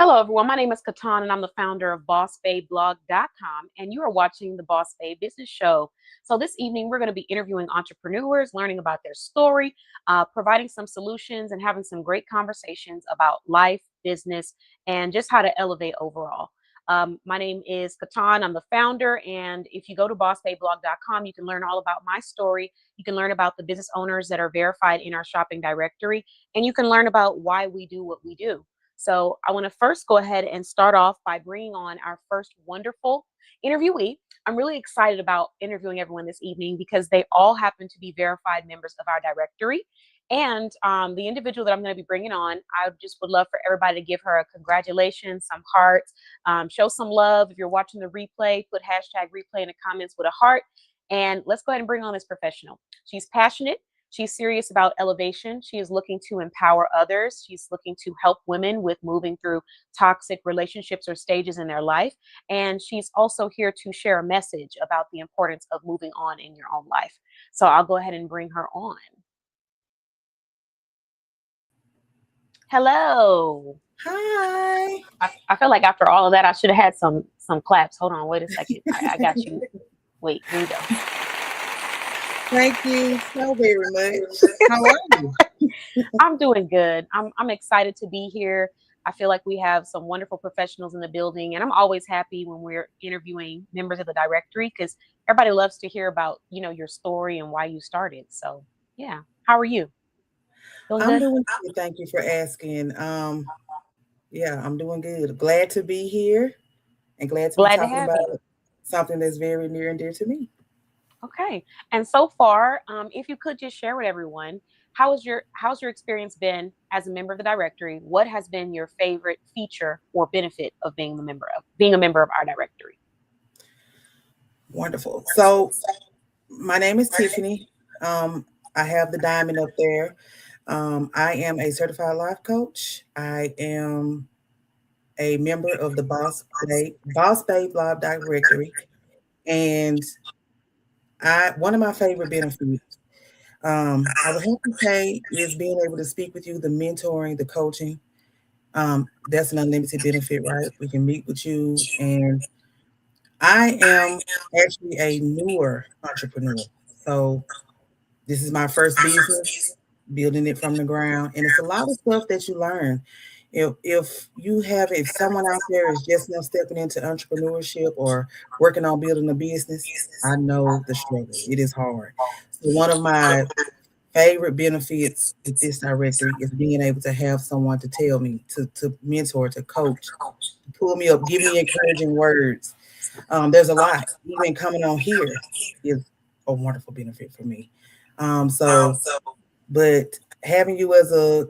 Hello, everyone. My name is Katan, and I'm the founder of BossBabeBlog.com, and you are watching the Boss Babe Business Show. So, this evening, we're going to be interviewing entrepreneurs, learning about their story, providing some solutions, and having some great conversations about life, business, and just how to elevate overall. My name is Katan. I'm the founder, and if you go to BossBabeBlog.com, you can learn all about my story. You can learn about the business owners that are verified in our shopping directory, and you can learn about why we do what we do. So I want to first go ahead and start off by bringing on our first wonderful interviewee. I'm really excited about interviewing everyone this evening because they all happen to be verified members of our directory. And the individual that I'm going to be bringing on, I just would love for everybody to give her a congratulations, some hearts, show some love. If you're watching the replay, put hashtag replay in the comments with a heart. And let's go ahead and bring on this professional. She's passionate. She's serious about elevation. She is looking to empower others. She's looking to help women with moving through toxic relationships or stages in their life. And she's also here to share a message about the importance of moving on in your own life. So I'll go ahead and bring her on. Hello. Hi. I feel like after all of that, I should have had some claps. Hold on, wait a second. I got you. Wait, here we go. Thank you so very much. How are you? I'm doing good. I'm excited to be here. I feel like we have some wonderful professionals in the building, and I'm always happy when we're interviewing members of the directory because everybody loves to hear about, your story and why you started. So, yeah. How are you? Doing I'm good? doing good. Thank you for asking. Yeah, I'm doing good. Glad to be here and glad to be Glad to talking have you. about something that's very near and dear to me. Okay. And so far, if you could just share with everyone, how's your experience been as a member of the directory? What has been your favorite feature or benefit of being a member of our directory? Wonderful. So, my name is Tiffany. I have the diamond up there. I am a certified life coach. I am a member of the Boss Babe Blog Directory, and I one of my favorite benefits I would have to say is being able to speak with you, the mentoring, the coaching. That's an unlimited benefit, right? We can meet with you. And I am actually a newer entrepreneur. So this is my first business, building it from the ground. And it's a lot of stuff that you learn. If someone out there is just now stepping into entrepreneurship or working on building a business, I know the struggle. It is hard. So one of my favorite benefits with this directory is being able to have someone to tell me, to mentor, to coach, to pull me up, give me encouraging words. There's a lot. Even coming on here is a wonderful benefit for me. So, but having you as a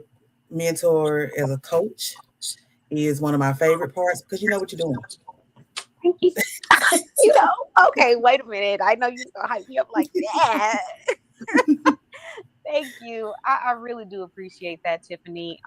mentor, as a coach, is one of my favorite parts because you know what you're doing. Thank you. Okay, wait a minute. I know you gonna hype me up like that. Thank you. I really do appreciate that, Tiffany.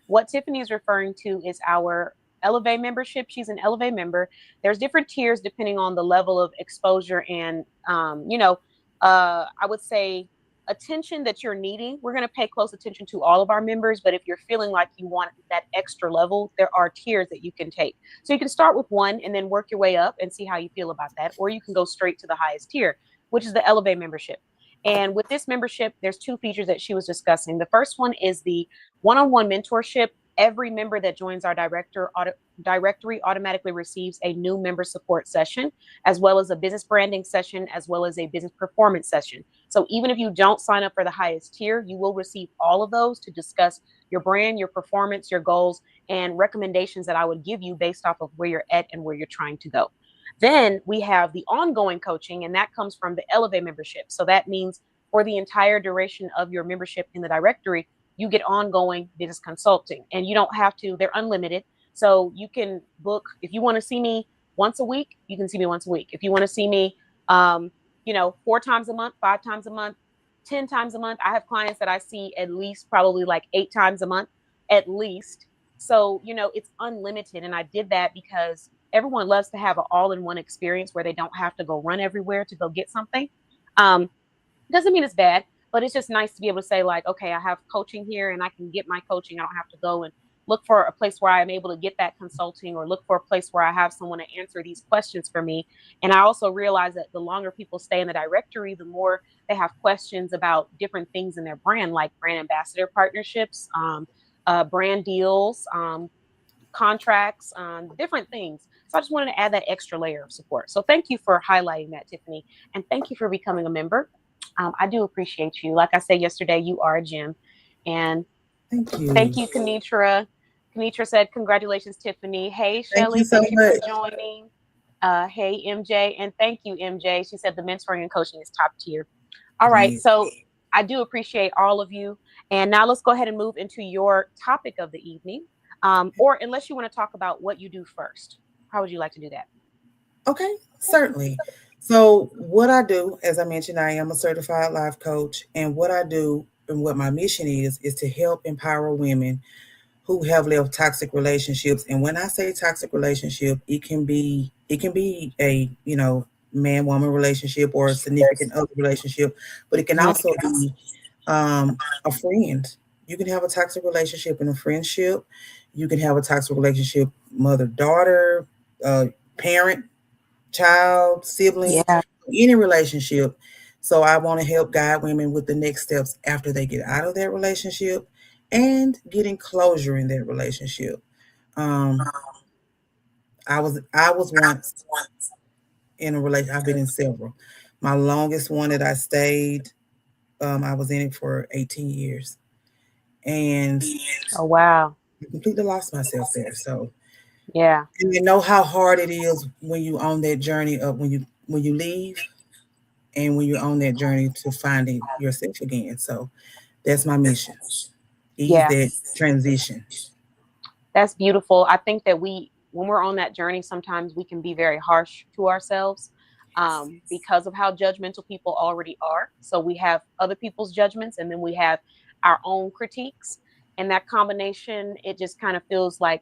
What Tiffany is referring to is our Elevate membership. She's an Elevate member. There's different tiers depending on the level of exposure and, I would say attention that you're needing. We're going to pay close attention to all of our members, but if you're feeling like you want that extra level, there are tiers that you can take. So you can start with one and then work your way up and see how you feel about that, or you can go straight to the highest tier, which is the Elevate membership. And with this membership, there's two features that she was discussing. The first one is the one-on-one mentorship. Every member that joins our directory automatically receives a new member support session, as well as a business branding session, as well as a business performance session. So even if you don't sign up for the highest tier, you will receive all of those to discuss your brand, your performance, your goals, and recommendations that I would give you based off of where you're at and where you're trying to go. Then we have the ongoing coaching, and that comes from the Elevate membership. So that means for the entire duration of your membership in the directory, you get ongoing business consulting, and you don't have to, they're unlimited. So you can book, if you want to see me once a week, you can see me once a week. If you want to see me, 4 times a month, 5 times a month, 10 times a month, I have clients that I see at least probably like 8 times a month, at least. So, it's unlimited. And I did that because everyone loves to have an all-in-one experience where they don't have to go run everywhere to go get something. Um, doesn't mean it's bad, but it's just nice to be able to say like, okay, I have coaching here and I can get my coaching. I don't have to go and look for a place where I'm able to get that consulting, or look for a place where I have someone to answer these questions for me. And I also realize that the longer people stay in the directory, the more they have questions about different things in their brand, like brand ambassador partnerships, brand deals, contracts, different things. So I just wanted to add that extra layer of support. So thank you for highlighting that, Tiffany. And thank you for becoming a member. I do appreciate you. Like I said yesterday, you are a gem. And thank you, Kenitra. Kenitra said, congratulations, Tiffany. Hey, Shelly, thank you for joining. Hey, MJ. And thank you, MJ. She said the mentoring and coaching is top tier. All right. So I do appreciate all of you. And now let's go ahead and move into your topic of the evening. Or unless you want to talk about what you do first. How would you like to do that? Okay, certainly. So what I do, as I mentioned, I am a certified life coach, and what I do and what my mission is to help empower women who have left toxic relationships. And when I say toxic relationship, it can be a, man woman relationship or a significant other relationship, but it can also be a friend. You can have a toxic relationship in a friendship. You can have a toxic relationship, mother daughter, parent child, siblings, any relationship. So I want to help guide women with the next steps after they get out of that relationship and getting closure in that relationship. I was once in a relationship. I've been in several. My longest one that I stayed, I was in it for 18 years. And oh wow, I completely lost myself there. So yeah, and you know how hard it is when you on that journey of when you leave and when you're on that journey to finding yourself again. So that's my mission. Ease that transition. That's beautiful. I think that when we're on that journey, sometimes we can be very harsh to ourselves because of how judgmental people already are. So we have other people's judgments, and then we have our own critiques. And that combination, it just kind of feels like,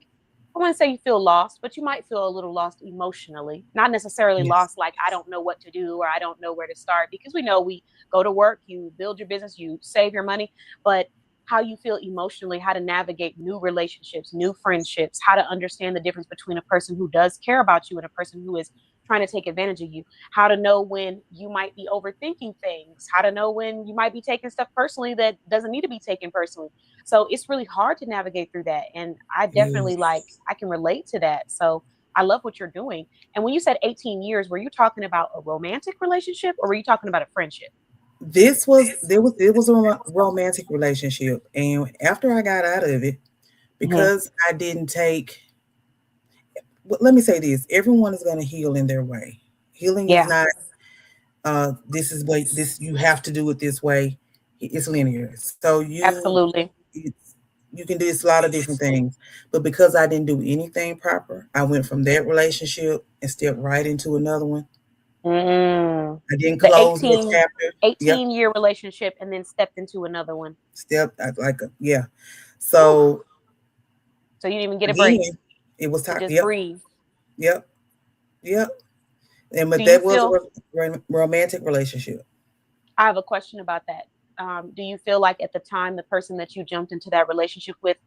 I wouldn't say you feel lost, but you might feel a little lost emotionally. Not necessarily lost like I don't know what to do or I don't know where to start, because we know we go to work, you build your business, you save your money, but how you feel emotionally, how to navigate new relationships, new friendships, how to understand the difference between a person who does care about you and a person who is trying to take advantage of you, how to know when you might be overthinking things, how to know when you might be taking stuff personally that doesn't need to be taken personally. So it's really hard to navigate through that. And I definitely I can relate to that. So I love what you're doing. And when you said 18 years, were you talking about a romantic relationship or were you talking about a friendship? It was a romantic relationship, and after I got out of it, because I didn't take. Let me say this: everyone is going to heal in their way. Healing is not. This is what this you have to do it this way. It's linear. So absolutely. You can do a lot of different things, but because I didn't do anything proper, I went from that relationship and stepped right into another one. I didn't close the 18, chapter. 18-year relationship and then stepped into another one. So you didn't even get a break. It was time. Just breathe. Yep. And but that was a romantic relationship. I have a question about that. Do you feel like at the time the person that you jumped into that relationship with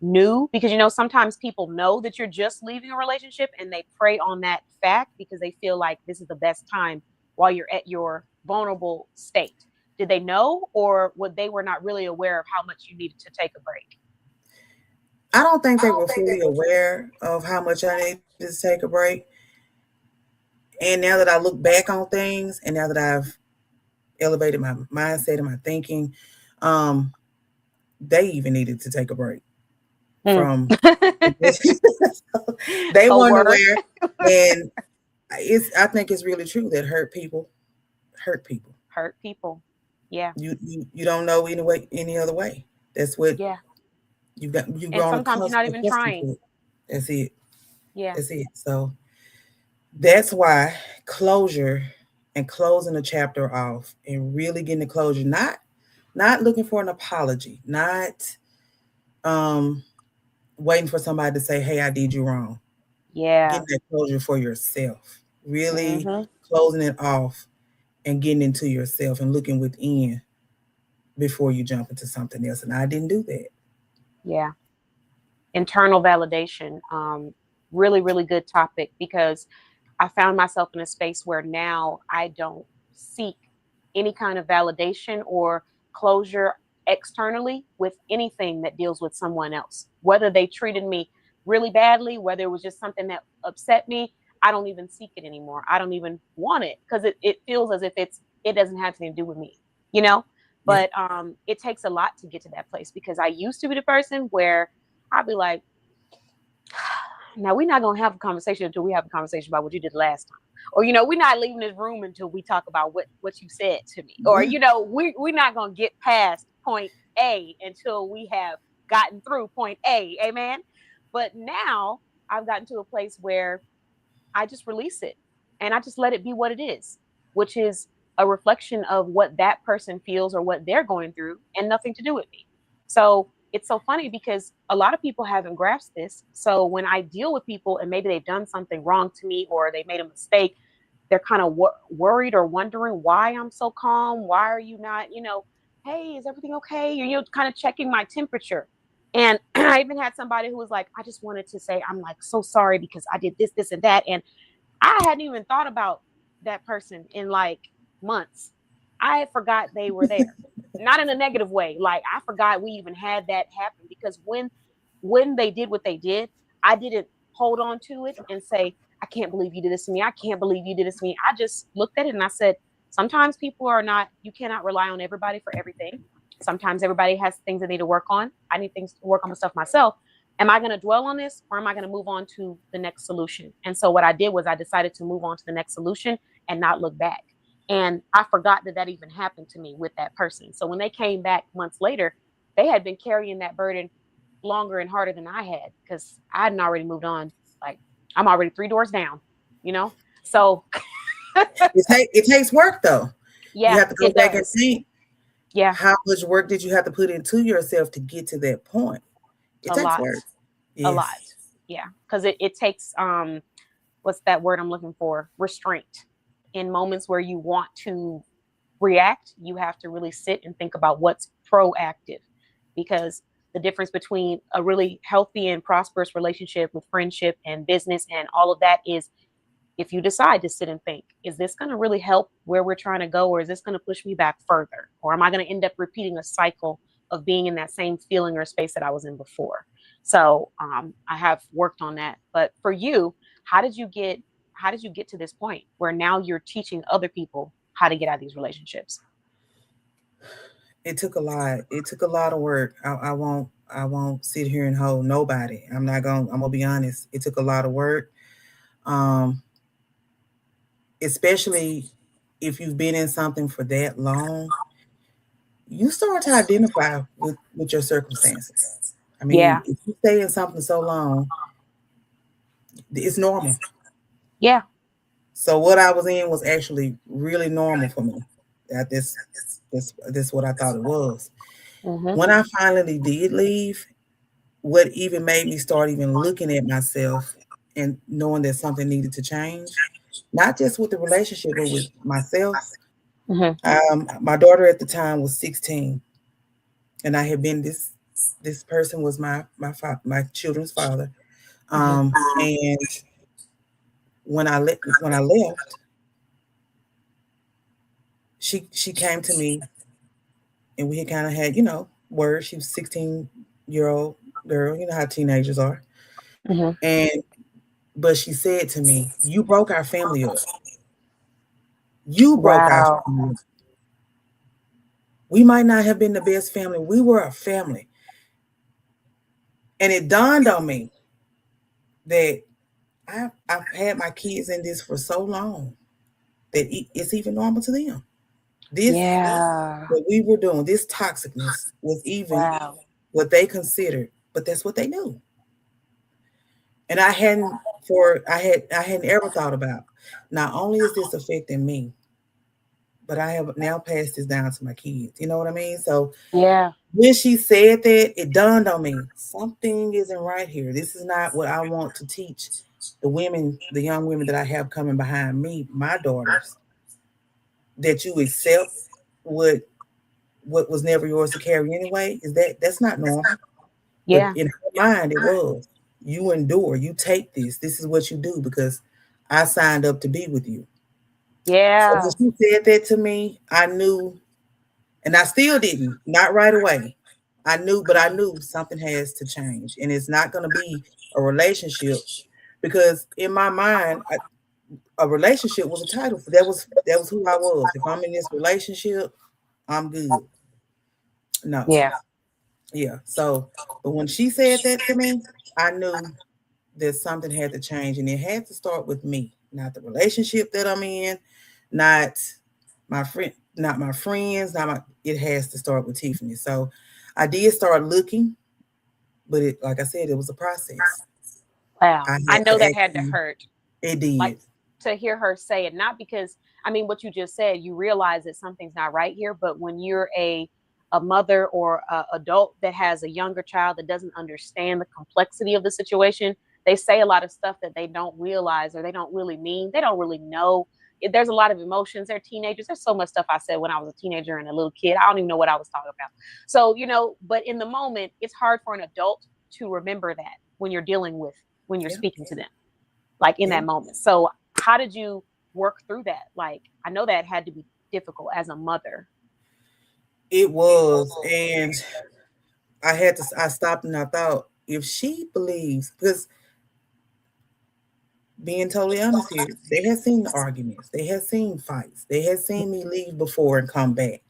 knew? Because sometimes people know that you're just leaving a relationship and they prey on that fact because they feel like this is the best time while you're at your vulnerable state. Did they know, or they were not really aware of how much you needed to take a break? I don't think they were fully aware of how much I needed to take a break. And now that I look back on things, and now that I've elevated my mindset and my thinking, they even needed to take a break from. They weren't aware, and I think it's really true that hurt people hurt people. Hurt people. Yeah. You don't know any other way. That's what. Yeah. You and sometimes you're not even trying. That's it. Yeah. That's it. So that's why closure and closing a chapter off and really getting the closure, not looking for an apology, not waiting for somebody to say, hey, I did you wrong. Yeah. Getting that closure for yourself. Really closing it off and getting into yourself and looking within before you jump into something else. And I didn't do that. Yeah. internal validation. Really, really good topic, because I found myself in a space where now I don't seek any kind of validation or closure externally with anything that deals with someone else. Whether they treated me really badly, whether it was just something that upset me, I don't even seek it anymore. I don't even want it, because it feels as if it doesn't have anything to do with me, you know? Yeah. But it takes a lot to get to that place, because I used to be the person where I'd be like, now we're not gonna have a conversation until we have a conversation about what you did last time, or we're not leaving this room until we talk about what you said to me, or we're not gonna get past point A until we have gotten through point A. Amen. But now I've gotten to a place where I just release it, and I just let it be what it is, which is a reflection of what that person feels or what they're going through, and nothing to do with me. So it's so funny, because a lot of people haven't grasped this. So when I deal with people and maybe they've done something wrong to me, or they made a mistake, they're kind of worried or wondering why I'm so calm. Why are you not, hey, is everything okay? You're kind of checking my temperature. And I even had somebody who was like, I just wanted to say, I'm like so sorry because I did this, this, and that. And I hadn't even thought about that person in like months. I forgot they were there. Not in a negative way. Like, I forgot we even had that happen, because when they did what they did, I didn't hold on to it and say, I can't believe you did this to me. I can't believe you did this to me. I just looked at it and I said, sometimes people are not, you cannot rely on everybody for everything. Sometimes everybody has things they need to work on. I need things to work on myself myself. Am I going to dwell on this, or am I going to move on to the next solution? And so what I did was I decided to move on to the next solution and not look back. And I forgot that even happened to me with that person. So when they came back months later, they had been carrying that burden longer and harder than I had, because I hadn't already moved on. Like, I'm already 3 doors down, So it takes work though. Yeah, you have to go back and think. Yeah, how much work did you have to put into yourself to get to that point? It takes lot. work. Yes. A lot. Yeah, because it takes what's that word I'm looking for? Restraint. In moments where you want to react, you have to really sit and think about what's proactive, because the difference between a really healthy and prosperous relationship with friendship and business and all of that is, if you decide to sit and think, is this going to really help where we're trying to go, or is this going to push me back further? Or am I going to end up repeating a cycle of being in that same feeling or space that I was in before? So I have worked on that. But for you, how did you get to this point where now you're teaching other people how to get out of these relationships? It took a lot. It took a lot of work. I won't sit here and hold nobody. I'm gonna be honest. It took a lot of work. Especially if you've been in something for that long, you start to identify with your circumstances. I mean, if you stay in something so long, it's normal. Yeah. So what I was in was actually really normal for me. That this what I thought it was. Mm-hmm. When I finally did leave, what even made me start even looking at myself and knowing that something needed to change, not just with the relationship, but with myself. Mm-hmm. My daughter at the time was 16, and I had been this person was my children's father. And when I left, she came to me, and we had kind of had words. She was 16-year-old girl, you know how teenagers are. Mm-hmm. But she said to me, "You broke our family up. You broke our family up. We might not have been the best family. We were a family." And it dawned on me that I've had my kids in this for so long that it's even normal to them. What we were doing, this toxicness was even what they considered, but that's what they knew. And I hadn't ever thought about, not only is this affecting me, but I have now passed this down to my kids. You know what I mean? So when she said that, it dawned on me, something isn't right here. This is not what I want to teach the young women that I have coming behind me, my daughters, that you accept what was never yours to carry anyway. That's not normal. But Yeah. in her mind, it was, you endure, you take this. This is what you do because I signed up to be with you. So Yeah. when she said that to me, I knew, and I still didn't, not right away. I knew, but I knew something has to change, and it's not going to be a relationship because in my mind, a relationship was a title. That was who I was. If I'm in this relationship, I'm good. No, Yeah. yeah. So, but when she said that to me, I knew that something had to change, and it had to start with me, not the relationship that I'm in, not not my friends, not my. It has to start with Tiffany. So, I did start looking, but it, like I said, it was a process. Wow. I I had know to that had to actually. hurt. It Like did. to hear her say it, not because I mean what you just said, you realize that something's not right here, but when you're a mother or a adult that has a younger child that doesn't understand the complexity of the situation, they say a lot of stuff that they don't realize or they don't really mean. They don't really know. There's a lot of emotions. They're teenagers. There's so much stuff I said when I was a teenager and a little kid. I don't even know what I was talking about. So, but in the moment, it's hard for an adult to remember that when you're dealing with when you're Yeah, speaking to them like in yeah. that moment. So how did you work through that? Like I know that had to be difficult as a mother. It was, and I had to. I stopped and I thought, if she believes, because being totally honest here, they had seen the arguments, they had seen fights, they had seen me leave before and come back.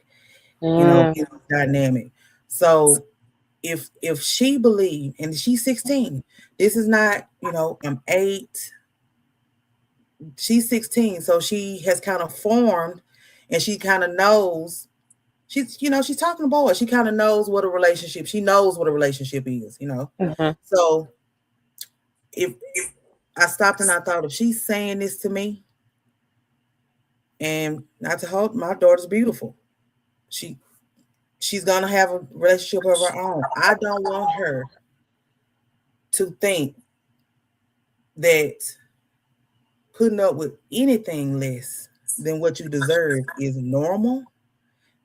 Mm, Being dynamic. So if she believed, and she's 16, this is not, I'm 8, she's 16, so she has kind of formed, and she kind of knows. She's talking to boys. She kind of knows what a relationship. She knows what a relationship is. mhm. So if I stopped and I thought, if she's saying this to me, and not to hold, my daughter's beautiful. She she's gonna have a relationship of her own. I don't want her to think that putting up with anything less than what you deserve is normal.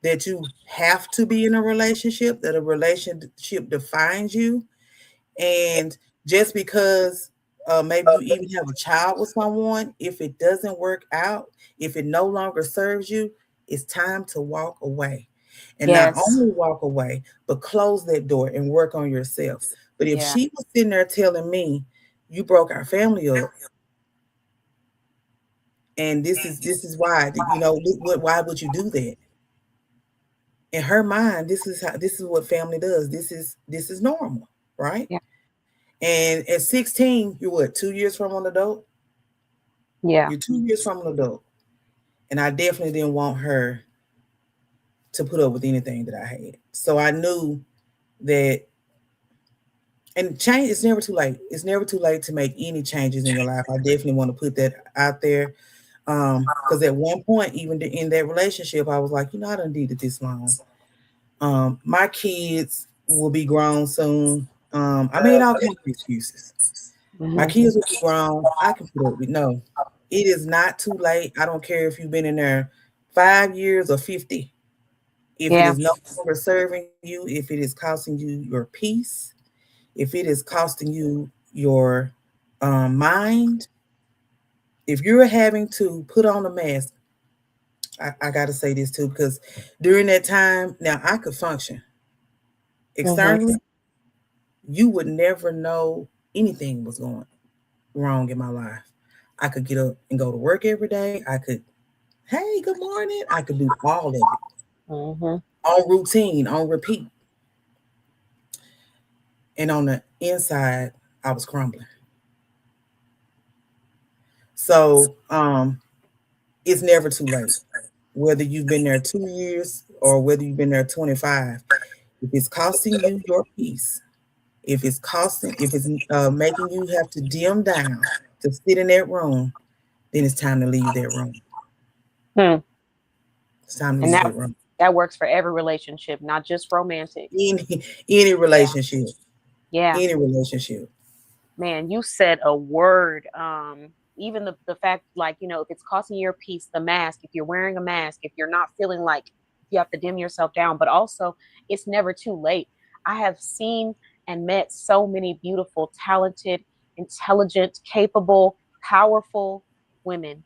That you have to be in a relationship. That a relationship defines you. And just because maybe you even have a child with someone, if it doesn't work out, if it no longer serves you, it's time to walk away. And not Yes. only walk away, but close that door and work on yourself. But if Yeah. she was sitting there telling me, you broke our family up, and this is why, why would you do that? In her mind, this is what family does. This is normal, right? Yeah. And at 16, you're what, 2 years from an adult? Yeah. You're 2 years from an adult. And I definitely didn't want her to put up with anything that I had. So I knew that, and change, it's never too late. It's never too late to make any changes in your life. I definitely want to put that out there. Because at one point, even in that relationship, I was like, I done did it this long. My kids will be grown soon. I made all kinds of excuses. My Mhm. kids will be grown. I can put up with. No. It is not too late. I don't care if you've been in there 5 years or 50. If it Yeah. is no longer serving you, if it is costing you your peace, if it is costing you your mind, if you're having to put on a mask, I got to say this too, because during that time, now I could function Mhm. externally. You would never know anything was going wrong in my life. I could get up and go to work every day. I could, hey, good morning. I could do all of it Mhm. on routine, on repeat. And on the inside, I was crumbling. So it's never too late. Whether you've been there 2 years or whether you've been there 25, if it's costing you your peace, if it's making you have to dim down to sit in that room, then it's time to leave that room. Hmm. It's time to And leave that that room. that works for every relationship, not just romantic. Any Yeah. relationship, Yeah. any relationship. Man, you said a word. Even the fact, like, if it's costing you your peace, the mask, if you're wearing a mask, if you're not feeling like you have to dim yourself down, but also it's never too late. I have seen and met so many beautiful, talented, intelligent, capable, powerful women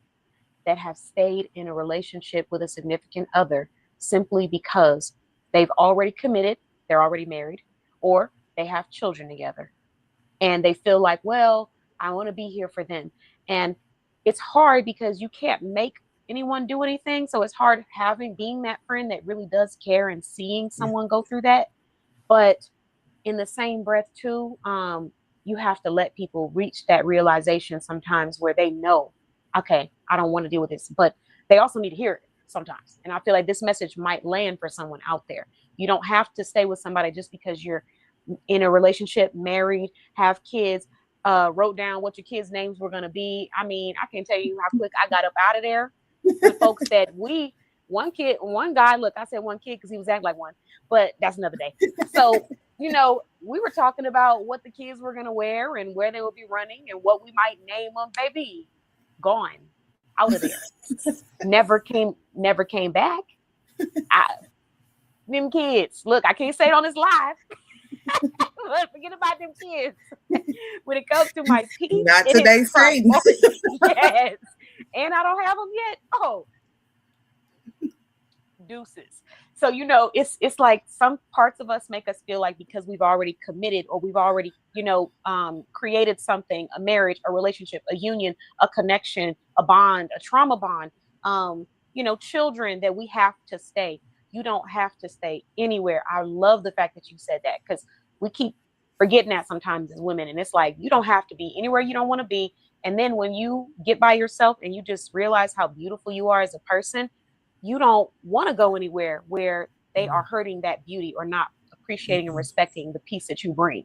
that have stayed in a relationship with a significant other simply because they've already committed, they're already married, or they have children together. And they feel like, well, I want to be here for them. And it's hard because you can't make anyone do anything. So it's hard being that friend that really does care and seeing someone go through that. But in the same breath, too, you have to let people reach that realization sometimes where they know, okay, I don't want to deal with this, but they also need to hear it sometimes. And I feel like this message might land for someone out there. You don't have to stay with somebody just because you're in a relationship, married, have kids, wrote down what your kids' names were going to be. I mean, I can tell you how quick I got up out of there with folks that one guy, look, I said one kid because he was acting like one, but that's another day. So, we were talking about what the kids were going to wear and where they would be running and what we might name them. Baby, gone out of there. Never came back. Them kids, look, I can't say it on this live. But forget about them kids. When it comes to my teeth, not today, Satan. Yes, and I don't have them yet. Oh, deuces. So it's like some parts of us make us feel like because we've already committed or we've already created something, a marriage, a relationship, a union, a connection, a bond, a trauma bond, children, that we have to stay. You don't have to stay anywhere. I love the fact that you said that, because we keep forgetting that sometimes as women. And it's like, you don't have to be anywhere you don't want to be. And then when you get by yourself and you just realize how beautiful you are as a person, you don't want to go anywhere where they are hurting that beauty or not appreciating and respecting the peace that you bring.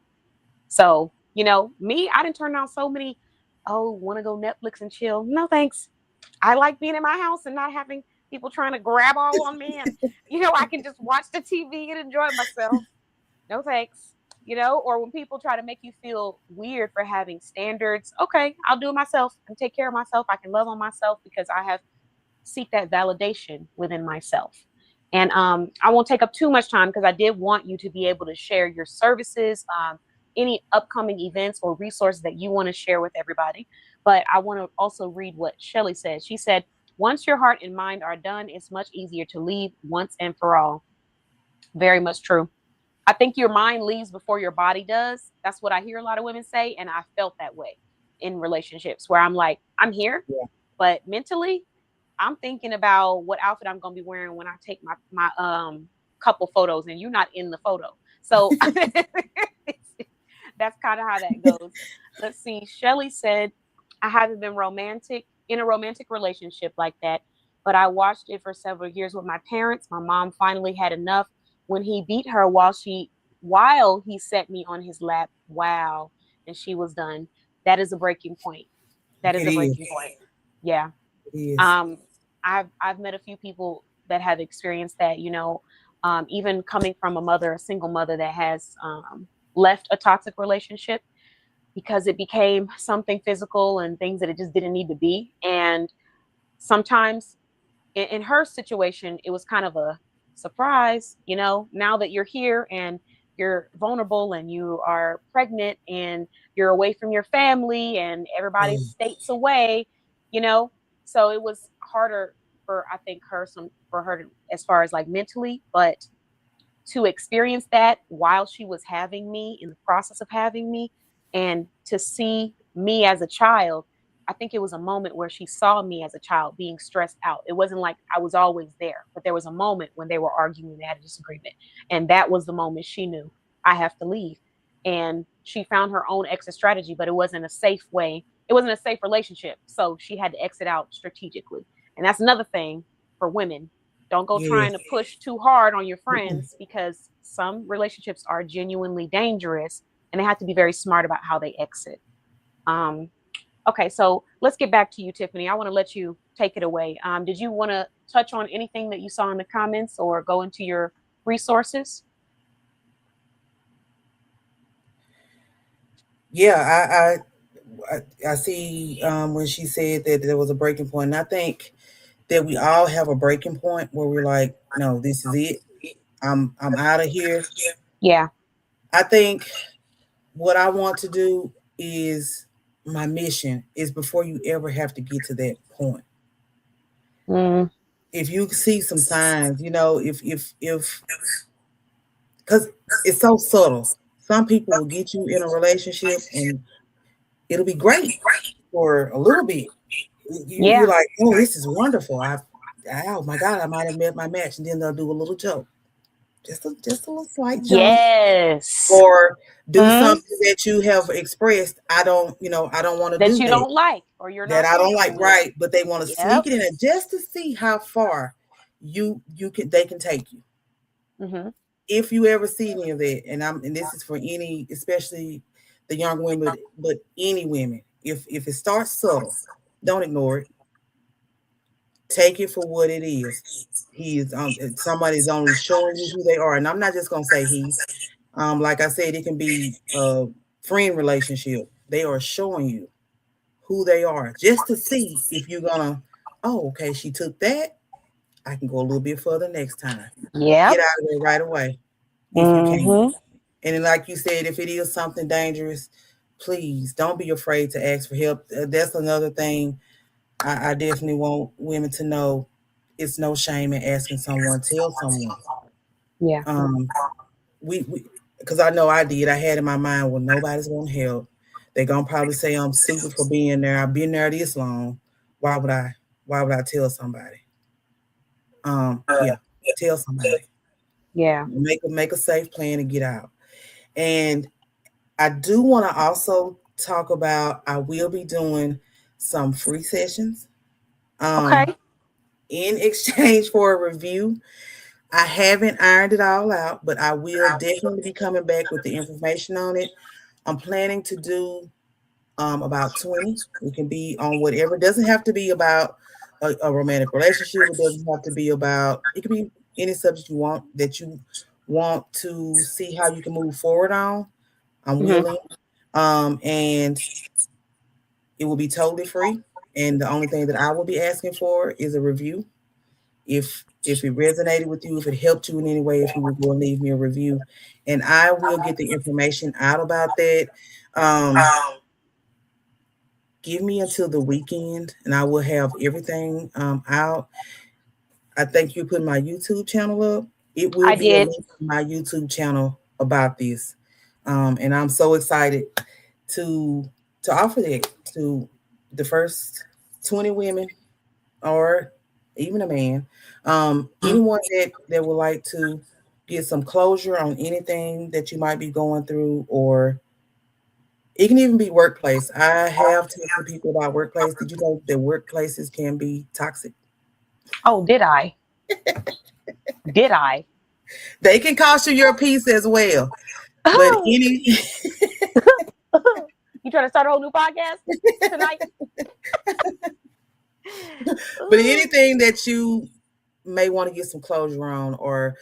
So, me, I didn't turn down so many, want to go Netflix and chill. No, thanks. I like being in my house and not having people trying to grab all on me. And, I can just watch the TV and enjoy myself. No, thanks. Or when people try to make you feel weird for having standards, okay, I'll do it myself and take care of myself. I can love on myself because I have seek that validation within myself. And I won't take up too much time because I did want you to be able to share your services, any upcoming events or resources that you want to share with everybody. But I want to also read what Shelly said. She said, once your heart and mind are done, it's much easier to leave once and for all. Very much true. I think your mind leaves before your body does. That's what I hear a lot of women say. And I felt that way in relationships where I'm like, I'm here, but mentally, I'm thinking about what outfit I'm going to be wearing when I take my couple photos and you're not in the photo. So that's kind of how that goes. Let's see. Shelly said, I haven't been in a romantic relationship like that, but I watched it for several years with my parents. My mom finally had enough when he beat her while he set me on his lap. Wow. And she was done. That is a breaking point. That is a breaking point. Yeah. I've met a few people that have experienced that, even coming from a single mother that has left a toxic relationship because it became something physical and things that it just didn't need to be. And sometimes in her situation, it was kind of a surprise, now that you're here and you're vulnerable and you are pregnant and you're away from your family and everybody's states away, so it was harder for, I think, for her as far as like mentally, but to experience that while she was having me, in the process of having me, and to see me as a child, I think it was a moment where she saw me as a child being stressed out. It wasn't like I was always there, but there was a moment when they were arguing, they had a disagreement. And that was the moment she knew, I have to leave. And she found her own exit strategy, but it wasn't a safe way. It wasn't a safe relationship. So she had to exit out strategically. And that's another thing for women. Don't go trying to push too hard on your friends because some relationships are genuinely dangerous and they have to be very smart about how they exit. Okay, so let's get back to you, Tiffany. I want to let you take it away. Did you want to touch on anything that you saw in the comments or go into your resources? Yeah, I see when she said that there was a breaking point. And I think that we all have a breaking point where we're like, no, this is it. I'm out of here. Yeah. I think what I want to do is my mission is before you ever have to get to that point. Mm. If you see some signs, if because it's so subtle. Some people will get you in a relationship and it'll be great for a little bit. You're Yeah. like, oh, this is wonderful. Oh my God, I might have met my match, and then they'll do a little joke, just a little slight joke, Yes. or do Mhm. something that you have expressed. I don't want to That do you that. don't like or you're That not I don't comfortable like, with. right? But they want to sneak Yep. it in there just to see how far they can take you. Mm-hmm. If you ever see any of that, and this is for any, especially the young women, but any women, if it starts subtle, don't ignore it. Take it for what it is. He is somebody's only showing you who they are, and I'm not just gonna say he. Like I said, it can be a friend relationship. They are showing you who they are just to see if you're gonna. Oh, okay, she took that. I can go a little bit further next time. Get Yep. out of there right away if you can. Mm-hmm. And then, like you said, if it is something dangerous, please don't be afraid to ask for help. That's another thing I definitely want women to know. It's no shame in asking someone. Tell someone. Yeah. Um, we because I know I did. I had in my mind, well, nobody's gonna help. They're gonna probably say I'm stupid for being there. I've been there this long. Why would I? Why would I tell somebody? Yeah, tell somebody. Yeah. Make a safe plan to get out. And I do want to also talk about. I will be doing some free sessions. Okay. In exchange for a review. I haven't ironed it all out, but I will definitely be coming back with the information on it. I'm planning to do about 20. It can be on whatever. It doesn't have to be about a romantic relationship. It doesn't have to be about, it can be any subject you want that you want to see how you can move forward on. I'm Mm-hmm. willing. And it will be totally free. And the only thing that I will be asking for is a review. If it resonated with you, if it helped you in any way, if you would go and leave me a review, and I will get the information out about that. Um, give me until the weekend, and I will have everything out. I think you put my YouTube channel up. It will I be a did. link to my YouTube channel about this, and I'm so excited to offer that to the first 20 women or even a man, anyone that would like to get some closure on anything that you might be going through, or it can even be workplace. I have talked to people about workplace. Did you know that workplaces can be toxic? Oh, did I? Did I? They can cost you your peace as well. But any You trying to start a whole new podcast tonight? but anything that you may want to get some closure on, or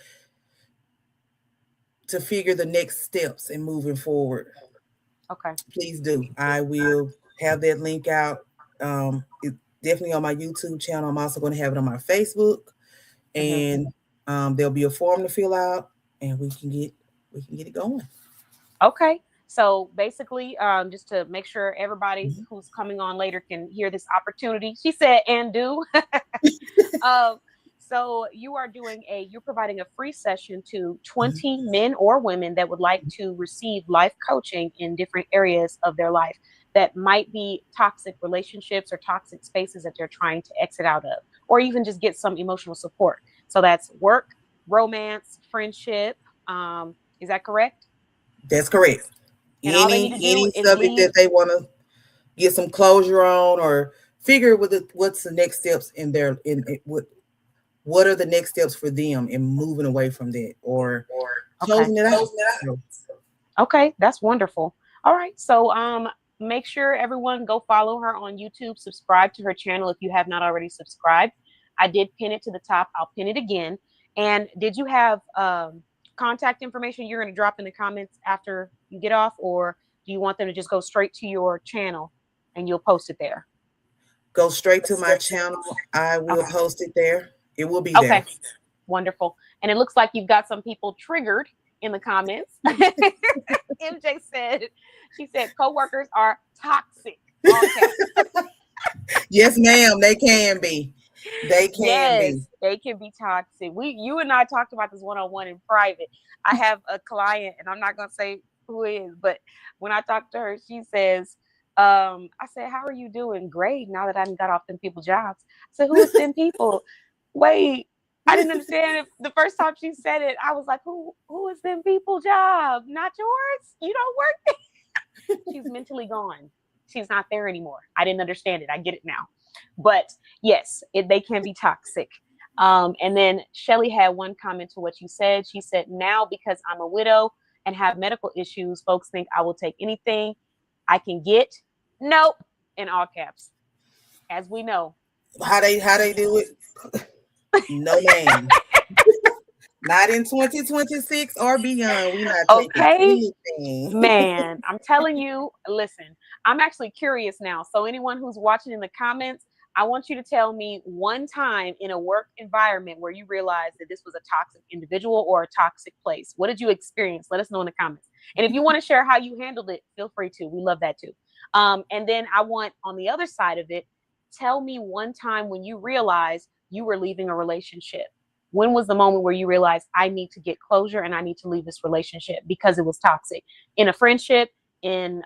to figure the next steps in moving forward, Okay. please do. I will have that link out. It's definitely on my YouTube channel. I'm also going to have it on my Facebook, Mm-hmm. and there'll be a form to fill out, and we can get it going. Okay. So basically, just to make sure everybody Mhm. who's coming on later can hear this opportunity, she said, and do. So you're providing a free session to Mhm. 20 men or women that would like to receive life coaching in different areas of their life that might be toxic relationships or toxic spaces that they're trying to exit out of, or even just get some emotional support. So that's work, romance, friendship. Is that correct? That's correct. And all they need to do Any is subject leave. that they want to get some closure on, or figure what's the next steps in their what are the next steps for them in moving away from that, or Okay. closing it out. So, Okay, that's wonderful. All right. So make sure everyone go follow her on YouTube, subscribe to her channel if you have not already subscribed. I did pin it to the top. I'll pin it again. And did you have contact information you're going to drop in the comments after you get off, or do you want them to just go straight to your channel and you'll post it there? go straight to my channel. I will Okay. post it there. It will be there. Okay. Wonderful. And it looks like you've got some people triggered in the comments. MJ said, She said coworkers are toxic. All caps. Yes, ma'am. They can be. They can be. Yes, they can be toxic. You and I talked about this one-on-one in private. I have a client, and I'm not gonna say who it is, but when I talked to her, she says, I said, "How are you doing?" "Great, now that I got off them people jobs." I said, "Who is them people?" Wait, I didn't understand it. The first time she said it, I was like, who is them people job? Not yours? You don't work there? She's mentally gone. She's not there anymore. I didn't understand it. I get it now. But yes, they can be toxic. And then Shelly had one comment to what you said. She said, now because I'm a widow and have medical issues, folks think I will take anything I can get. Nope. In all caps. As we know. How they do it? No, ma'am. Not in 2026 or beyond. We not taking anything. Man, I'm telling you, listen, I'm actually curious now. So anyone who's watching in the comments, I want you to tell me one time in a work environment where you realized that this was a toxic individual or a toxic place. What did you experience? Let us know in the comments. And if you want to share how you handled it, feel free to. We love that too. And then I want on the other side of it, tell me one time when you realized you were leaving a relationship. When was the moment where you realized I need to get closure and I need to leave this relationship because it was toxic? In a friendship, in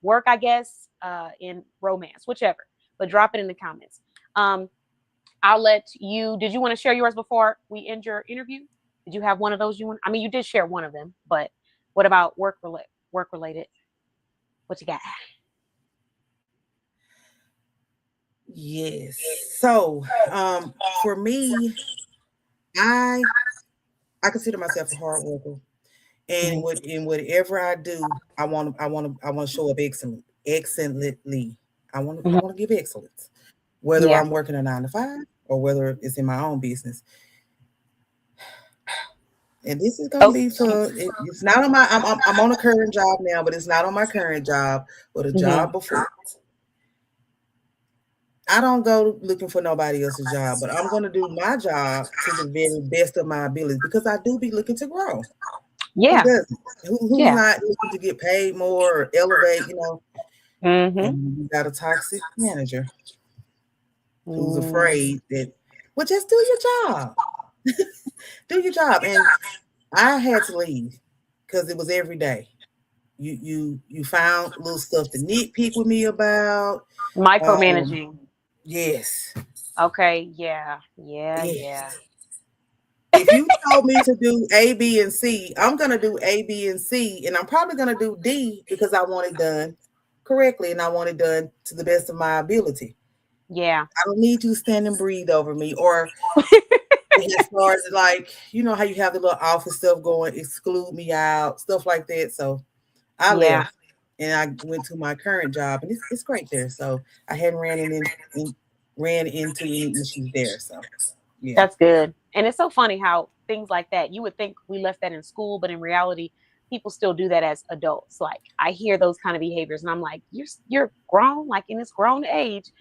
work, I guess, in romance, whichever. But drop it in the comments. I'll let you. Did you want to share yours before we end your interview? Did you have one of those you want? I mean, you did share one of them, but what about work related? What you got? Yes. So, for me, I consider myself a hard worker, and in whatever I do, I want to show up excellently. I want to give excellence, whether I'm working a 9 to 5 or whether it's in my own business. And this is gonna be for it's not on my I'm on a current job now, but it's not on my current job, but a job before. I don't go looking for nobody else's job, but I'm gonna do my job to the very best of my ability because I do be looking to grow. Yeah. Who doesn't? Who's not looking to get paid more or elevate, you know? And you got a toxic manager who's afraid that, well, just do your job. Do your job. And I had to leave because it was every day. You found little stuff to nitpick with me about. Micromanaging. Yes. Okay. Yeah. If you told me to do A, B, and C, I'm gonna do A, B, and C, and I'm probably gonna do D because I want it done correctly and I want it done to the best of my ability. Yeah. I don't need you to stand and breathe over me or as far as like, you know how you have the little office stuff going, exclude me out, stuff like that. So I left and I went to my current job and it's great there. So I hadn't ran into any issues there. So yeah. That's good. And it's so funny how things like that, you would think we left that in school, but in reality, people still do that as adults. Like I hear those kind of behaviors and I'm like, you're grown, like in this grown age.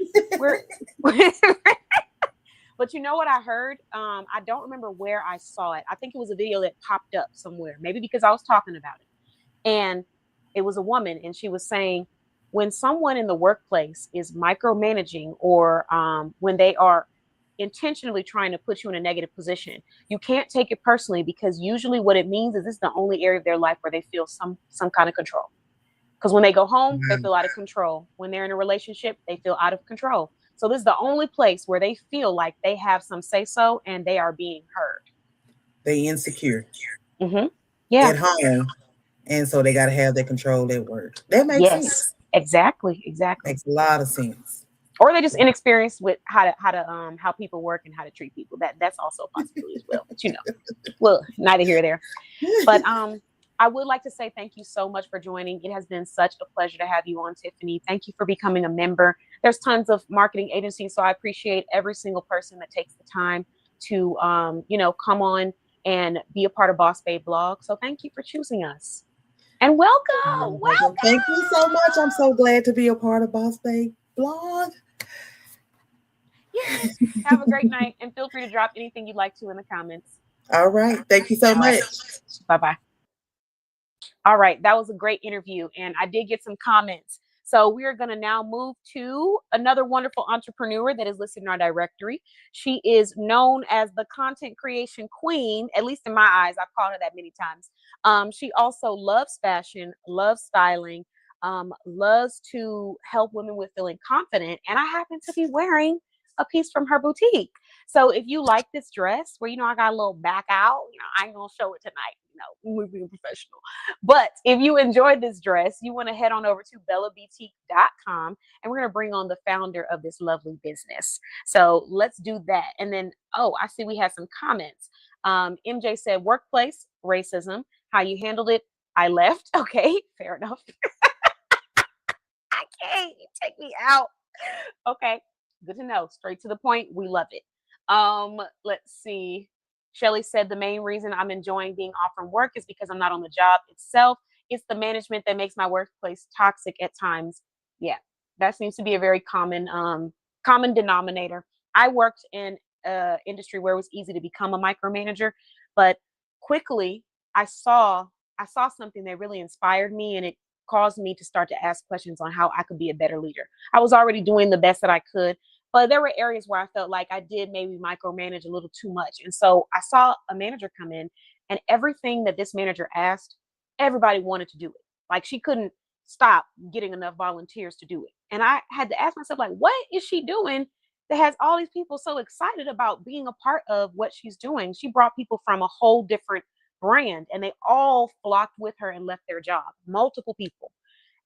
But you know what I heard? I don't remember where I saw it. I think it was a video that popped up somewhere, maybe because I was talking about it. And it was a woman and she was saying, when someone in the workplace is micromanaging or when they are intentionally trying to put you in a negative position, you can't take it personally because usually what it means is this is the only area of their life where they feel some kind of control. Because when they go home, they feel out of control. When they're in a relationship, they feel out of control. So this is the only place where they feel like they have some say-so and they are being heard. They insecure. Yeah. At home. And so they got to have that control at work. That makes sense. Exactly. Makes a lot of sense. Or they just inexperienced with how people work and how to treat people. That's also a possibility as well. But you know, well, neither here nor there. But I would like to say thank you so much for joining. It has been such a pleasure to have you on, Tiffany. Thank you for becoming a member. There's tons of marketing agencies, so I appreciate every single person that takes the time to come on and be a part of Boss Babe Blog. So thank you for choosing us. And welcome. Thank you so much. I'm so glad to be a part of Boss Babe Blog. Yes. Have a great night and feel free to drop anything you'd like to in the comments. All right. Thank you so much. Bye-bye. All right, that was a great interview, and I did get some comments. So we are going to now move to another wonderful entrepreneur that is listed in our directory. She is known as the content creation queen, at least in my eyes. I've called her that many times. She also loves fashion, loves styling, loves to help women with feeling confident. And I happen to be wearing a piece from her boutique. So if you like this dress, where I got a little back out, I ain't gonna show it tonight. We're being professional. But if you enjoyed this dress, you want to head on over to bellaboutique.com, and we're going to bring on the founder of this lovely business. So let's do that. And then, I see we have some comments. MJ said, workplace racism, how you handled it. I left. Okay, fair enough. I can't take me out. Okay, good to know. Straight to the point. We love it. Let's see. Shelly said the main reason I'm enjoying being off from work is because I'm not on the job itself. It's the management that makes my workplace toxic at times. Yeah, that seems to be a very common denominator. I worked in an industry where it was easy to become a micromanager, but quickly I saw something that really inspired me, and it caused me to start to ask questions on how I could be a better leader. I was already doing the best that I could, but there were areas where I felt like I did maybe micromanage a little too much. And so I saw a manager come in, and everything that this manager asked, everybody wanted to do it. Like, she couldn't stop getting enough volunteers to do it. And I had to ask myself, like, what is she doing that has all these people so excited about being a part of what she's doing? She brought people from a whole different brand, and they all flocked with her and left their job, multiple people.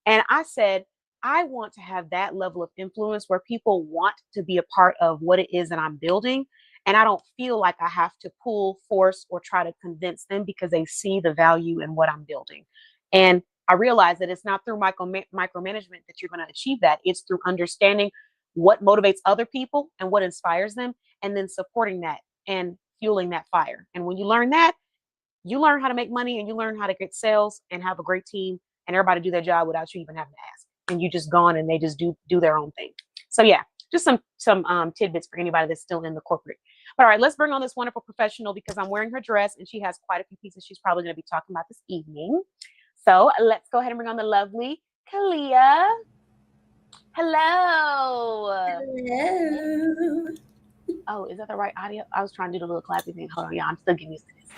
And I said, I want to have that level of influence where people want to be a part of what it is that I'm building. And I don't feel like I have to pull, force, or try to convince them, because they see the value in what I'm building. And I realize that it's not through micromanagement that you're going to achieve that. It's through understanding what motivates other people and what inspires them, and then supporting that and fueling that fire. And when you learn that, you learn how to make money, and you learn how to get sales and have a great team, and everybody do their job without you even having to ask. And you just gone, and they just do their own thing. So yeah, just some tidbits for anybody that's still in the corporate. But all right, let's bring on this wonderful professional, because I'm wearing her dress, and she has quite a few pieces she's probably going to be talking about this evening. So let's go ahead and bring on the lovely Kalia. Hello. Hello. Oh, is that the right audio? I was trying to do the little clappy thing. Hold on, yeah, I'm still getting used to this.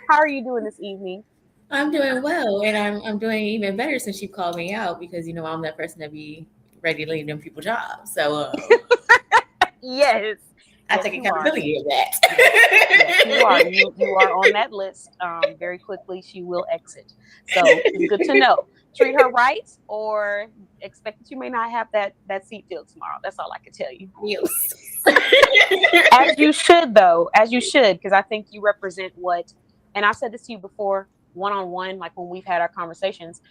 How are you doing this evening? I'm doing well, and I'm doing even better since you called me out, because I'm that person to be ready to leave them people jobs. So Yes. I take accountability of that. Yes, you are. You are on that list. Very quickly, she will exit. So it's good to know. Treat her right, or expect that you may not have that seat filled tomorrow. That's all I can tell you. Yes. As you should, though. As you should, because I think you represent what. And I've said this to you before, one-on-one, like when we've had our conversations.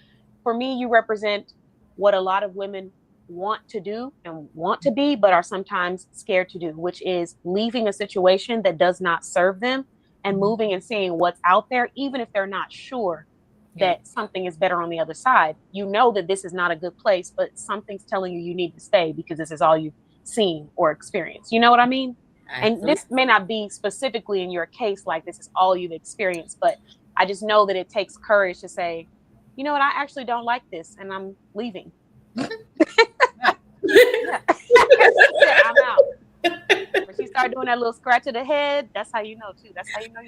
For me, you represent what a lot of women want to do and want to be, but are sometimes scared to do, which is leaving a situation that does not serve them and moving and seeing what's out there, even if they're not sure that something is better on the other side. You know that this is not a good place, but something's telling you need to stay because this is all you've seen or experienced. You know what I mean? And this may not be specifically in your case, like this is all you've experienced, but I just know that it takes courage to say, you know what, I actually don't like this, and I'm leaving. Yeah. I'm out. When she started doing that little scratch of the head, that's how you know too. That's how you know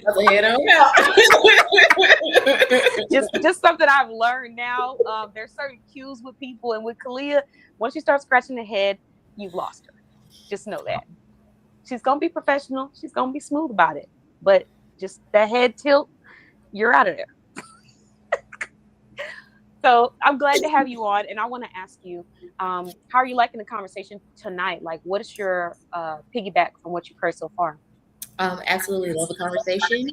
just something I've learned now. There's certain cues with people, and with Kalia, once you start scratching the head, you've lost her. Just know that. She's gonna be professional. She's gonna be smooth about it. But just that head tilt, you're out of there. So I'm glad to have you on, and I want to ask you, how are you liking the conversation tonight? Like, what is your piggyback from what you've heard so far? Absolutely love the conversation,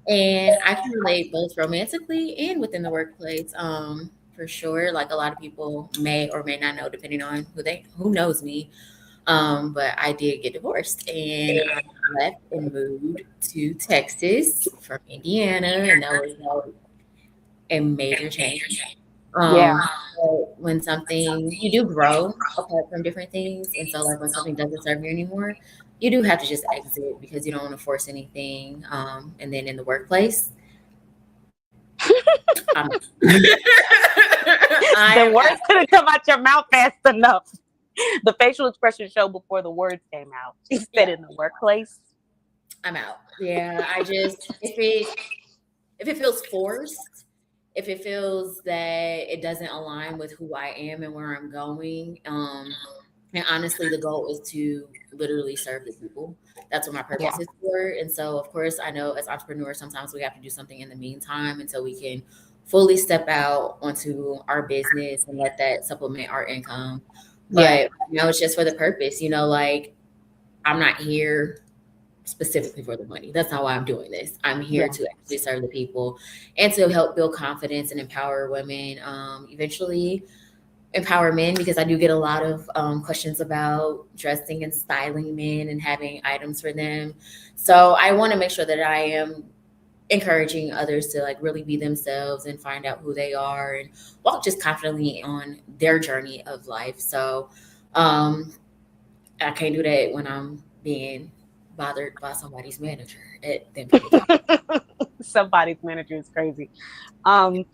and I can relate both romantically and within the workplace. For sure, like a lot of people may or may not know, depending on who knows me. But I did get divorced, and I left and moved to Texas from Indiana, and that was a major change. When something, you do grow apart from different things, and so like when something doesn't serve you anymore, you do have to just exit because you don't want to force anything. And then in the workplace, I'm The words couldn't come out your mouth fast enough. The facial expression showed before the words came out. She said in the workplace. I'm out. Yeah, I just if it feels forced, if it feels that it doesn't align with who I am and where I'm going, and honestly, the goal is to literally serve the people. That's what my purpose is for. And so, of course, I know as entrepreneurs, sometimes we have to do something in the meantime until we can fully step out onto our business and let that supplement our income. But it's just for the purpose, like I'm not here specifically for the money. That's not why I'm doing this. I'm here to actually serve the people and to help build confidence and empower women, eventually empower men, because I do get a lot of questions about dressing and styling men and having items for them. So I want to make sure that I am encouraging others to like really be themselves and find out who they are and walk just confidently on their journey of life. So I can't do that when I'm being bothered by somebody's manager at the Somebody's manager is crazy. And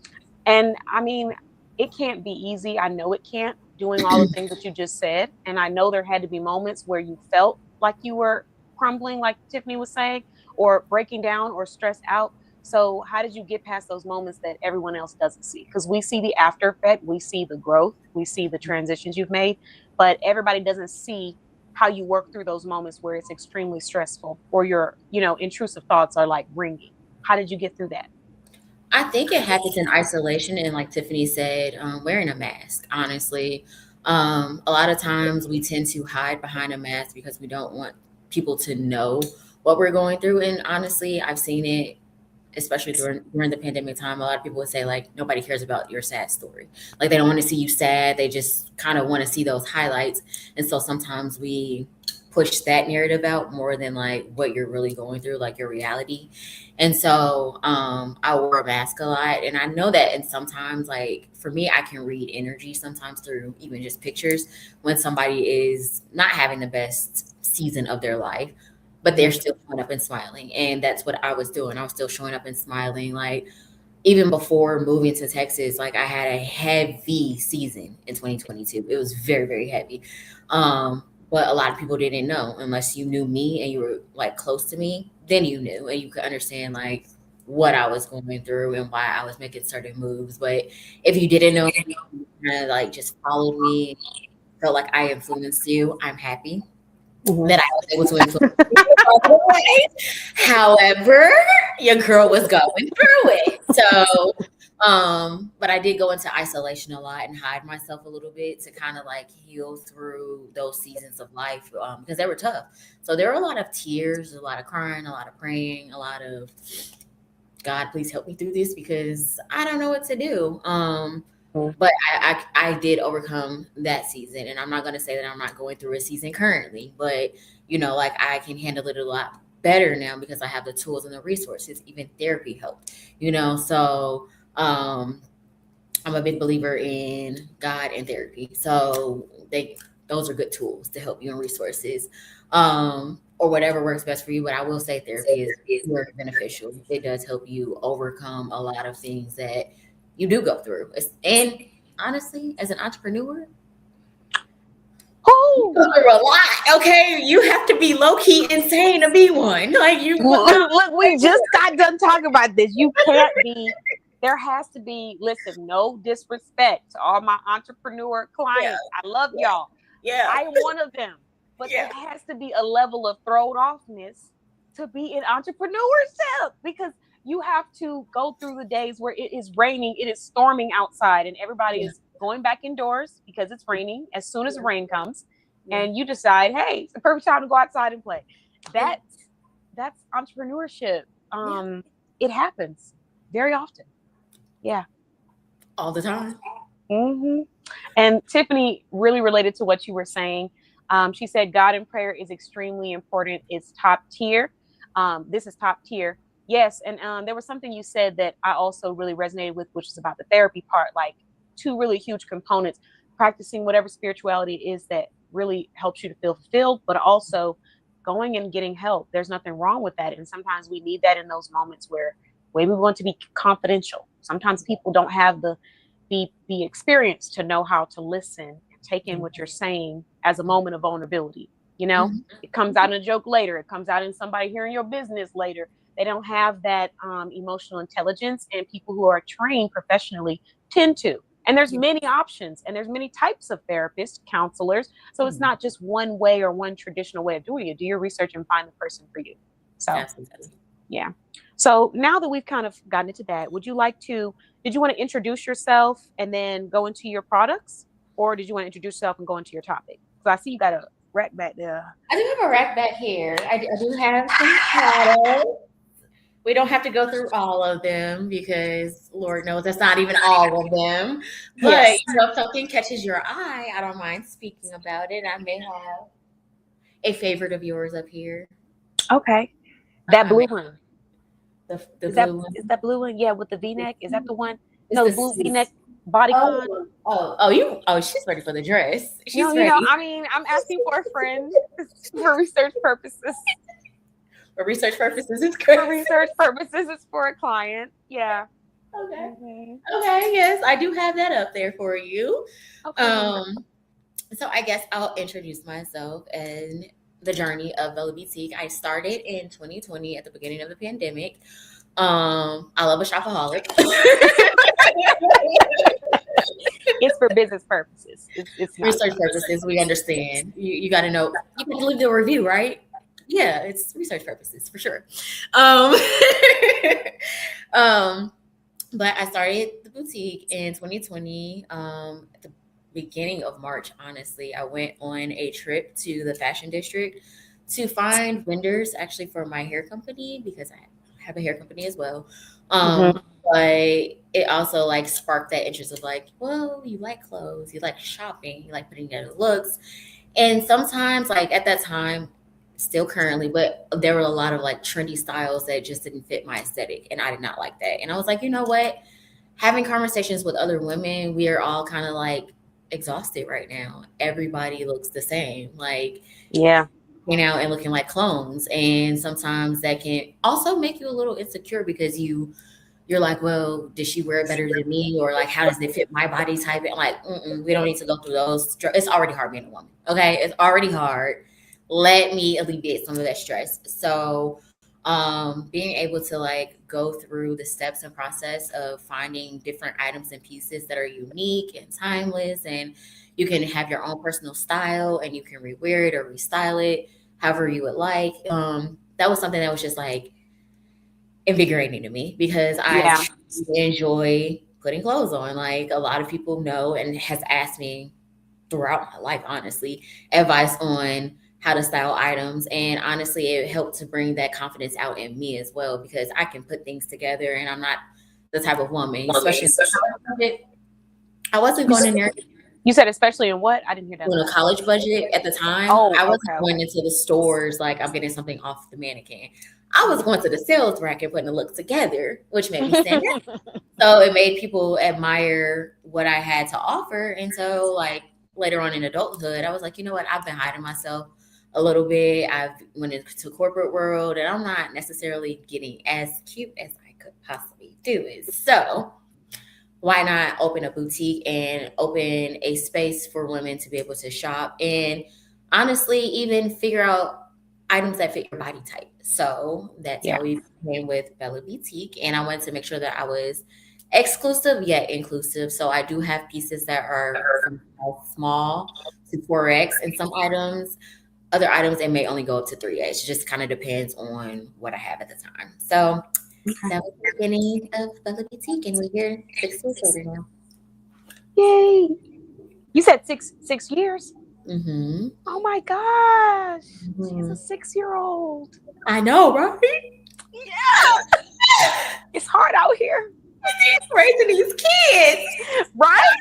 I mean, it can't be easy. I know it can't, doing all the things that you just said. And I know there had to be moments where you felt like you were crumbling, like Tiffany was saying, or breaking down or stressed out. So how did you get past those moments that everyone else doesn't see? Because we see the after effect, we see the growth, we see the transitions you've made, but everybody doesn't see how you work through those moments where it's extremely stressful or your, intrusive thoughts are like ringing. How did you get through that? I think it happens in isolation, and like Tiffany said, wearing a mask. Honestly, a lot of times we tend to hide behind a mask because we don't want people to know what we're going through. And honestly, I've seen it, especially during the pandemic time. A lot of people would say like nobody cares about your sad story. Like they don't want to see you sad. They just kind of want to see those highlights. And so sometimes we push that narrative out more than like what you're really going through, like your reality. And so I wore a mask a lot. And I know that, and sometimes like for me, I can read energy sometimes through even just pictures when somebody is not having the best season of their life, but they're still showing up and smiling. And that's what I was doing. I was still showing up and smiling. Like even before moving to Texas, like I had a heavy season in 2022. It was very, very heavy. But a lot of people didn't know unless you knew me and you were like close to me, then you knew and you could understand like what I was going through and why I was making certain moves. But if you didn't know, you kind of like just followed me, felt like I influenced you, I'm happy that I was able to influence you. However, your girl was going through it. So but I did go into isolation a lot and hide myself a little bit to kind of like heal through those seasons of life because they were tough. So there were a lot of tears, a lot of crying, a lot of praying, a lot of God, please help me through this because I don't know what to do. But I did overcome that season, and I'm not going to say that I'm not going through a season currently, but like I can handle it a lot better now because I have the tools and the resources. Even therapy helped, so I'm a big believer in God and therapy. So those are good tools to help you and resources, or whatever works best for you. But I will say therapy is very beneficial. It does help you overcome a lot of things that you do go through. And honestly, as an entrepreneur, you go through a lot. Okay, you have to be low key insane to be one. Like you look, we just got done talking about this. You can't be. There has to be. Listen, no disrespect to all my entrepreneur clients. I love y'all. Yeah, I am one of them. But there has to be a level of thrown offness to be in entrepreneurship because you have to go through the days where it is raining, it is storming outside, and everybody is going back indoors because it's raining as soon as the rain comes. And you decide, hey, it's the perfect time to go outside and play. That's entrepreneurship. It happens very often. Yeah. All the time. Mm-hmm. And Tiffany really related to what you were saying. She said, God in prayer is extremely important. It's top tier. This is top tier. Yes. And there was something you said that I also really resonated with, which is about the therapy part, like two really huge components, practicing whatever spirituality it is that really helps you to feel fulfilled, but also going and getting help. There's nothing wrong with that. And sometimes we need that in those moments where maybe we want to be confidential. Sometimes people don't have the experience to know how to listen and take in what you're saying as a moment of vulnerability. You know, it comes out in a joke later. It comes out in somebody hearing your business later. They don't have that emotional intelligence, and people who are trained professionally tend to. And there's many options, and there's many types of therapists, counselors. So it's not just one way or one traditional way of doing it. Do your research and find the person for you. So, yeah. So now that we've kind of gotten into that, did you want to introduce yourself and then go into your products, or did you want to introduce yourself and go into your topic? So I see you got a rack back there. I do have a rack back here. I do have some products. We don't have to go through all of them because Lord knows that's not even all of them. But Yes. if something catches your eye, I don't mind speaking about it. I may have a favorite of yours up here. Okay. That blue one. The Is blue one. Is that blue one? Yeah, with the V-neck. Is that the one? It's No, the blue V-neck bodycon. She's ready for the dress. She's You ready. know, I mean, I'm asking for a friend for research purposes. For research purposes, it's great. For research purposes, it's for a client. Yeah. Okay. Mm-hmm. Okay. Yes, I do have that up there for you. Okay. So I guess I'll introduce myself and the journey of Bella Boutique. I started in 2020 at the beginning of the pandemic. I love a shopaholic. It's for business purposes. It's not Research purposes. We understand. You got to know. You can leave the review, right? Yeah, it's research purposes for sure. But I started the boutique in 2020. At the beginning of March, honestly, I went on a trip to the fashion district to find vendors actually for my hair company, because I have a hair company as well. But it also like sparked that interest of like, well, you like clothes, you like shopping, you like putting together looks. And sometimes like at that time, still currently, but there were a lot of like trendy styles that just didn't fit my aesthetic, and I did not like that. And I was like, you know what? Having conversations with other women, we are all kind of like exhausted right now. Everybody looks the same, like out and looking like clones. And sometimes that can also make you a little insecure because you're like, well, did she wear it better than me? Or like, how does it fit my body type? And like, we don't need to go through those. It's already hard being a woman. Okay. It's already hard. Let me alleviate some of that stress. So being able to like go through the steps and process of finding different items and pieces that are unique and timeless, and you can have your own personal style and you can rewear it or restyle it however you would like. That was something that was just like invigorating to me, because I enjoy putting clothes on. Like a lot of people know and has asked me throughout my life, honestly, advice on how to style items. And honestly, it helped to bring that confidence out in me as well, because I can put things together and I'm not the type of woman, especially I wasn't going in there. You said especially in what? I didn't hear that. On a college budget at the time, I wasn't going into the stores like I'm getting something off the mannequin. I was going to the sales rack and putting a look together, which made me stand out. So it made people admire what I had to offer. And so like later on in adulthood, I was like, you know what? I've been hiding myself a little bit. I've went into corporate world and I'm not necessarily getting as cute as I could possibly do it. So why not open a boutique and open a space for women to be able to shop and honestly even figure out items that fit your body type. So that's how we came with Bella Boutique. And I wanted to make sure that I was exclusive yet inclusive. So I do have pieces that are from small to 4X and some items. Other items, it may only go up to 3X. It just kind of depends on what I have at the time. So that was the beginning of Bella Boutique, and we're here 6 years later now. Yay! You said six years? Mm-hmm. Oh my gosh! She's a 6-year-old. I know, right? Yeah. It's hard out here. Raising these kids, right?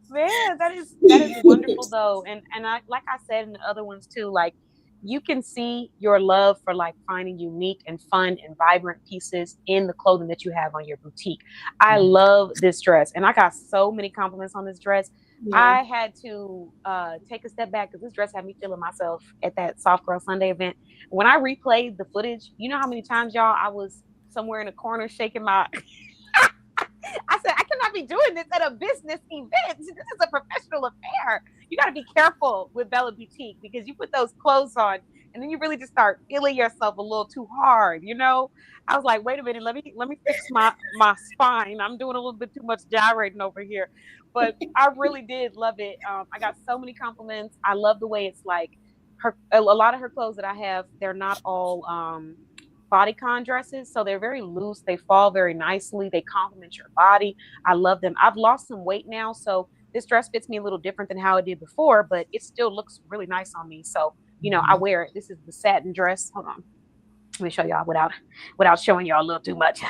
Man, that is wonderful though. And I, like I said in the other ones too, like you can see your love for like finding unique and fun and vibrant pieces in the clothing that you have on your boutique. I love this dress, and I got so many compliments on this dress. Yeah. I had to take a step back because this dress had me feeling myself at that Soft Girl Sunday event. When I replayed the footage, you know how many times, y'all, I was somewhere in a corner shaking my I said, I cannot be doing this at a business event. This is a professional affair. You got to be careful with Bella Boutique because you put those clothes on and then you really just start feeling yourself a little too hard. You know, I was like, wait a minute, let me fix my spine. I'm doing a little bit too much gyrating over here, but I really did love it. I got so many compliments. I love the way it's like a lot of her clothes that I have. They're not all bodycon dresses, so they're very loose, they fall very nicely, they complement your body. I love them. I've lost some weight now, so this dress fits me a little different than how it did before, but it still looks really nice on me. So I wear it. This is the satin dress. Hold on, let me show y'all without showing y'all a little too much.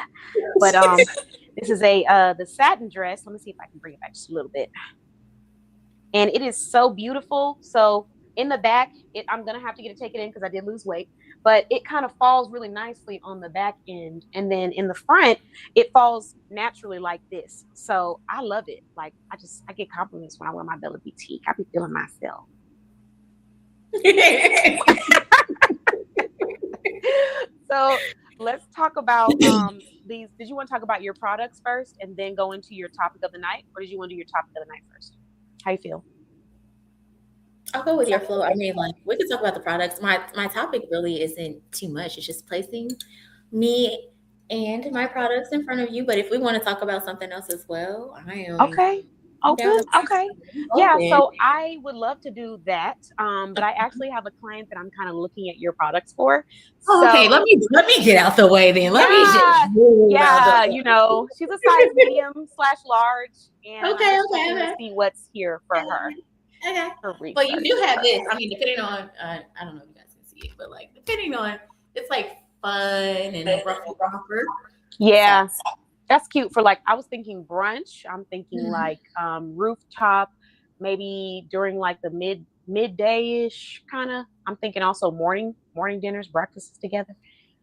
But this is the satin dress. Let me see if I can bring it back just a little bit. And it is so beautiful. So in the back, I'm gonna have to get it taken in because I did lose weight, but it kind of falls really nicely on the back end, and then in the front, it falls naturally like this. So I love it. Like I get compliments when I wear my Bella Boutique. I be feeling myself. So let's talk about these. Did you want to talk about your products first and then go into your topic of the night, or did you want to do your topic of the night first? How you feel? I'll go with your flow. I mean, like we can talk about the products. My topic really isn't too much. It's just placing me and my products in front of you. But if we want to talk about something else as well, I am Okay. down Open. to Okay. Yeah. open. So I would love to do that. But I actually have a client that I'm kind of looking at your products for. Oh, okay, So let me get out the way then. Let me yeah, just move out yeah, the she's a size medium/large, and I'm Okay, just checking to okay, see what's here for her okay. for But you research. do have this. I mean, depending on I don't know if you guys can see it, but like depending on it's like fun and a rough romper. Yeah, that's cute for like I was thinking brunch. I'm thinking Mhm. like rooftop, maybe during like the midday-ish kind of. I'm thinking also morning dinners, breakfasts together.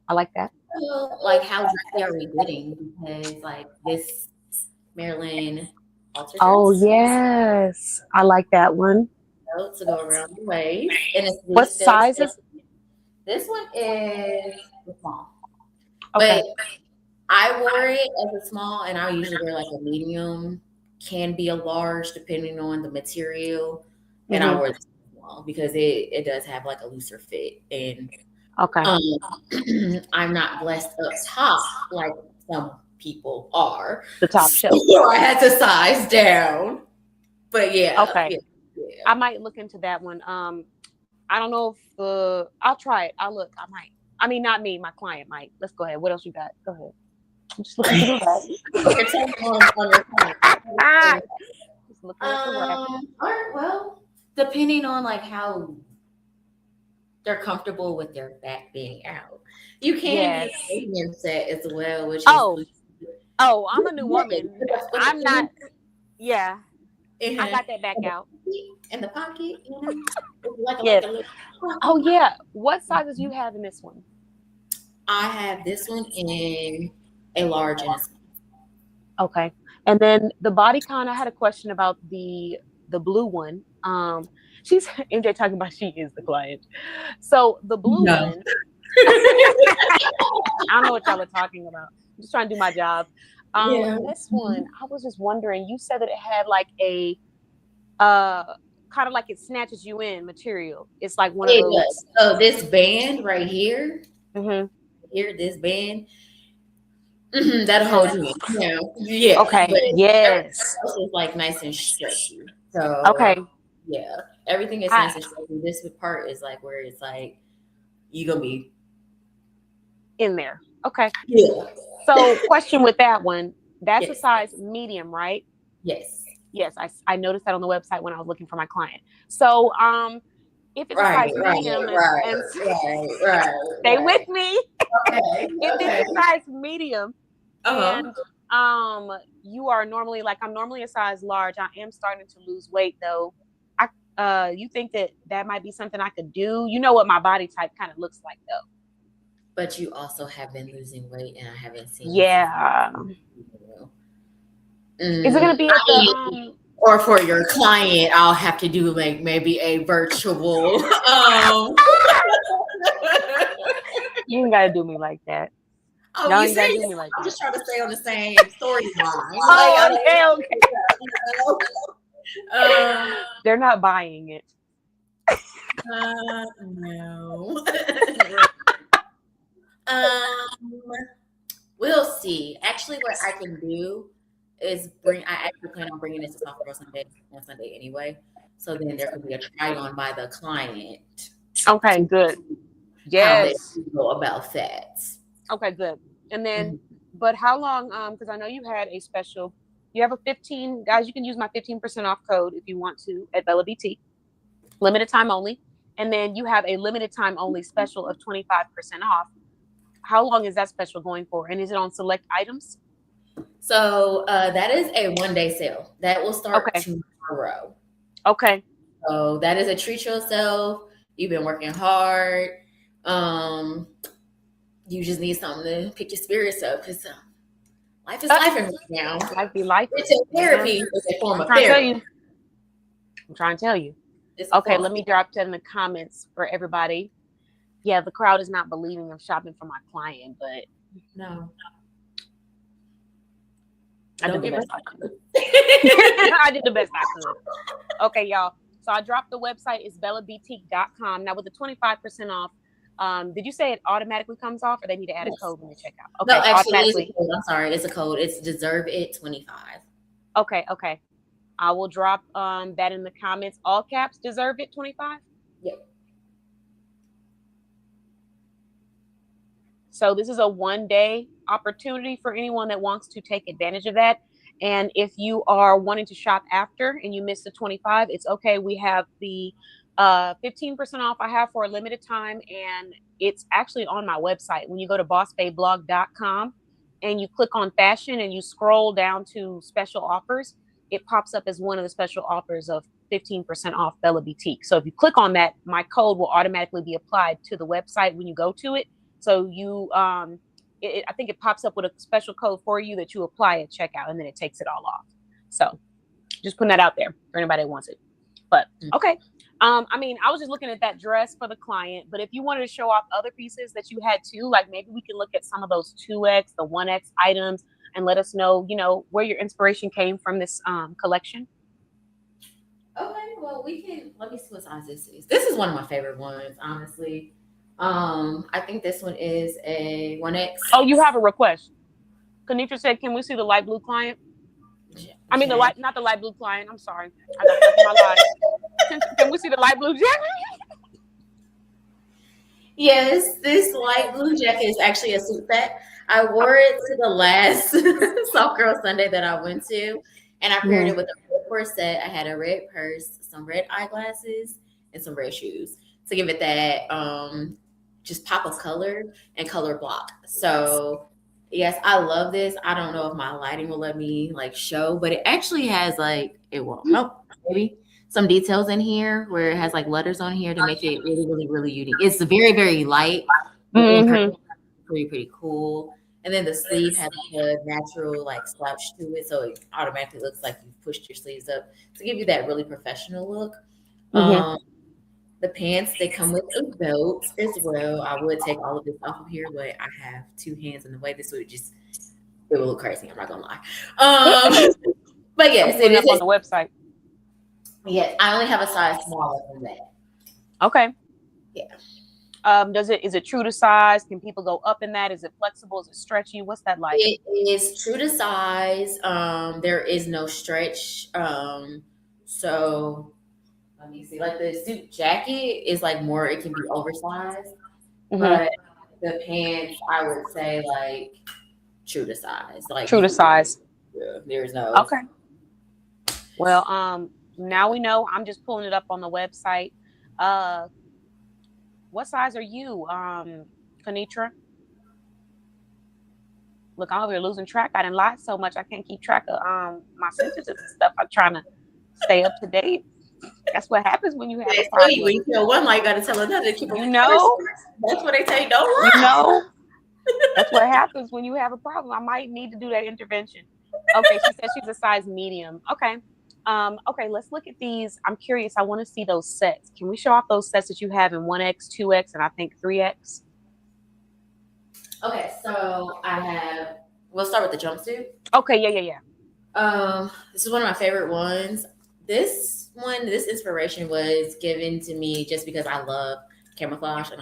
I like that. So, like, how exactly are we getting? Because like this Maryland halter Oh dress yes, I like that one. to go around the waist, and it's What listed. sizes? This one is small, Okay. but I wore it as a small, and I usually wear like a medium, can be a large depending on the material, and I Hmm. wore the small because it does have like a looser fit, and Okay. um, I'm not blessed up top like some people are, The top so shelf. I had to size down. But yeah, Okay. yeah. I might look into that one. I don't know if I'll try it. I'll look. I might. I mean, not me. My client might. Let's go ahead. What else you got? Go ahead. I'm just looking through the Okay, tell me on your point. rack. Just looking at the rack. All right, well, depending on like how they're comfortable with their back being out, you can get Yes. a medium set as well, which Oh, is I'm a new woman. I'm not. Yeah, I got that back out. in the pocket, you know, it's like Yes. a little Oh yeah. What sizes you have in this one? I have this one in a large and a small. Okay. And then the bodycon, I had a question about the blue one. She's MJ talking about she is the client. So the blue No. one, I don't know what y'all are talking about. I'm just trying to do my job. Yeah. This one, I was just wondering, you said that it had like a kind of like it snatches you in material. It's like one of It those. does. So this band right here, Mhm. this band, that'll hold you in. Yeah. Yeah. Okay. But Yes. else is like nice and stretchy. Okay. So yeah, everything is nice and stretchy. This part is like where it's like you gonna be In there. Okay. yeah. So question with that one, that's a Yes. size medium, right? Yes. Yes, I noticed that on the website when I was looking for my client. So if it's a size medium and stay Right. with me. Okay. If it's a size medium Uh-huh. and you are normally like I'm normally a size large. I am starting to lose weight though. You think that might be something I could do? You know what my body type kind of looks like, though. But you also have been losing weight, and I haven't seen you since. Yeah. Is it gonna be at the or for your client, I'll have to do like maybe a virtual. You ain't gotta do me like that. Oh, No, you you gotta serious? do me like I'm that. just trying to stay on the same storyline. Oh, okay. They're not buying it. No. We'll see. Actually, what I can do is I actually plan on bringing this to Soft Girl Sunday on Sunday anyway. So then there could be a try on by the client. Okay, good. Yes. How they feel about that. Okay, good. And then, but how long? Because I know you had a special. You have a 15, guys. You can use my 15% off code if you want to at Bella BT. Limited time only. And then you have a limited time only special of 25% off. How long is that special going for? And is it on select items? So that is a 1-day sale. That will start tomorrow. Okay. So that is a treat yourself. You've been working hard. You just need something to pick your spirits up because life is life right now. Life be life. It's a therapy. It's a form of therapy. I'm trying to tell you. Okay, let me drop that in the comments for everybody. Yeah, the crowd is not believing I'm shopping for my client, but no. I did the best I could. I did the best I could. Okay, y'all. So I dropped the website. It's bellaboutique.com. Now with the 25% off, did you say it automatically comes off, or they need to add a code when they check out? Okay, no, actually, automatically. I'm sorry, it's a code. It's Deserve It 25. Okay. I will drop that in the comments. All caps, Deserve It 25. Yep. So this is a 1-day opportunity for anyone that wants to take advantage of that. And if you are wanting to shop after and you missed the 25, it's okay. We have the 15% off I have for a limited time, and it's actually on my website. When you go to bossbabeblog.com and you click on fashion and you scroll down to special offers, it pops up as one of the special offers of 15% off Bella Boutique. So if you click on that, my code will automatically be applied to the website when you go to it. So you, I think it pops up with a special code for you that you apply at checkout, and then it takes it all off. So just putting that out there for anybody that wants it. But okay. I mean, I was just looking at that dress for the client, but if you wanted to show off other pieces that you had too, like maybe we can look at some of those 2X, the 1X items, and let us know, where your inspiration came from this collection. Okay, well, we can, let me see what size this is. This is one of my favorite ones, honestly. I think this one is a 1X. Oh, you have a request. Kanitra said, can we see the light blue client? I mean, not the light blue client. I'm sorry. I got stuck in my life. Can we see the light blue jacket? Yes, this light blue jacket is actually a suit set. I wore it to the last Soft Girl Sunday that I went to, and I paired it with a red corset. I had a red purse, some red eyeglasses, and some red shoes to give it that just pop of color and color block. So yes, I love this. I don't know if my lighting will let me show, but it actually has it won't. Nope, maybe some details in here where it has letters on here to make it really, really, really unique. It's very, very light. Pretty cool. And then the sleeve has a natural slouch to it, so it automatically looks like you pushed your sleeves up to give you that really professional look. The pants, they come with a belt as well. I would take all of this off of here, but I have two hands in the way. This would it would look crazy. I'm not gonna lie. But yes, it is on the website. Yes, I only have a size smaller than that. Okay. Yeah. Is it true to size? Can people go up in that? Is it flexible? Is it stretchy? What's that like? It is true to size. There is no stretch. So let me see. The suit jacket is more, it can be oversized. But the pants, I would say true to size. True to size. Yeah, there's no. Okay. Well, now we know. I'm just pulling it up on the website. What size are you, Kanitra? Look, I'm over here losing track. I didn't lie so much I can't keep track of my sentences and stuff. I'm trying to stay up to date. That's what happens when you have a When problem. you tell one lie, you got to tell another to keep You know? That's what they say. Don't lie. You know? That's what happens when you have a problem. I might need to do that intervention. Okay, she says she's a size medium. Okay. Okay, let's look at these. I'm curious. I want to see those sets. Can we show off those sets that you have in 1X, 2X, and I think 3X? Okay, so I have. We'll start with the jumpsuit. Okay, yeah. This is one of my favorite ones. This inspiration was given to me just because I love camouflage and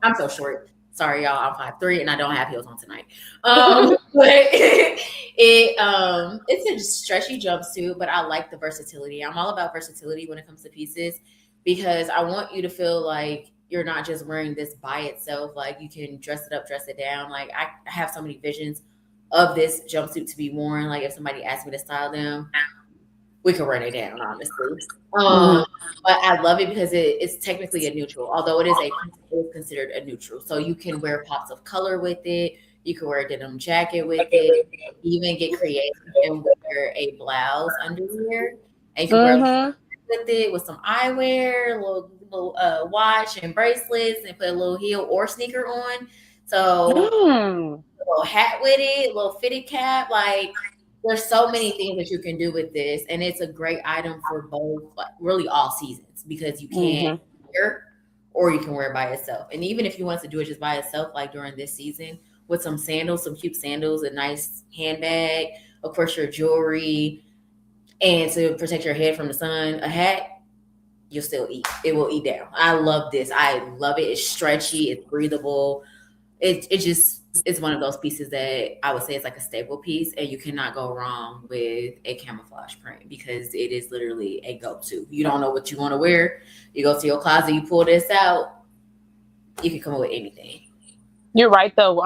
I'm so short. Sorry, y'all. I'm 5'3" and I don't have heels on tonight. But it's a stretchy jumpsuit, but I like the versatility. I'm all about versatility when it comes to pieces because I want you to feel like you're not just wearing this by itself. Like you can dress it up, dress it down. Like I have so many visions of this jumpsuit to be worn. Like if somebody asked me to style them, we could run it down, honestly. But I love it because it's technically a neutral, although it is considered a neutral. So you can wear pops of color with it. You can wear a denim jacket with it. Even get creative and wear a blouse under here. And you can wear with it with some eyewear, a little watch and bracelets, and put a little heel or sneaker on. So a little hat with it, a little fitted cap, like. There's so many things that you can do with this, and it's a great item for both, like, really all seasons, because you can wear or you can wear it by itself. And even if you want to do it just by itself, like during this season, with some sandals, some cute sandals, a nice handbag, of course your jewelry, and to protect your head from the sun, a hat, you'll still eat. It will eat down. I love this. I love it. It's stretchy. It's breathable. It's one of those pieces that I would say is like a staple piece, and you cannot go wrong with a camouflage print because it is literally a go-to. You don't know what you want to wear. You go to your closet, you pull this out, you can come up with anything. You're right though.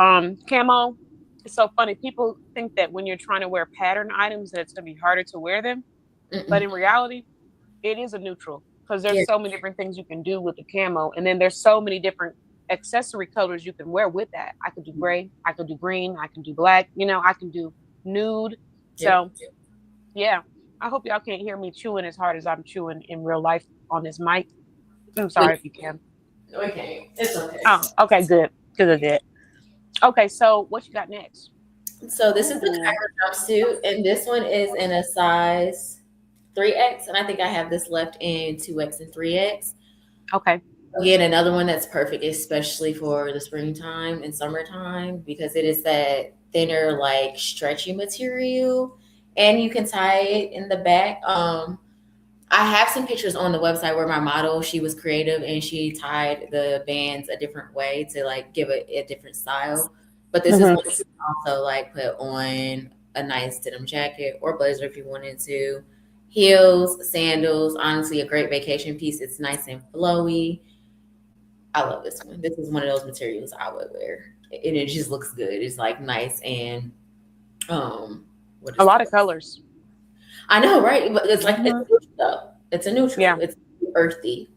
Camo, it's so funny. People think that when you're trying to wear pattern items that it's gonna be harder to wear them. But in reality, it is a neutral because there's so many different things you can do with the camo, and then there's so many different accessory colors you can wear with that. I could do gray, I could do green, I can do black, I can do nude. So yeah, I hope y'all can't hear me chewing as hard as I'm chewing in real life on this mic. I'm sorry if you can. Okay, it's okay. Oh, okay, good. Good. Okay, so what you got next? So this is the Kyra jumpsuit, and this one is in a size 3X, and I think I have this left in 2X and 3X. Okay. Again, another one that's perfect, especially for the springtime and summertime, because it is that thinner, like stretchy material, and you can tie it in the back. I have some pictures on the website where my model, she was creative and she tied the bands a different way to like give it a different style. But this is what you can also like put on a nice denim jacket or blazer if you wanted to. Heels, sandals, honestly, a great vacation piece. It's nice and flowy. I love this one. This is one of those materials I would wear, and it just looks good. It's like nice and a lot of colors. I know, right? But it's like it's a neutral. Yeah. It's earthy.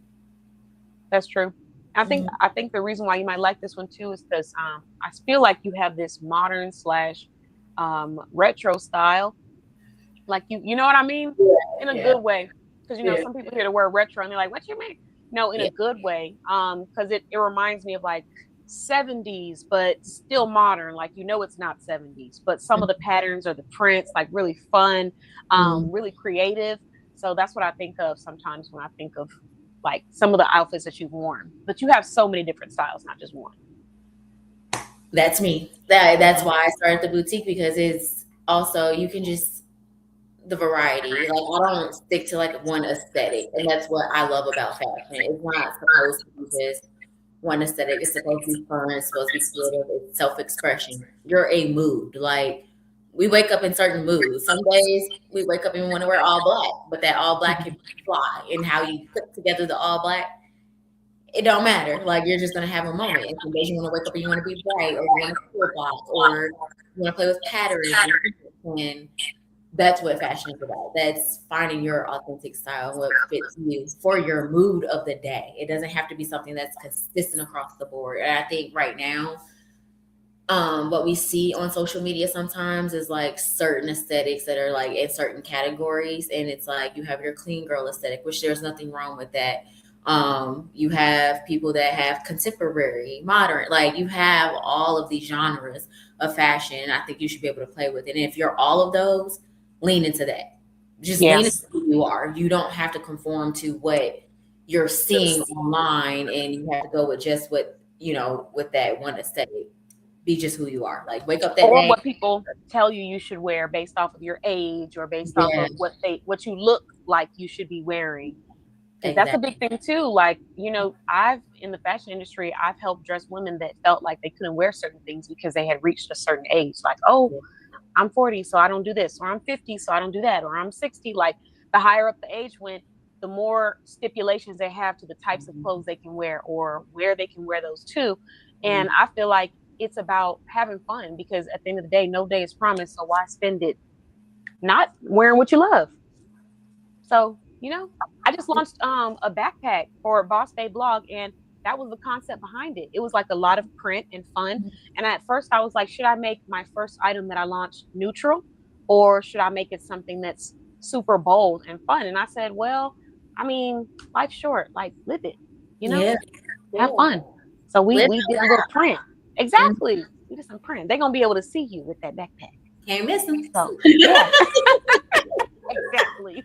That's true. I think the reason why you might like this one too is because I feel like you have this modern / retro style. Like you know what I mean? In a good way. Because some people hear the word retro and they're like, what you mean? No, in a good way. Because it reminds me of like 70s, but still modern. Like, it's not 70s, but some of the patterns or the prints, like really fun, really creative. So that's what I think of sometimes when I think of like some of the outfits that you've worn. But you have so many different styles, not just one. That's me. That's why I started the boutique, because it's also, you can just, the variety. Like, I don't stick to like one aesthetic, and that's what I love about fashion. It's not supposed to be just one aesthetic. It's supposed to be fun. It's supposed to be creative. It's self-expression. You're a mood. Like, we wake up in certain moods. Some days we wake up and we want to wear all black, but that all black can fly. And how you put together the all black, it don't matter. Like, you're just gonna have a moment. And some days you want to wake up and you want to be bright, or you want to feel black, or you want to play with patterns, and that's what fashion is about. That's finding your authentic style, what fits you for your mood of the day. It doesn't have to be something that's consistent across the board. And I think right now, what we see on social media sometimes is like certain aesthetics that are like in certain categories, and it's like you have your clean girl aesthetic, which there's nothing wrong with that. You have people that have contemporary, modern, like you have all of these genres of fashion. I think you should be able to play with it. And if you're all of those, lean into that. Just lean into Yes. who you are. You don't have to conform to what you're seeing online, and you have to go with just what, with that one aesthetic. Be just who you are. Like wake up that Or day. what people tell you should wear based off of your age or based off Yeah, of what you look like you should be wearing. Because that's a exactly. big thing too. Like, I've in the fashion industry, I've helped dress women that felt like they couldn't wear certain things because they had reached a certain age. Like, oh, I'm 40, so I don't do this, or I'm 50, so I don't do that, or I'm 60. Like, the higher up the age went, the more stipulations they have to the types of clothes they can wear or where they can wear those to. And I feel like it's about having fun, because at the end of the day, no day is promised. So why spend it not wearing what you love? So, I just launched a backpack for Boss Day blog, and that was the concept behind it. It was like a lot of print and fun. And at first I was like, should I make my first item that I launched neutral, or should I make it something that's super bold and fun? And I said, well, I mean, life's short, like live it, Yeah. have Cool. fun. So we Live we did a little print. Exactly. We did some print. They're gonna be able to see you with that backpack. Can't miss them. So yeah. Exactly.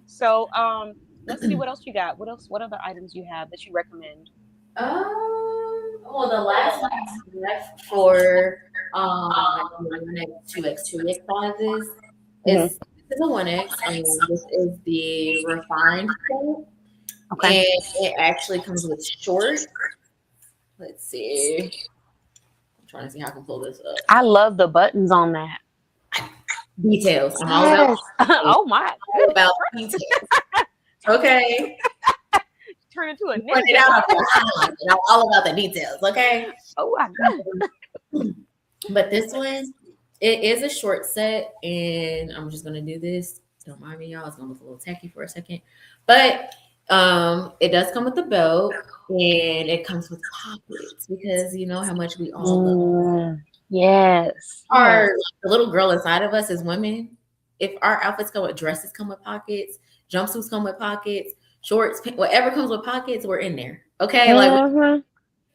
So let's see what else you got. What other items you have that you recommend? Well, the last one I left for like 2X, 2X sizes Mhm. is this is a 1X, and this is the refined set, Okay. and it actually comes with shorts. Let's see. I'm trying to see how I can pull this up. I love the buttons on that. Details. I'm all about Yes. Oh my all goodness. about details. Okay. Turn into a Point it ninja. out. I'm all about the details. Okay. Oh my god. But this one, it is a short set, and I'm just gonna do this. Don't mind me, y'all. It's gonna look a little tacky for a second, but it does come with the belt, and it comes with pockets, because you know how much we all love Yes. our the little girl inside of us as women. If our outfits come with dresses, come with pockets, jumpsuits come with pockets, shorts, whatever comes with pockets, we're in there. Okay, like. Mhm.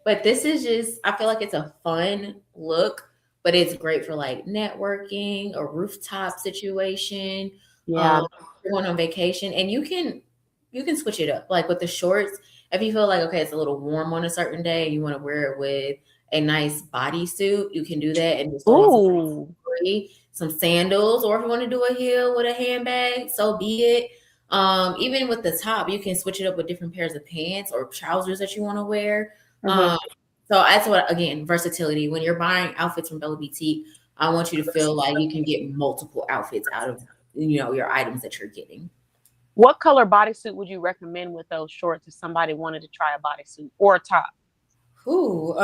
But this is just, I feel like it's a fun look, but it's great for like networking or rooftop situation. Yeah. You're going on vacation, and you can switch it up. Like with the shorts, if you feel like, okay, it's a little warm on a certain day and you want to wear it with a nice bodysuit, you can do that and just throw on some sandals, or if you want to do a heel with a handbag, so be it. Even with the top, you can switch it up with different pairs of pants or trousers that you want to wear. Mhm. So that's what, again, versatility. When you're buying outfits from Bella Boutique, I want you to feel like you can get multiple outfits out of your items that you're getting. What color bodysuit would you recommend with those shorts if somebody wanted to try a bodysuit or a top? Ooh,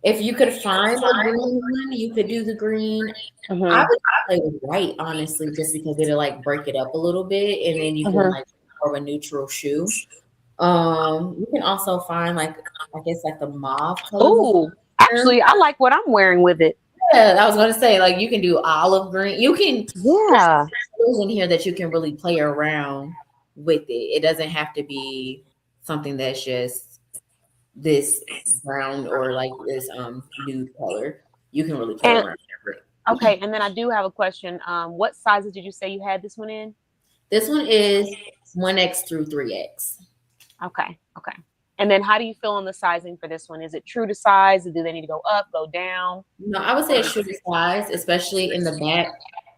if you could find a green one, you could do the green. Mhm. I would play with white, honestly, just because it'll like break it up a little bit, and then you can Mhm. like more of a neutral shoe. You can also find like, I guess, like the mauve color. Ooh, actually, I like what I'm wearing with it. Yeah, I was gonna say, like, you can do olive green. You can Yeah. there's in here that you can really play around with it. It doesn't have to be something that's just this brown or like this nude color. You can really play around with it. Okay, and then I do have a question. What sizes did you say you had this one in? This one is 1X through 3X. Okay. And then how do you feel on the sizing for this one? Is it true to size? Do they need to go up, go down? No, I would say it's true to size, especially in the back.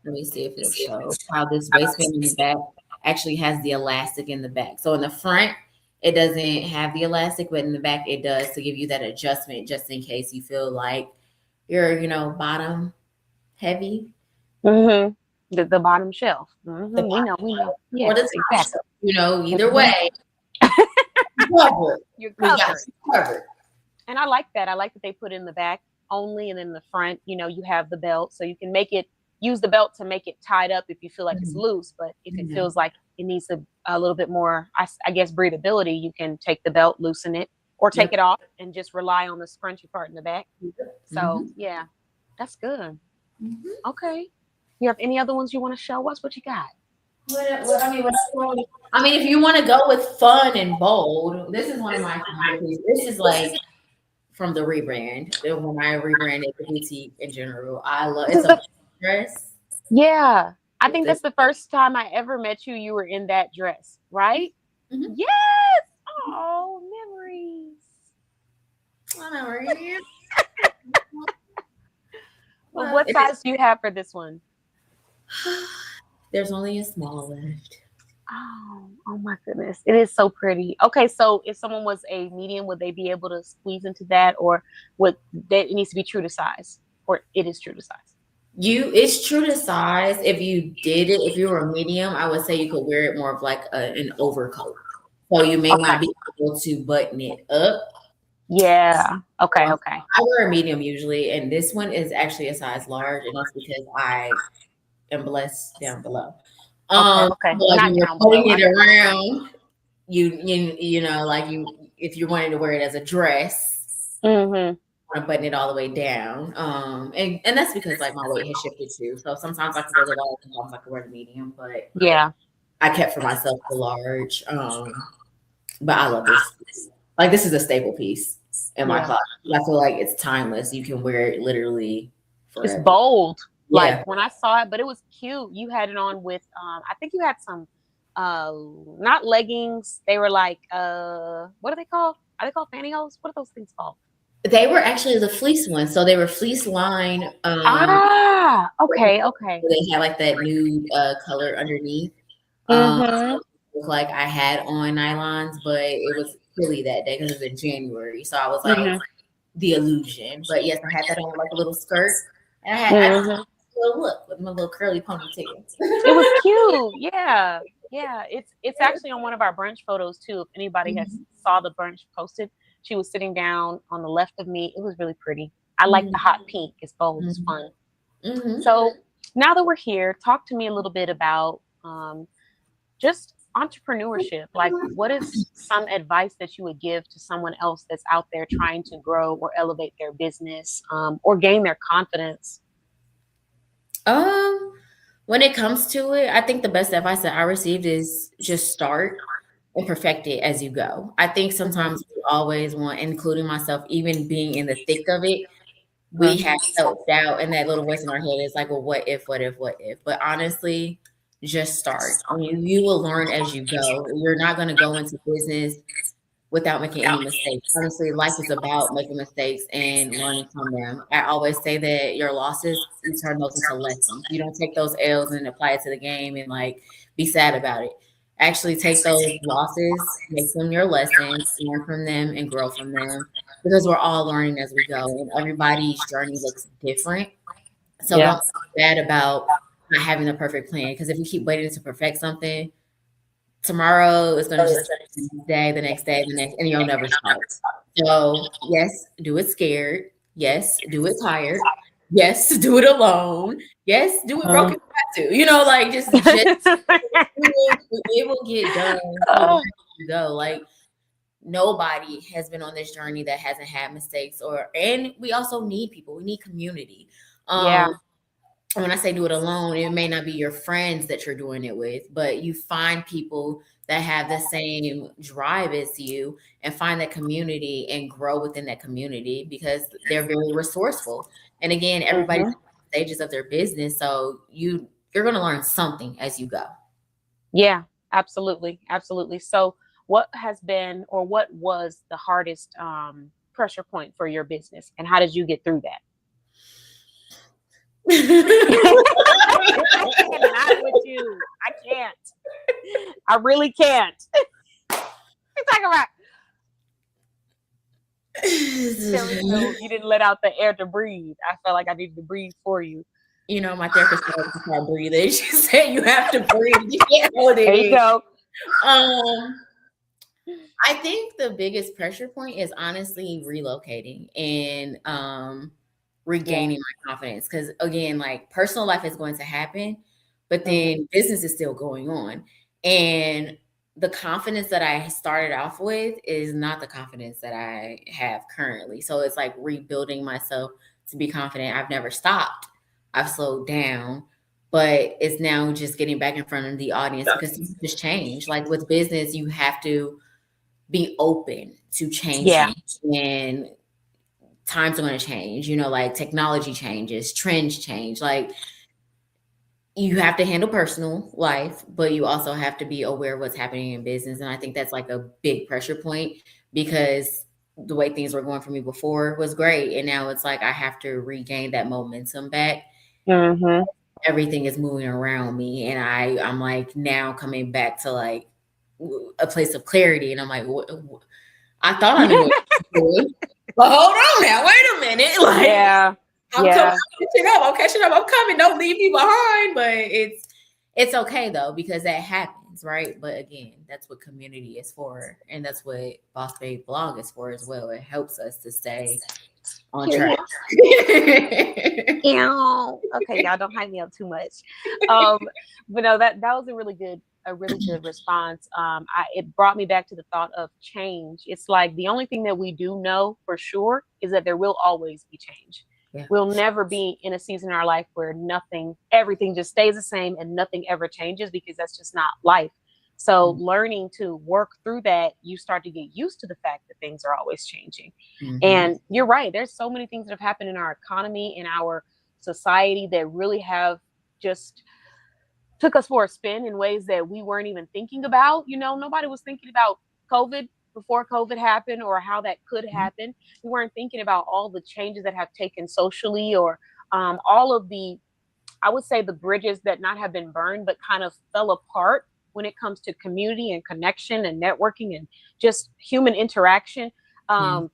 Let me see if it'll show how this waistband in the back actually has the elastic in the back. So in the front, it doesn't have the elastic, but in the back it does, to give you that adjustment just in case you feel like you're, bottom heavy. Mm-hmm. The bottom shelf. Mm-hmm. We know. Yeah, Or the top exactly. shelf. Either way. You're We got covered. you covered. And I like that. I like that they put in the back only, and then the front, you have the belt, so you can use the belt to make it tied up if you feel like it's loose. But if it feels like it needs a little bit more, I guess, breathability, you can take the belt, loosen it, or take it off and just rely on the scrunchy part in the back. So Mhm. yeah, that's good. Mhm. Okay. You have any other ones you want to show us? What you got? I mean, if you want to go with fun and bold, this is one of my favorite pieces. This is like from the rebrand. When I rebranded the boutique in general, I love it's a dress. Yeah. I think With that's the first time I ever met you. You were in that dress, right? Mhm. Yes. Oh, memories. Well, what size do you have for this one? There's only a small left. Oh my goodness. It is so pretty. Okay, so if someone was a medium, would they be able to squeeze into that, or would that it needs to be true to size? Or it is true to size? It's true to size. If you did it, if you were a medium, I would say you could wear it more of like an overcoat. So you may not be able to button it up. Yeah. Okay, okay. I wear a medium usually, and this one is actually a size large, and that's because I am blessed down below. Okay. Like Not when you're down below. putting it around, you know, like if you're wanting to wear it as a dress, Mm-hmm. want to button it all the way down. And that's because like my weight has shifted too. So sometimes I can wear the large, sometimes I can wear the medium, but Yeah. I kept for myself the large. But I love this. Like this is a staple piece in my closet. I feel like it's timeless. You can wear it literally forever. It's bold. Yeah. Like when I saw it, but it was cute. You had it on with I think you had some not leggings. They were like what are they called? Are they called pantyhose? What are those things called? They were actually the fleece ones. So they were fleece line. Okay. They had like that nude color underneath. Mm-hmm. Like I had on nylons, but it was chilly that day because it was in January. So I was like the illusion. But yes, I had that on like a little skirt. And I had a little look with my little curly ponytail. It was cute. Yeah. Yeah. It's actually on one of our brunch photos too. If anybody has saw the brunch posted, she was sitting down on the left of me. It was really pretty. I like the hot pink. It's bold. It's fun. So now that we're here, talk to me a little bit about just entrepreneurship. Like, what is some advice that you would give to someone else that's out there trying to grow or elevate their business or gain their confidence? When it comes to it, I think the best advice that I received is just start and perfect it as you go. I think sometimes we always want, including myself, even being in the thick of it, we have self-doubt, and that little voice in our head is like, well, what if? But honestly, just start. I mean, you will learn as you go. You're not going to go into business without making any mistakes. Honestly, life is about making mistakes and learning from them. I always say that your losses, you turn those into lessons. You don't take those L's and apply it to the game and like be sad about it. Actually take those losses, make them your lessons, learn from them and grow from them, because we're all learning as we go and everybody's journey looks different. So don't feel bad about not having the perfect plan, because if you keep waiting to perfect something, tomorrow is going to just the next day, and you'll never start. So yes, do it scared. Yes, do it tired. Yes, do it alone. Yes, do it broken too. You know, like just it will get done. Go like nobody has been on this journey that hasn't had mistakes, and we also need people. We need community. When I say do it alone, it may not be your friends that you're doing it with, but you find people that have the same drive as you and find that community and grow within that community, because they're very resourceful. And again, everybody's stages of their business. So you're going to learn something as you go. Yeah, absolutely. Absolutely. So what has been, or what was the hardest pressure point for your business, and how did you get through that? Not with you. I can't. I really can't. What you talking about? You didn't let out the air to breathe. I felt like I needed to breathe for you. You know, my therapist said I can't breathe. She said you have to breathe. There you go. I think the biggest pressure point is honestly relocating and regaining my confidence. Because again, like personal life is going to happen, but then business is still going on. And the confidence that I started off with is not the confidence that I have currently. So it's like rebuilding myself to be confident. I've never stopped. I've slowed down, but it's now just getting back in front of the audience because things just change. Like with business, you have to be open to changing, and times are going to change, like technology changes, trends change. Like you have to handle personal life, but you also have to be aware of what's happening in business. And I think that's like a big pressure point because the way things were going for me before was great. And now it's like I have to regain that momentum back. Mm-hmm. Everything is moving around me. And I'm like now coming back to like a place of clarity. And I'm like, I thought I knew what I was doing. But hold on now, wait a minute. Like, Yeah. I'm catching up. I'm coming. Don't leave me behind. But it's okay though, because that happens, right? But again, that's what community is for. And that's what Boss Babe Blog is for as well. It helps us to stay on track. Okay, y'all don't hype me up too much. But no, that was a really good response. It brought me back to the thought of change. It's like the only thing that we do know for sure is that there will always be change. Yeah. We'll never be in a season in our life where everything just stays the same and nothing ever changes, because that's just not life. So learning to work through that, you start to get used to the fact that things are always changing. Mm-hmm. And you're right. There's so many things that have happened in our economy, in our society, that really have just took us for a spin in ways that we weren't even thinking about. Nobody was thinking about COVID before COVID happened, or how that could happen. We weren't thinking about all the changes that have taken socially, or all of I would say the bridges that not have been burned, but kind of fell apart when it comes to community and connection and networking and just human interaction.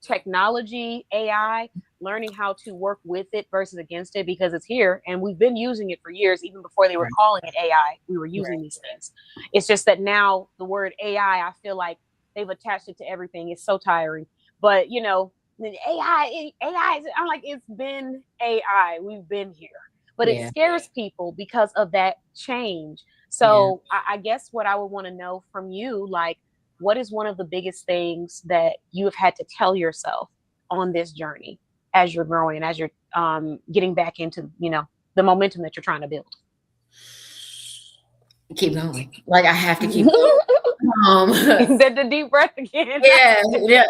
Technology, AI, learning how to work with it versus against it, because it's here and we've been using it for years. Even before they were calling it AI, we were using these things. It's just that now the word AI, I feel like they've attached it to everything. It's so tiring. But AI, I'm like, it's been AI. We've been here. But it scares people because of that change. So I guess what I would want to know from you, like, what is one of the biggest things that you have had to tell yourself on this journey as you're growing and as you're getting back into, the momentum that you're trying to build? Keep going. Like, I have to keep going. The deep breath again. Yeah.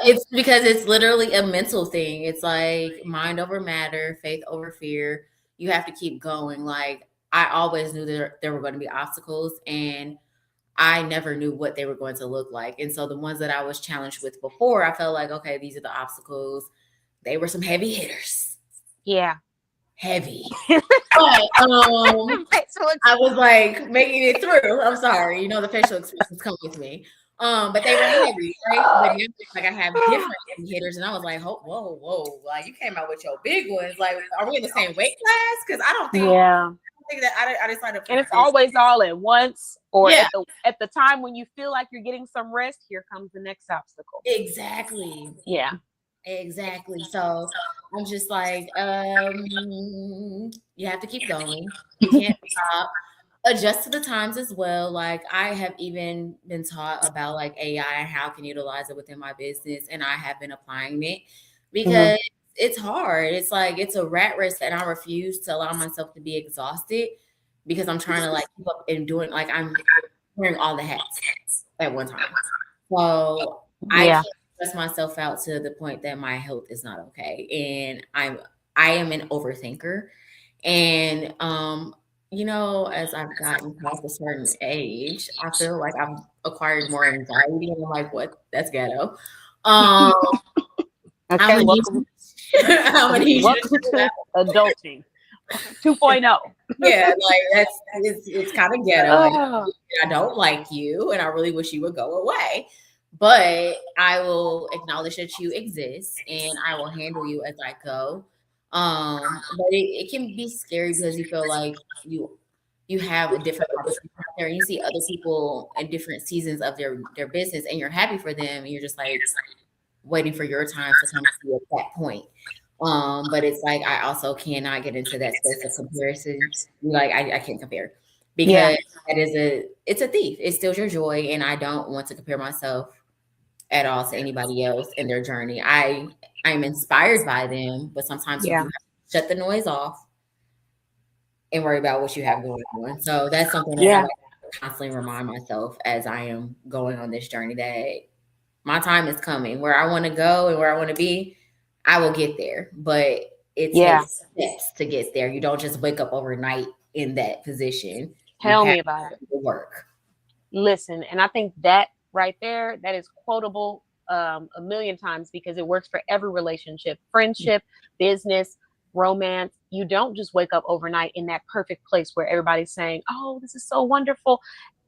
It's because it's literally a mental thing. It's like mind over matter, faith over fear. You have to keep going. Like, I always knew that there were going to be obstacles, and I never knew what they were going to look like. And so the ones that I was challenged with before, I felt like, okay, these are the obstacles. They were some heavy hitters. Yeah. Heavy. But I was like making it through. I'm sorry. The facial expressions come with me. But they were heavy, right? But like I have different heavy hitters, and I was like, whoa. Like, you came out with your big ones. Like, are we in the same weight class? Because I don't think that I decided. And it's always all at once, or at the time when you feel like you're getting some rest, here comes the next obstacle. Exactly. Yeah. Exactly. So I'm just like, you have to keep going. You can't stop. Adjust to the times as well. Like, I have even been taught about like AI and how I can utilize it within my business, and I have been applying it because it's hard. It's like, it's a rat race, and I refuse to allow myself to be exhausted because I'm trying to like keep up and doing, like, I'm wearing all the hats at one time. So I can't stress myself out to the point that my health is not okay. And I am an overthinker. And as I've gotten past a certain age, I feel like I've acquired more anxiety, and I'm like, what? That's ghetto. Okay, welcome to adulting 2.0. Yeah, like it's kind of ghetto. I don't like you, and I really wish you would go away. But I will acknowledge that you exist, and I will handle you as I go. But it can be scary because you feel like you have a different opportunity out there, and you see other people in different seasons of their business, and you're happy for them, and you're just like waiting for your time to come to you at that point. But it's like, I also cannot get into that space of comparison. Like, I can't compare. because it's a thief. It steals your joy, and I don't want to compare myself at all to anybody else in their journey. I'm inspired by them, but sometimes you do have to shut the noise off and worry about what you have going on. So that's something that I like to constantly remind myself as I am going on this journey, that my time is coming. Where I want to go and where I want to be, I will get there. But it takes steps to get there. You don't just wake up overnight in that position. Tell me about it. Work. Listen, and I think that right there, that is quotable a million times, because it works for every relationship, friendship, business, romance. You don't just wake up overnight in that perfect place where everybody's saying, oh, this is so wonderful.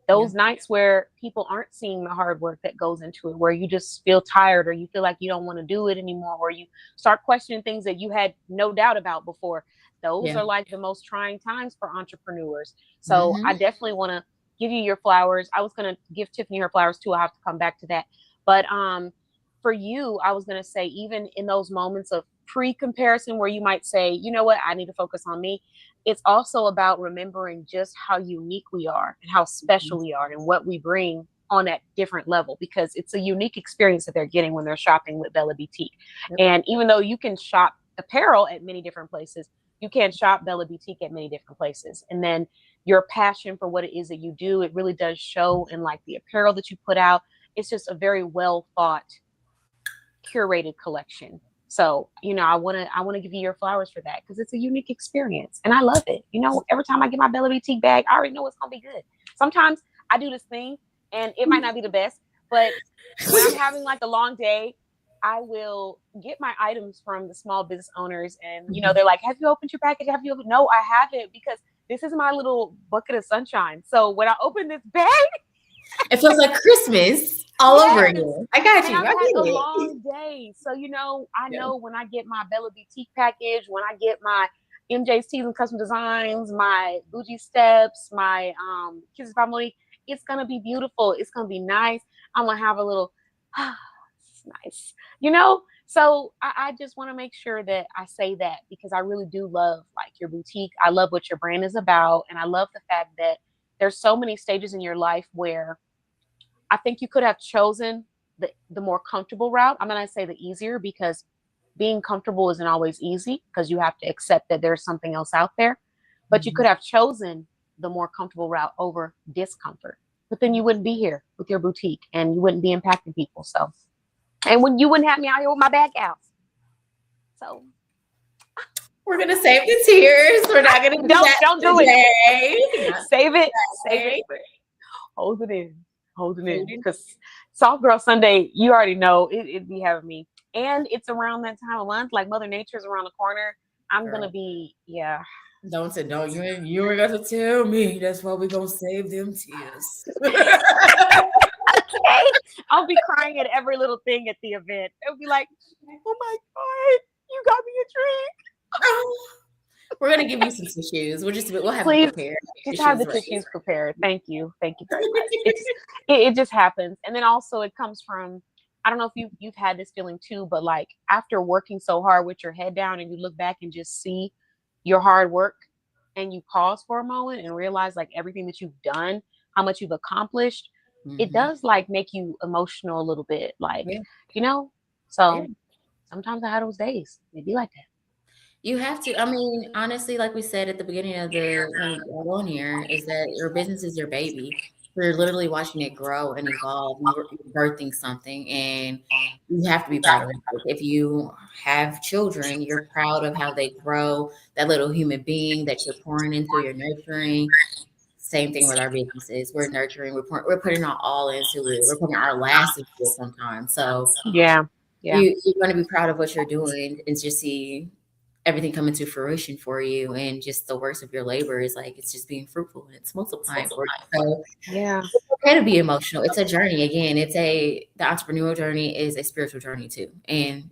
Those nights where people aren't seeing the hard work that goes into it, where you just feel tired, or you feel like you don't want to do it anymore, or you start questioning things that you had no doubt about before. Those are like the most trying times for entrepreneurs. So I definitely want to give you your flowers. I was going to give Tiffany her flowers too. I have to come back to that. But for you, I was going to say, even in those moments of pre-comparison where you might say, you know what, I need to focus on me, it's also about remembering just how unique we are and how special we are and what we bring on that different level, because it's a unique experience that they're getting when they're shopping with Bella Boutique. And even though you can shop apparel at many different places, you can shop Bella Boutique at many different places. And then your passion for what it is that you do, it really does show in like the apparel that you put out. It's just a very well thought, curated collection. So, you know, I want to give you your flowers for that, because it's a unique experience and I love it. You know, every time I get my Bella Boutique bag, I already know it's going to be good. Sometimes I do this thing and it might not be the best, but when I'm having like a long day, I will get my items from the small business owners, and, you know, they're like, have you opened your package? Have you opened? No, I haven't, because this is my little bucket of sunshine. So when I open this bag, it feels like Christmas all over again. I got you. I've had a long day. So, you know, I know when I get my Bella Boutique package, when I get my MJ's Tees and Custom Designs, my Bougie Steps, my Kisses by Malik, it's going to be beautiful. It's going to be nice. I'm going to have a little, it's nice, you know? So I just want to make sure that I say that, because I really do love like your boutique. I love what your brand is about. And I love the fact that there's so many stages in your life where I think you could have chosen the more comfortable route. I'm going to say the easier, because being comfortable isn't always easy, because you have to accept that there's something else out there. But you could have chosen the more comfortable route over discomfort. But then you wouldn't be here with your boutique and you wouldn't be impacting people. So, and when you wouldn't have me out here with my bag out. So we're gonna save the tears. We're not gonna do don't do it. Save it. Save it. Hold it in. Because Soft Girl Sunday, you already know it be having me. And it's around that time of month, like Mother Nature's around the corner. I'm gonna be, Don't you were gonna tell me. That's why we're gonna save them tears. Okay. I'll be crying at every little thing at the event. It'll be like, oh my God, you got me a drink. We're gonna give you some tissues. We'll have Please, them prepared. Just have the tissues prepared. Thank you very much. It just happens. And then also it comes from, I don't know if you've had this feeling too, but like after working so hard with your head down and you look back and just see your hard work and you pause for a moment and realize like everything that you've done, how much you've accomplished, it does like make you emotional a little bit, like, you know? So sometimes I have those days. It be like that. You have to. I mean, honestly, like we said at the beginning of when we got on here, is that your business is your baby. We're literally watching it grow and evolve. You're birthing something, and you have to be proud of it. If you have children, you're proud of how they grow, that little human being that you're pouring into, you're nurturing. Same thing with our businesses. We're nurturing. We're putting our all into it. We're putting our last into it sometimes. So you're going to be proud of what you're doing and just see everything coming to fruition for you, and just the works of your labor is like, it's just being fruitful and it's multiplying for you. So it's okay to be emotional. It's a journey. Again, the entrepreneurial journey is a spiritual journey too. And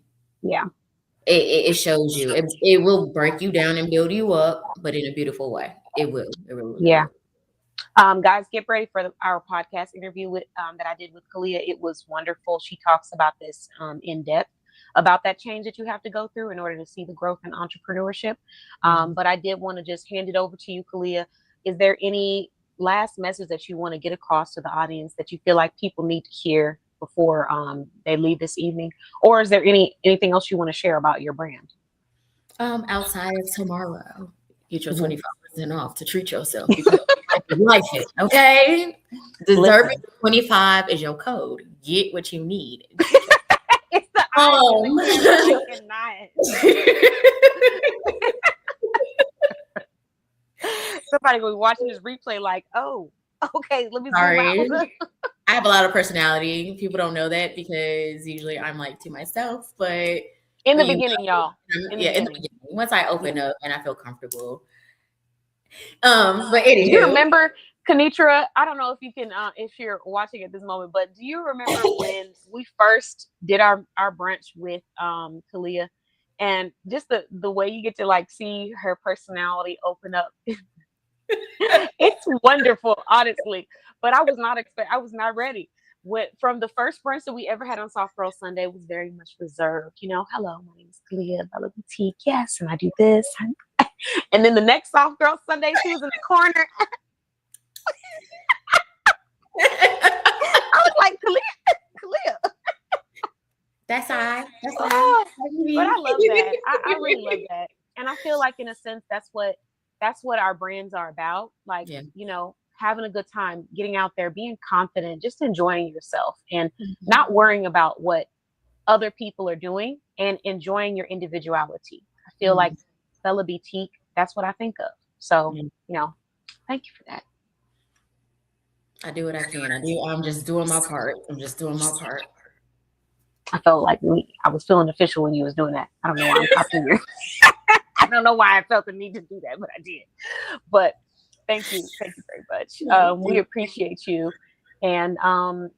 it shows you, it will break you down and build you up, but in a beautiful way. It will. It really will. Guys, get ready for our podcast interview with that I did with Kalia. It was wonderful. She talks about this in depth, about that change that you have to go through in order to see the growth in entrepreneurship. But I did want to just hand it over to you, Kalia. Is there any last message that you want to get across to the audience that you feel like people need to hear before they leave this evening? Or is there anything else you want to share about your brand? Outside of tomorrow, get your 25% off to treat yourself because you like it. Okay. Deserving 25 is your code. Get what you need. It's the I cannot. Somebody will be watching this replay like, oh, okay, let me Sorry. zoom out. I have a lot of personality. People don't know that because usually I'm like to myself, but in the beginning, y'all. In the beginning. Once I open up and I feel comfortable. But anyway. Do you remember, Kenitra? I don't know if you can, if you're watching at this moment, but do you remember when we first did our brunch with Kalia, and just the way you get to like see her personality open up? It's wonderful, honestly. But I was not ready. From the first brunch that we ever had on Soft Girl Sunday was very much reserved. You know, hello, my name is Kalia Bella Boutique. Yes, and I do this. And then the next Soft Girl Sunday, she was in the corner. I was like, Kalia. That's I. But I love that. I really love that. And I feel like in a sense that's what our brands are about. Like, you know, having a good time, getting out there, being confident, just enjoying yourself and not worrying about what other people are doing and enjoying your individuality. I feel like Bella Boutique, that's what I think of. So, you know, thank you for that. I do what I can. I'm just doing my part. I felt like I was feeling official when you was doing that. I don't know why I'm copying you. I don't know why I felt the need to do that, but I did. But thank you very much. We appreciate you. And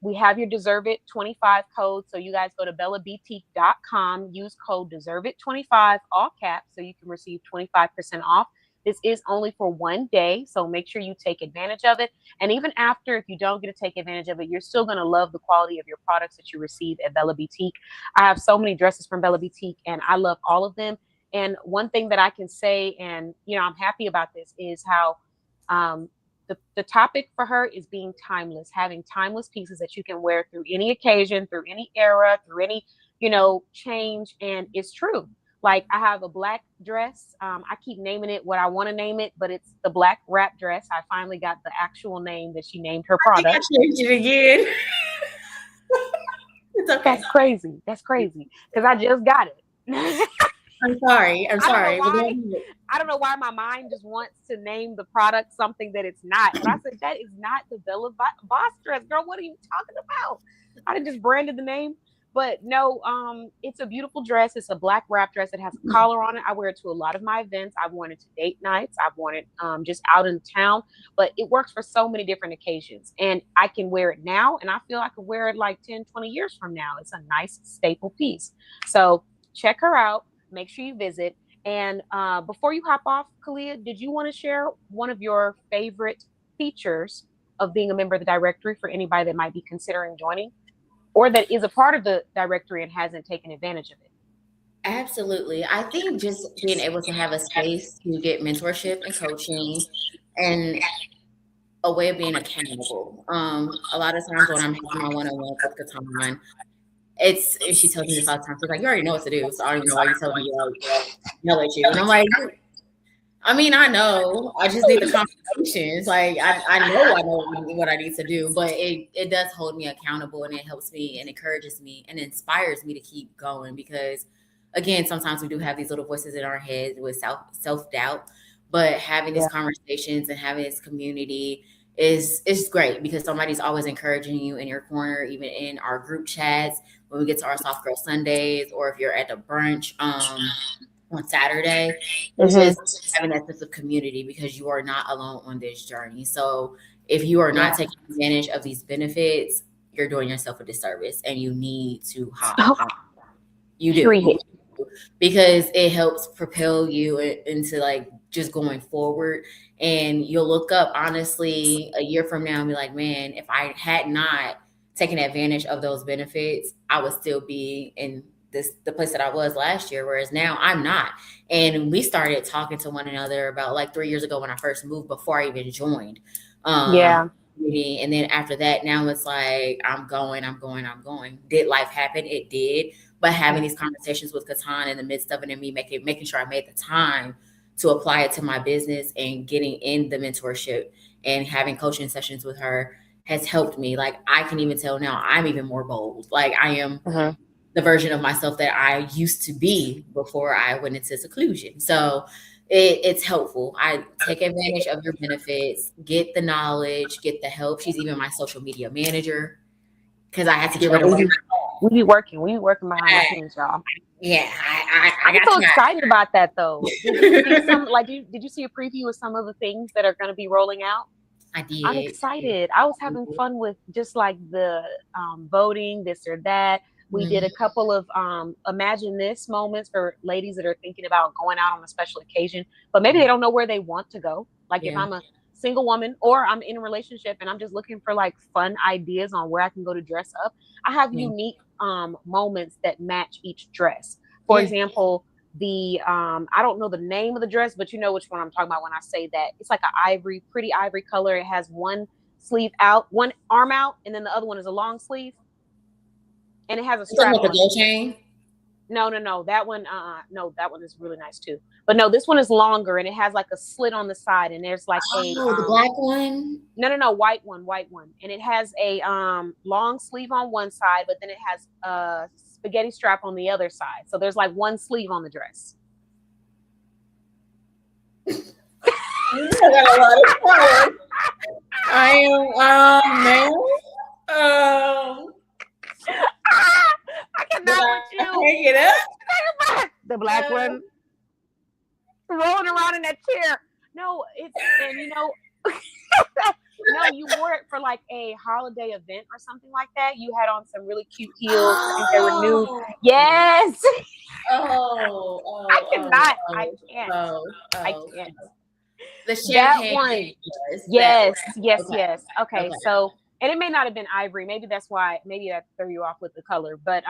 we have your Deserve It 25 code. So you guys go to bellaboutique.com, use code Deserve It 25, all caps, so you can receive 25% off. This is only for one day, so make sure you take advantage of it. And even after, if you don't get to take advantage of it, you're still going to love the quality of your products that you receive at Bella Boutique. I have so many dresses from Bella Boutique, and I love all of them. And one thing that I can say, and you know, I'm happy about this, is how the topic for her is being timeless, having timeless pieces that you can wear through any occasion, through any era, through any, you know, change. And it's true. Like I have a black dress. I keep naming it what I want to name it, but it's the black wrap dress. I finally got the actual name that she named her product. I changed it again. It's okay. That's crazy. Because I just got it. I'm sorry. I don't know why my mind just wants to name the product something that it's not. But I said, that is not the Bella Boss dress. Girl, what are you talking about? I didn't just branded the name. But no, it's a beautiful dress. It's a black wrap dress. It has a collar on it. I wear it to a lot of my events. I've worn it to date nights. I've worn it just out in town. But it works for so many different occasions. And I can wear it now. And I feel I could wear it like 10, 20 years from now. It's a nice staple piece. So check her out. Make sure you visit. And before you hop off, Kalia, did you want to share one of your favorite features of being a member of the directory for anybody that might be considering joining, or that is a part of the directory and hasn't taken advantage of it? Absolutely. I think just being able to have a space to get mentorship and coaching and a way of being accountable. A lot of times when I'm having my one-on-one with Katan, she tells me this all the time. She's like, you already know what to do, so I don't even know why you're telling me yell at you. And I'm like, I mean, I know. I just need the conversations. Like, I know what I need to do, but it does hold me accountable, and it helps me and encourages me and inspires me to keep going. Because, again, sometimes we do have these little voices in our heads with self-doubt, but having these conversations and having this community is great, because somebody's always encouraging you in your corner, even in our group chats when we get to our Soft Girl Sundays, or if you're at the brunch on Saturday. It's just having that sense of community, because you are not alone on this journey. So if you are not taking advantage of these benefits, you're doing yourself a disservice, and you need to hop on. You do. Because it helps propel you into like just going forward. And you'll look up honestly a year from now and be like, man, if I had not taken advantage of those benefits, I would still be in the place that I was last year, whereas now I'm not. And we started talking to one another about like 3 years ago when I first moved, before I even joined. Yeah. And then after that, now it's like I'm going. Did life happen? It did. But having these conversations with Katan in the midst of it, and me making sure I made the time to apply it to my business and getting in the mentorship and having coaching sessions with her has helped me. Like, I can even tell now I'm even more bold. Like, I am the version of myself that I used to be before I went into seclusion. So it's helpful. I take advantage of your benefits, get the knowledge, get the help. She's even my social media manager because I had to get rid of We be working behind the scenes, y'all. Yeah, I'm so excited about that though. Did you see did you see a preview of some of the things that are going to be rolling out? I did. I'm excited. I was having fun with just like the voting, this or that. We did a couple of imagine this moments for ladies that are thinking about going out on a special occasion, but maybe they don't know where they want to go. Like if I'm a single woman or I'm in a relationship and I'm just looking for like fun ideas on where I can go to dress up, I have unique moments that match each dress. For example, the I don't know the name of the dress, but you know which one I'm talking about when I say that. It's like an pretty ivory color. It has one sleeve out, one arm out, and then the other one is a long sleeve. And it has a strap on gold chain. No, that one, no, that one is really nice too. But no, this one is longer and it has like a slit on the side, and there's like the black one. No, white one, and it has a long sleeve on one side, but then it has a spaghetti strap on the other side. So there's like one sleeve on the dress. I am man. I cannot with you. Get up. The black one rolling around in that chair. No, and you know, no, you wore it for like a holiday event or something like that. You had on some really cute heels. I think they were new. Yes. I cannot. I can't. I can't. The champagne. That one. Yes. Okay, so. And it may not have been ivory. Maybe that's why. Maybe that threw you off with the color. But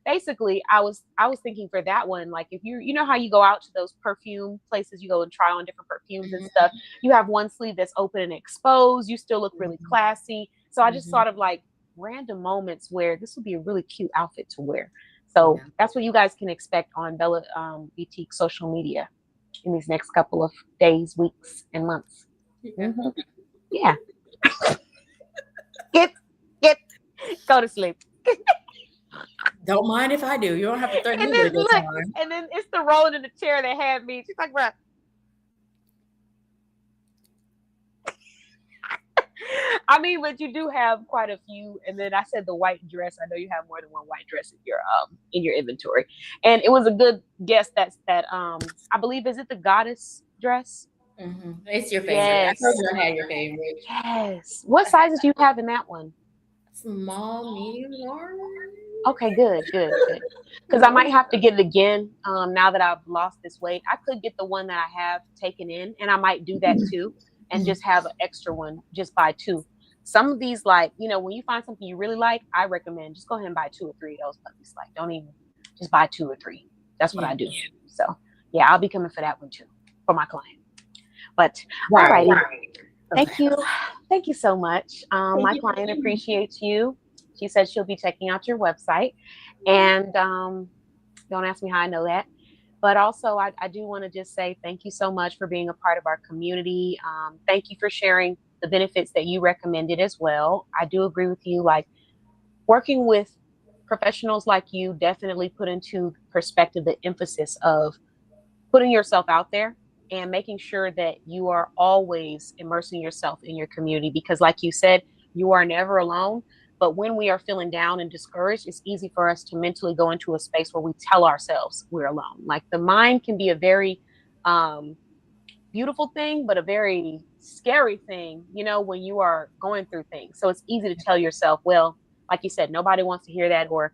basically, I was thinking for that one, like if you know how you go out to those perfume places, you go and try on different perfumes and stuff. You have one sleeve that's open and exposed. You still look really classy. So I just thought of like random moments where this would be a really cute outfit to wear. So that's what you guys can expect on Bella Boutique social media in these next couple of days, weeks, and months. Yeah. Get, go to sleep. Don't mind if I do. You don't have to threaten me with a good time. And then it's the rolling in the chair that had me. She's like, bruh. I mean, but you do have quite a few. And then I said the white dress. I know you have more than one white dress in your inventory. And it was a good guess that I believe, is it the goddess dress? It's your favorite. Yes. I told you I had your favorite. Yes. What sizes do you have in that one? Small, medium, large. Okay, good. Because I might have to get it again now that I've lost this weight. I could get the one that I have taken in, and I might do that too, and just have an extra one, just buy two. Some of these, like, you know, when you find something you really like, I recommend just go ahead and buy 2 or 3 of those puppies. Like, don't even, just buy 2 or 3. That's what I do. So, yeah, I'll be coming for that one too, for my client. But all righty. Thank you. Thank you so much. My client appreciates you. She said she'll be checking out your website. And don't ask me how I know that. But also, I do want to just say thank you so much for being a part of our community. Thank you for sharing the benefits that you recommended as well. I do agree with you. Like, working with professionals like you definitely put into perspective the emphasis of putting yourself out there and making sure that you are always immersing yourself in your community, because like you said, you are never alone. But when we are feeling down and discouraged, it's easy for us to mentally go into a space where we tell ourselves we're alone. Like, the mind can be a very beautiful thing, but a very scary thing, you know, when you are going through things. So it's easy to tell yourself, well, like you said, nobody wants to hear that, or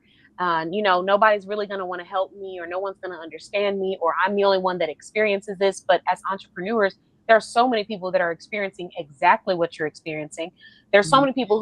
you know, nobody's really going to want to help me, or no one's going to understand me, or I'm the only one that experiences this. But as entrepreneurs, there are so many people that are experiencing exactly what you're experiencing. There's so many people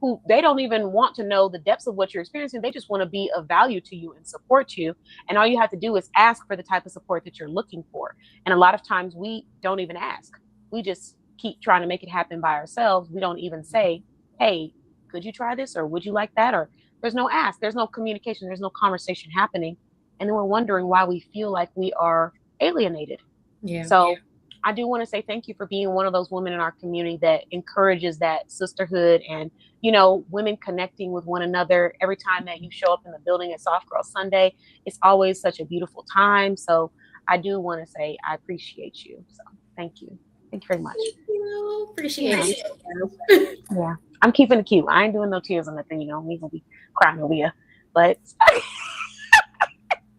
who they don't even want to know the depths of what you're experiencing. They just want to be of value to you and support you. And all you have to do is ask for the type of support that you're looking for. And a lot of times we don't even ask. We just keep trying to make it happen by ourselves. We don't even say, hey, could you try this, or would you like that? Or there's no ask, there's no communication, there's no conversation happening. And then we're wondering why we feel like we are alienated. Yeah. So I do want to say thank you for being one of those women in our community that encourages that sisterhood and, women connecting with one another. Every time that you show up in the building at Soft Girl Sunday, it's always such a beautiful time. So I do want to say I appreciate you. So thank you. Thank you very much. Thank you. Appreciate it. Yeah. I'm keeping it cute. I ain't doing no tears or nothing, we gonna be crying over here. But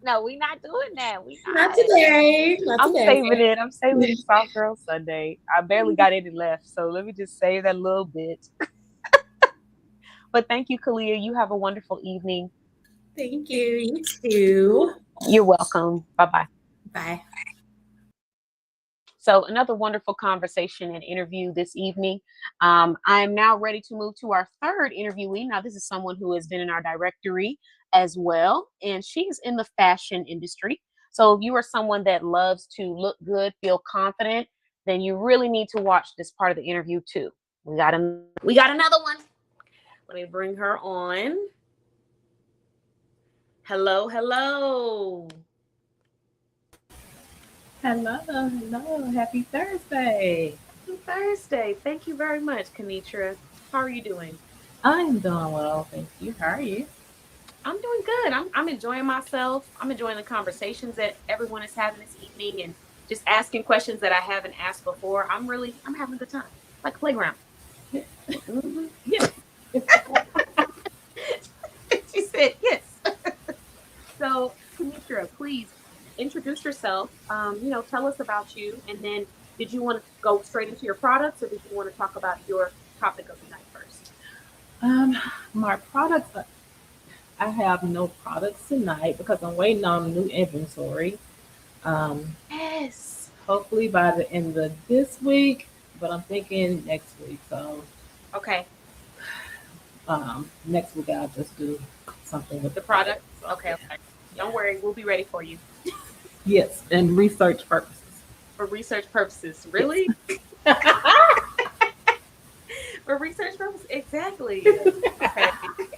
no, we not doing that. We not today. I'm saving it. I'm saving it for Soft Girl Sunday. I barely got any left, so let me just save that little bit. But thank you, Kalia. You have a wonderful evening. Thank you. You too. You're welcome. Bye-bye. Bye. So another wonderful conversation and interview this evening. I am now ready to move to our third interviewee. Now, this is someone who has been in our directory as well, and she's in the fashion industry. So if you are someone that loves to look good, feel confident, then you really need to watch this part of the interview too. We got another one. Let me bring her on. Hello. Hello. Happy Thursday. Happy Thursday. Thank you very much, Kenitra. How are you doing? I'm doing well, thank you. How are you? I'm doing good. I'm enjoying myself. I'm enjoying the conversations that everyone is having this evening and just asking questions that I haven't asked before. I'm having a good time. Like a playground. Mm-hmm. Yes. She said yes. So, Kenitra, please introduce yourself. Tell us about you, and then did you want to go straight into your products, or did you want to talk about your topic of the night first? My products, I have no products tonight because I'm waiting on new inventory. Yes. Hopefully by the end of this week, but I'm thinking next week. So okay. Next week I'll just do something with the product. Okay. Don't worry, we'll be ready for you. Yes, and research purposes. For research purposes, really? For research purposes, exactly. Okay.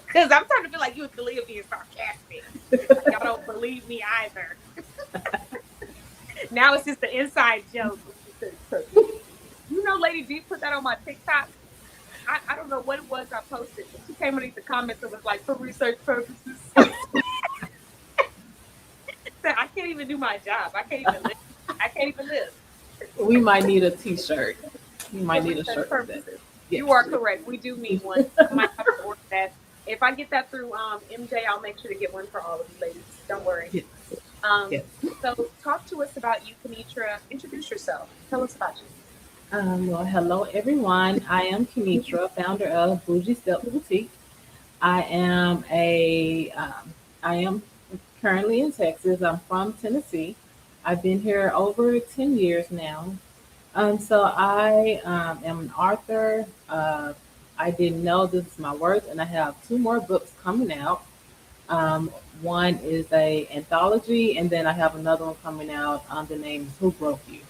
Because I'm starting to feel like you and Kalia being sarcastic. Y'all don't believe me either. Now it's just the inside joke. Lady G put that on my TikTok. I don't know what it was I posted, but she came underneath the comments and was like, for research purposes. I can't even do my job. I can't even live. We might need a t-shirt. We might need a shirt. Yes. You are correct. We do need one. I might have to order that. If I get that through MJ, I'll make sure to get one for all of you ladies. Don't worry. Yes. Yes. So talk to us about you, Kenitra. Introduce yourself. Tell us about you. Well, hello everyone. I am Kenitra, founder of Bougie Step Boutique. I am currently in Texas. I'm from Tennessee. I've been here over 10 years now. So I am an author. I didn't know this is my worth, and I have 2 more books coming out. One is a anthology, and then I have another one coming out. The name is Who Broke You?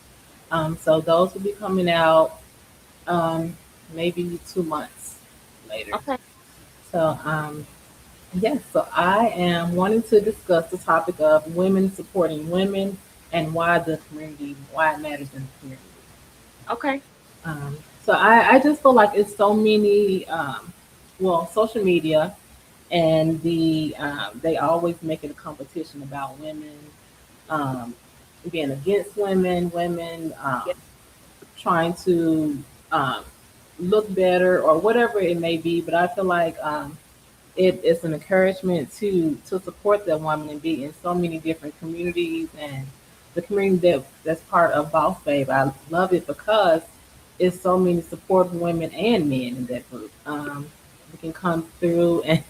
So those will be coming out maybe 2 months later. Okay. So yes, so I am wanting to discuss the topic of women supporting women and why it matters in the community. Okay. So I just feel like it's so many, social media, and they always make it a competition about women, being against women, trying to look better or whatever it may be. But I feel like it's an encouragement to support that woman and be in so many different communities, and the community that's part of Boss Babe. I love it because it's so many supportive women and men in that group. You can come through and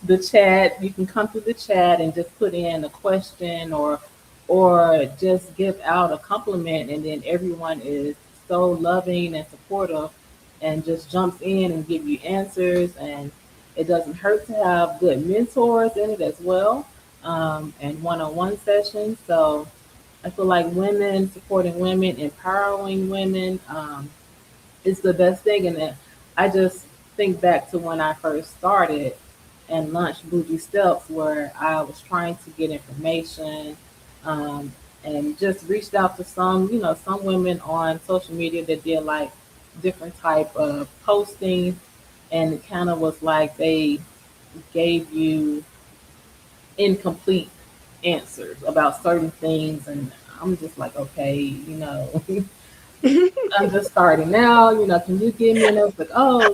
the chat. You can come through the chat and just put in a question or just give out a compliment, and then everyone is so loving and supportive and just jumps in and give you answers. And it doesn't hurt to have good mentors in it as well, and one-on-one sessions. So I feel like women supporting women, empowering women, it's the best thing. And I just think back to when I first started and launched Bougie Steps, where I was trying to get information, um, and just reached out to some, some women on social media that did like different type of posting, and it kind of was like they gave you incomplete answers about certain things, and I'm just like, okay, I'm just starting now, can you give me enough? Like, oh,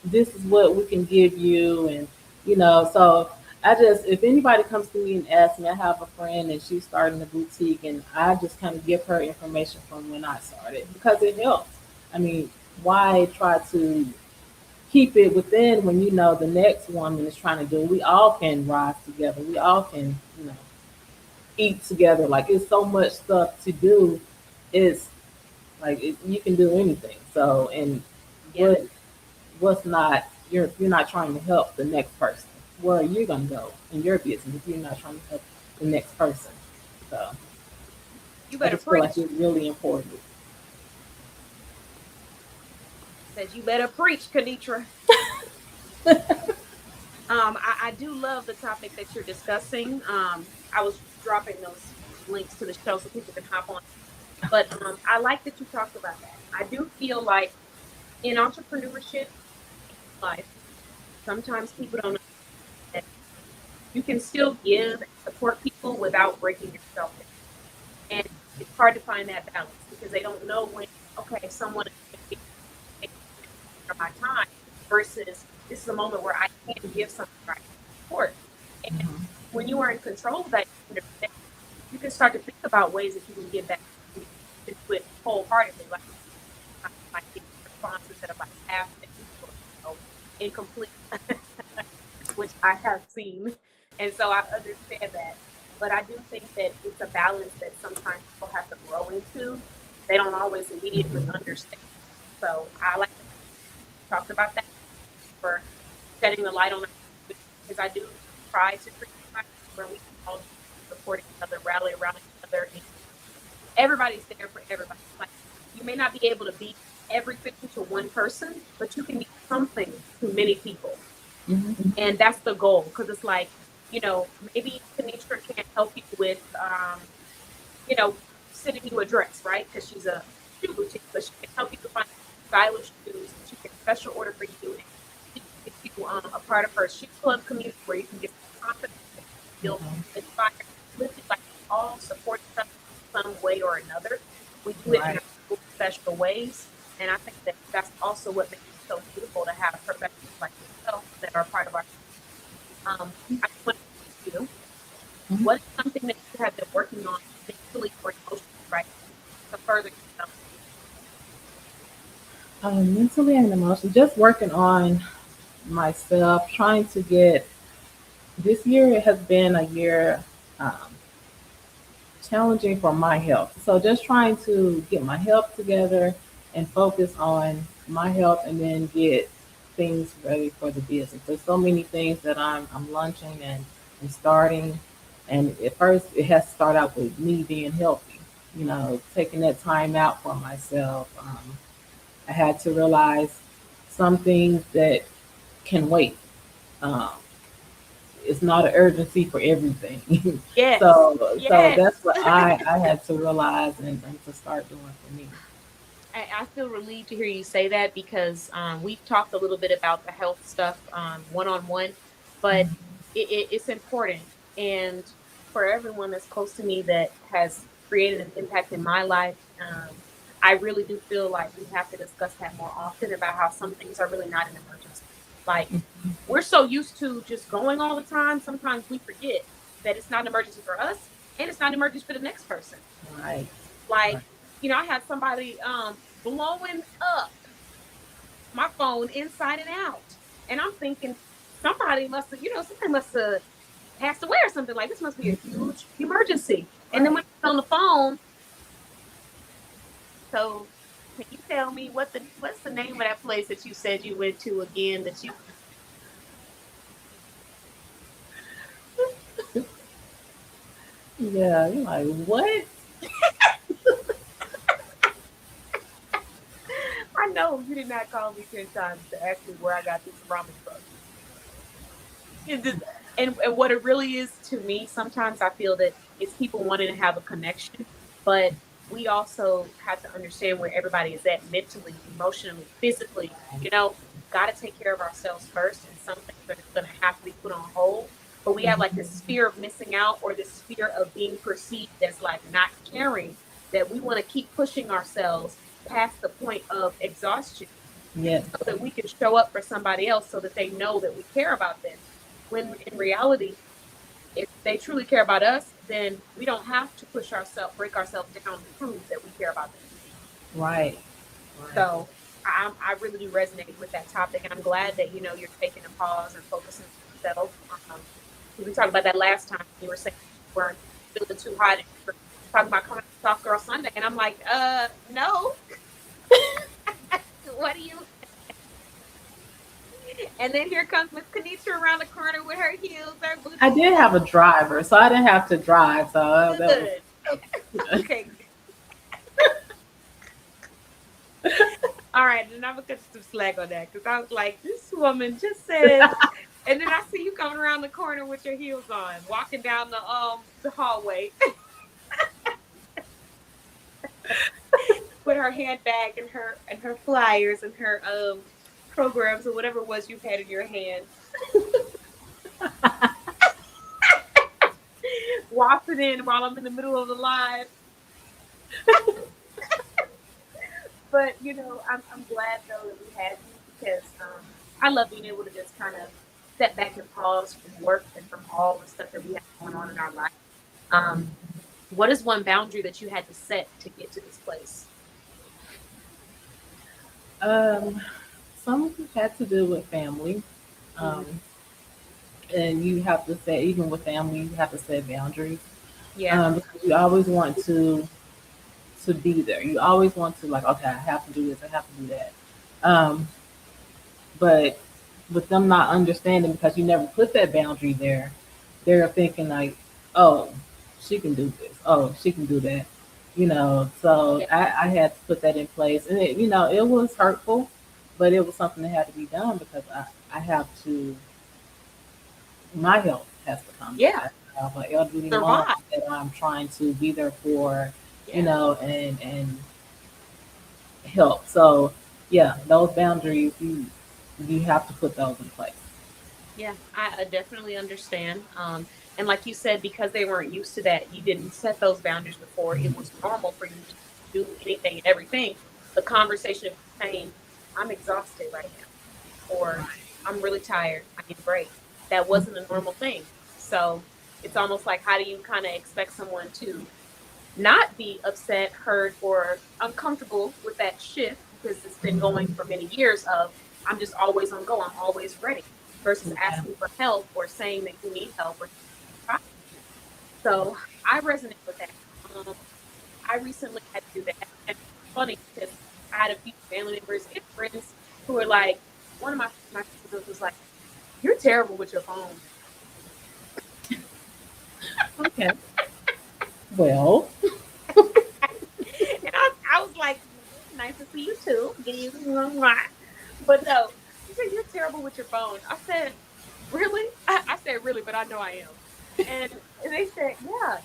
this is what we can give you, and so I just, if anybody comes to me and asks me, I have a friend and she's starting a boutique, and I just kind of give her information from when I started because it helps. I mean, why try to keep it within when the next woman is trying to do it? We all can rise together. We all can, eat together. Like, it's so much stuff to do. It's like you can do anything. So, and Yeah. what's not, you're not trying to help the next person. Where are you gonna go in your business if you're not trying to help the next person? So You I better just feel preach. like it's really important. Says you better preach, Kanitra. I do love the topic that you're discussing. I was dropping those links to the show so people can hop on. But I like that you talked about that. I do feel like in entrepreneurship life, sometimes people don't know that you can still give and support people without breaking yourself down. And it's hard to find that balance because they don't know when, okay, someone is taking my time versus this is a moment where I can give something right support. And Mhm. when you are in control of that, you can start to think about ways that you can get back to do it wholeheartedly. Like responses that are like half or incomplete, which I have seen, and so I understand that. But I do think that it's a balance that sometimes people have to grow into. They don't always immediately understand. So I like to talk about that for shedding the light on it because I do try to create a where we all support each other, rally around each other, and everybody's there for everybody. Like you may not be able to be everything to one person, but you can be something to many people. Mhm. And that's the goal. Because it's like, maybe Tanisha can't help you with, you know, sending you a dress, right? Because she's a shoe boutique, but she can help you to find stylish shoes. She can special order for you. And she can get you a part of her shoe club community where you can get confidence and feel Mhm. inspired, lifted, like all support each other in some way or another. We do it in Right. our own special ways. And I think that that's also what makes it so beautiful to have professionals like yourself that are part of our I want to ask you, Mhm. what is something that you have been working on mentally or emotionally right now to further yourself? Mentally and emotionally, just working on myself, trying to get, this year has been a year um, challenging for my health. So just trying to get my health together and focus on my health and then get things ready for the business. There's so many things that I'm launching and starting. And at first it has to start out with me being healthy, taking that time out for myself. I had to realize some things that can wait. Um, it's not an urgency for everything. Yes, So yes. that's what I had to realize and to start doing for me. I feel relieved to hear you say that because we've talked a little bit about the health stuff one on one, but it's important. And for everyone that's close to me that has created an impact in my life, I really do feel like we have to discuss that more often about how some things are really not an emergency. Like we're so used to just going all the time, sometimes we forget that it's not an emergency for us and it's not an emergency for the next person. Right. Like, Right. I had somebody blowing up my phone inside and out. And I'm thinking somebody must have passed away or something. Like this must be a huge emergency. And then when Right. I was on the phone, so can you tell me what's the name of that place that you said you went to again that you Yeah. You're like, what? no, you did not call me 10 times to ask me where I got this ramen from. It just, and what it really is to me, sometimes I feel that it's people wanting to have a connection, but we also have to understand where everybody is at mentally, emotionally, physically. You know, got to take care of ourselves first, and some things are going to have to be put on hold. But we have like this fear of missing out or this fear of being perceived as like not caring, that we want to keep pushing ourselves past the point of exhaustion Yes. so that we can show up for somebody else so that they know that we care about them. When in reality, if they truly care about us, then we don't have to push ourselves, break ourselves down to prove that we care about them. Right. So I really do resonate with that topic, and I'm glad that you know you're taking a pause and focusing on yourself. We talked about that last time. You were saying you weren't feeling too hot, and you were talking about coming to Soft Girl Sunday, and I'm like, no. What do you? And then here comes Miss Kanitra around the corner with her heels, her boots. I did have a driver, so I didn't have to drive. So that was Good. Okay. All right, and I'm gonna cut some slack on that because I was like, this woman just said, and then I see you coming around the corner with your heels on, walking down the hallway with her handbag and her flyers and her programs or whatever it was you had in your hand. Walking in while I'm in the middle of the live. But you know, I'm glad though that we had you because I love being able to just kind of step back and pause from work and from all the stuff that we have going on in our life. What is one boundary that you had to set to get to this place? Some had to do with family. And you have to say, even with family, you have to set boundaries. Yeah. Because you always want to be there. You always want to like, okay, I have to do this, I have to do that. But with them not understanding because you never put that boundary there, they're thinking like, oh, she can do this. Oh, she can do that. You know, so I had to put that in place. And it, you know, it was hurtful, but it was something that had to be done because I have to, my health has to come. Yeah. I have an elderly mom that I'm trying to be there for, you know, and help. So yeah, those boundaries, you have to put those in place. Yeah, I definitely understand. And like you said, because they weren't used to that, you didn't set those boundaries before. It was normal for you to do anything and everything. The conversation of saying, I'm exhausted right now, or I'm really tired, I need a break. That wasn't a normal thing. So it's almost like, how do you kind of expect someone to not be upset, hurt, or uncomfortable with that shift because it's been going for many years of, I'm just always on go, I'm always ready, versus asking for help or saying that you need help. So I resonate with that. I recently had to do that. And it's funny because I had a few family members and friends who were like, one of my friends was like, you're terrible with your phone. Okay. Well. And I was like, nice to see you too. But no, she said, you're terrible with your phone. I said, really? I said, really, but I know I am. And they said, yeah,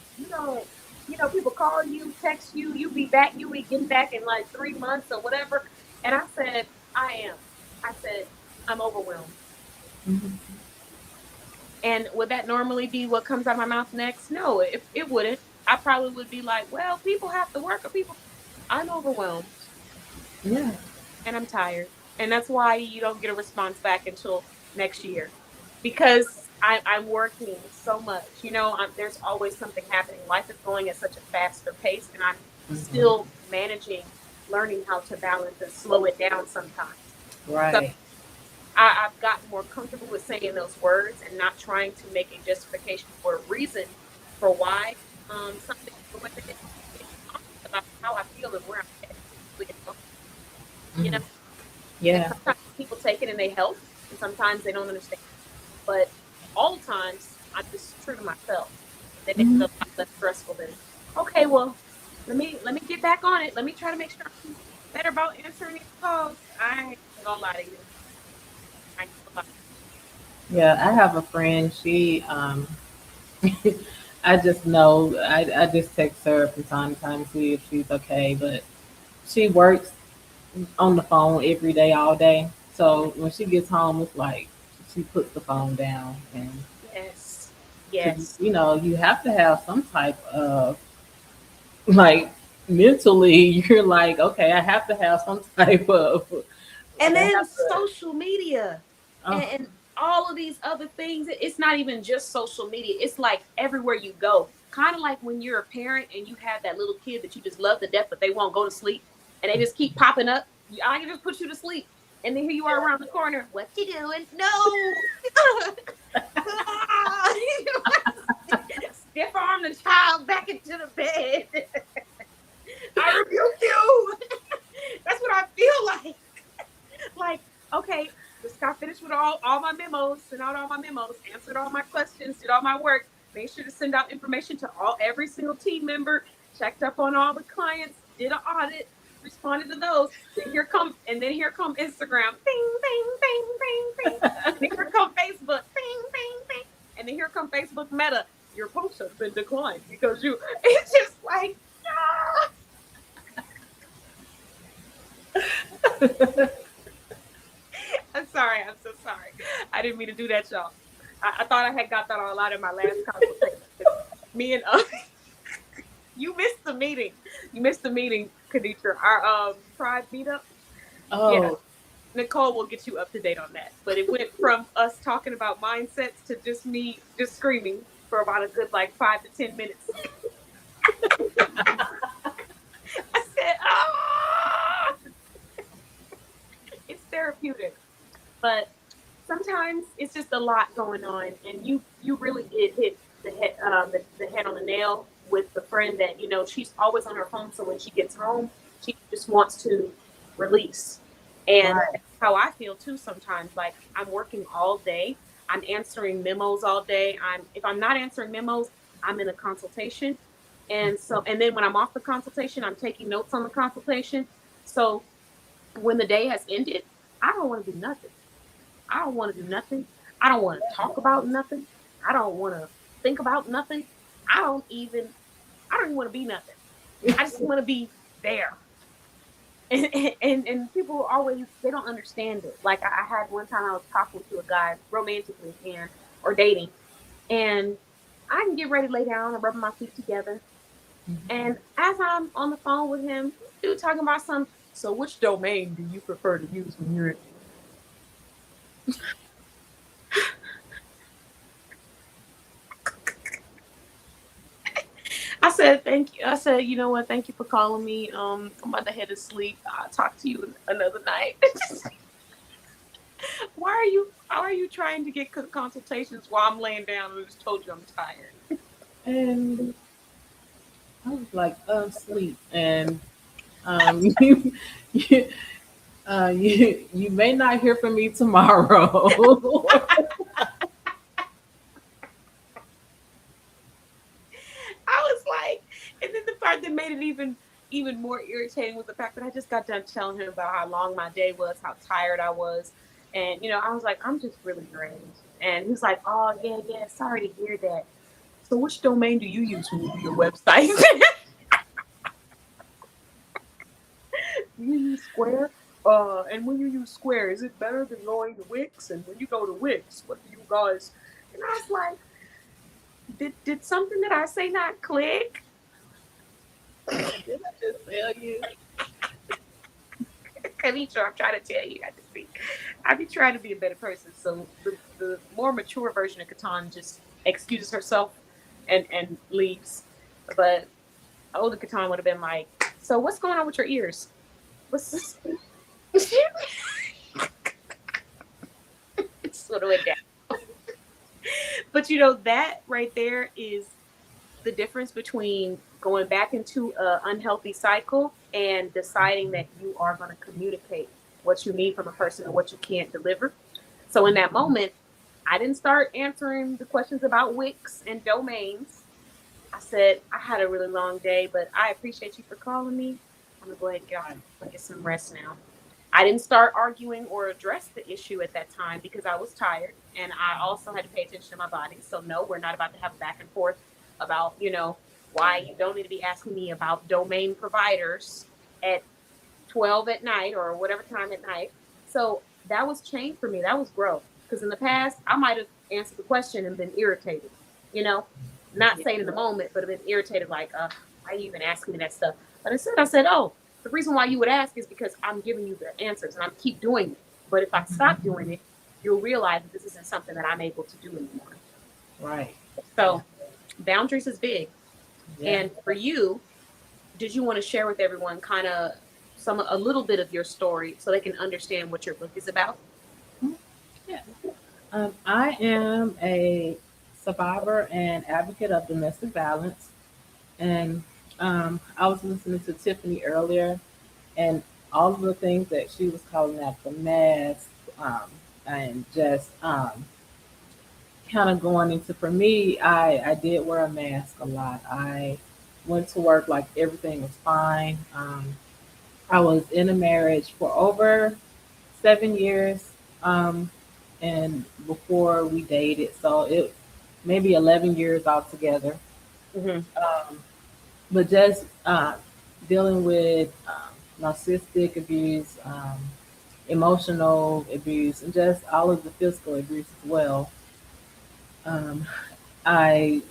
people call you, text you, you be getting back in like 3 months or whatever. And I said, I am. I said, I'm overwhelmed. Mm-hmm. And would that normally be what comes out of my mouth next? No, it wouldn't. I probably would be like, well, people have to work, or I'm overwhelmed. Yeah. And I'm tired. And that's why you don't get a response back until next year. Because I'm working so much. You know, there's always something happening. Life is going at such a faster pace, and I'm still managing, learning how to balance and slow it down sometimes. Right. So I've gotten more comfortable with saying those words and not trying to make a justification or a reason for why something about how I feel and where I'm at. You know? Yeah. And sometimes people take it and they help, and sometimes they don't understand. But all times, I'm just true to myself. That makes it a lot less stressful than, okay, well, let me get back on it. Let me try to make sure I'm better about answering these calls. I ain't gonna lie to you. I ain't gonna Yeah, I have a friend. She, I just know, I just text her from time to time to see if she's okay. But she works on the phone every day, all day. So when she gets home, it's like she puts the phone down, and Yes. because Yes. you have to have some type of like mentally, you're like, okay, I have to have some type of And like I then have to. social media Oh, and all of these other things. It's not even just social media. It's like everywhere you go. Kind of like when you're a parent and you have that little kid that you just love to death, but they won't go to sleep and they just keep popping up. I can just put you to sleep. And then here you are around the corner. What you doing? No. Stiff arm the child back into the bed. I rebuke you. That's what I feel like. Like, okay, just got finished with all my memos, sent out all my memos, answered all my questions, did all my work, made sure to send out information to every single team member, checked up on all the clients, did an audit, responded to those. Then here come Instagram, bing, bing, bing, bing, bing. And then here come Facebook, bing, bing, bing. And then here come Facebook Meta. Your post has been declined because you. It's just like, ah. I'm sorry. I'm so sorry. I didn't mean to do that, y'all. I thought I had got that all out in my last consultation. Me and you missed the meeting. You missed the meeting, Kaditra. Our tribe meetup. Yeah, oh, Nicole will get you up to date on that. But it went from us talking about mindsets to just me just screaming for about a good like 5 to 10 minutes. I said, ah, it's therapeutic. But sometimes it's just a lot going on, and you really did hit the head on the nail with the friend that she's always on her phone. So when she gets home, she just wants to release, and right. that's how I feel too. Sometimes, like I'm working all day, I'm answering memos all day. If I'm not answering memos, I'm in a consultation, and then when I'm off the consultation, I'm taking notes on the consultation. So when the day has ended, I don't want to do nothing. I don't want to do nothing. I don't want to talk about nothing. I don't want to think about nothing. I don't even I don't even want to be nothing. I just want to be there. And people always they don't understand it. Like I had one time I was talking to a guy romantically and or dating, and I can get ready to lay down and rub my feet together. And as I'm on the phone with him, dude talking about some. So which domain do you prefer to use when you're I said, thank you. I said, you know what? Thank you for calling me. I'm about to head to sleep. I'll talk to you another night. Why are you trying to get consultations while I'm laying down and just told you I'm tired? And I was like, sleep. And you, you, you may not hear from me tomorrow. I was like, and then the part that made it even more irritating was the fact that I just got done telling him about how long my day was, how tired I was. And I was like, I'm just really drained. And he's like, oh yeah, yeah, sorry to hear that. So which domain do you use when you do your website? You use Square? And when you use Square, is it better than going to Wix? And when you go to Wix, what do you guys? And I was like, did something that I say not click? Did I just tell you? Kanitra, I'm trying to tell you, I be trying to be a better person. So the more mature version of Catan just excuses herself and leaves. But older Catan would have been like, so what's going on with your ears? What's this? It sort of went down. But that right there is the difference between going back into an unhealthy cycle and deciding that you are going to communicate what you need from a person and what you can't deliver. So in that moment, I didn't start answering the questions about Wix and domains. I said, I had a really long day, but I appreciate you for calling me. I'm gonna go ahead and get some rest now. I didn't start arguing or address the issue at that time because I was tired and I also had to pay attention to my body. So no, we're not about to have a back and forth about, why you don't need to be asking me about domain providers at 12 at night or whatever time at night. So that was change for me. That was growth. Because in the past, I might have answered the question and been irritated, you know, not saying in the moment, but have been irritated, like, why are you even asking me that stuff? But instead, I said, oh, the reason why you would ask is because I'm giving you the answers and I'm keep doing it. But if I stop doing it, you'll realize that this isn't something that I'm able to do anymore. Right. So boundaries is big. Yeah. And for you, did you want to share with everyone kind of a little bit of your story so they can understand what your book is about? I am a survivor and advocate of domestic violence. And I was listening to Tiffany earlier, and all of the things that she was calling out, the mask, and just kind of going into, for me, I did wear a mask a lot. I went to work like everything was fine. I was in a marriage for over 7 years, and before we dated, so it maybe 11 years altogether. Mm-hmm. But just dealing with narcissistic abuse, emotional abuse, and just all of the physical abuse as well. Um, I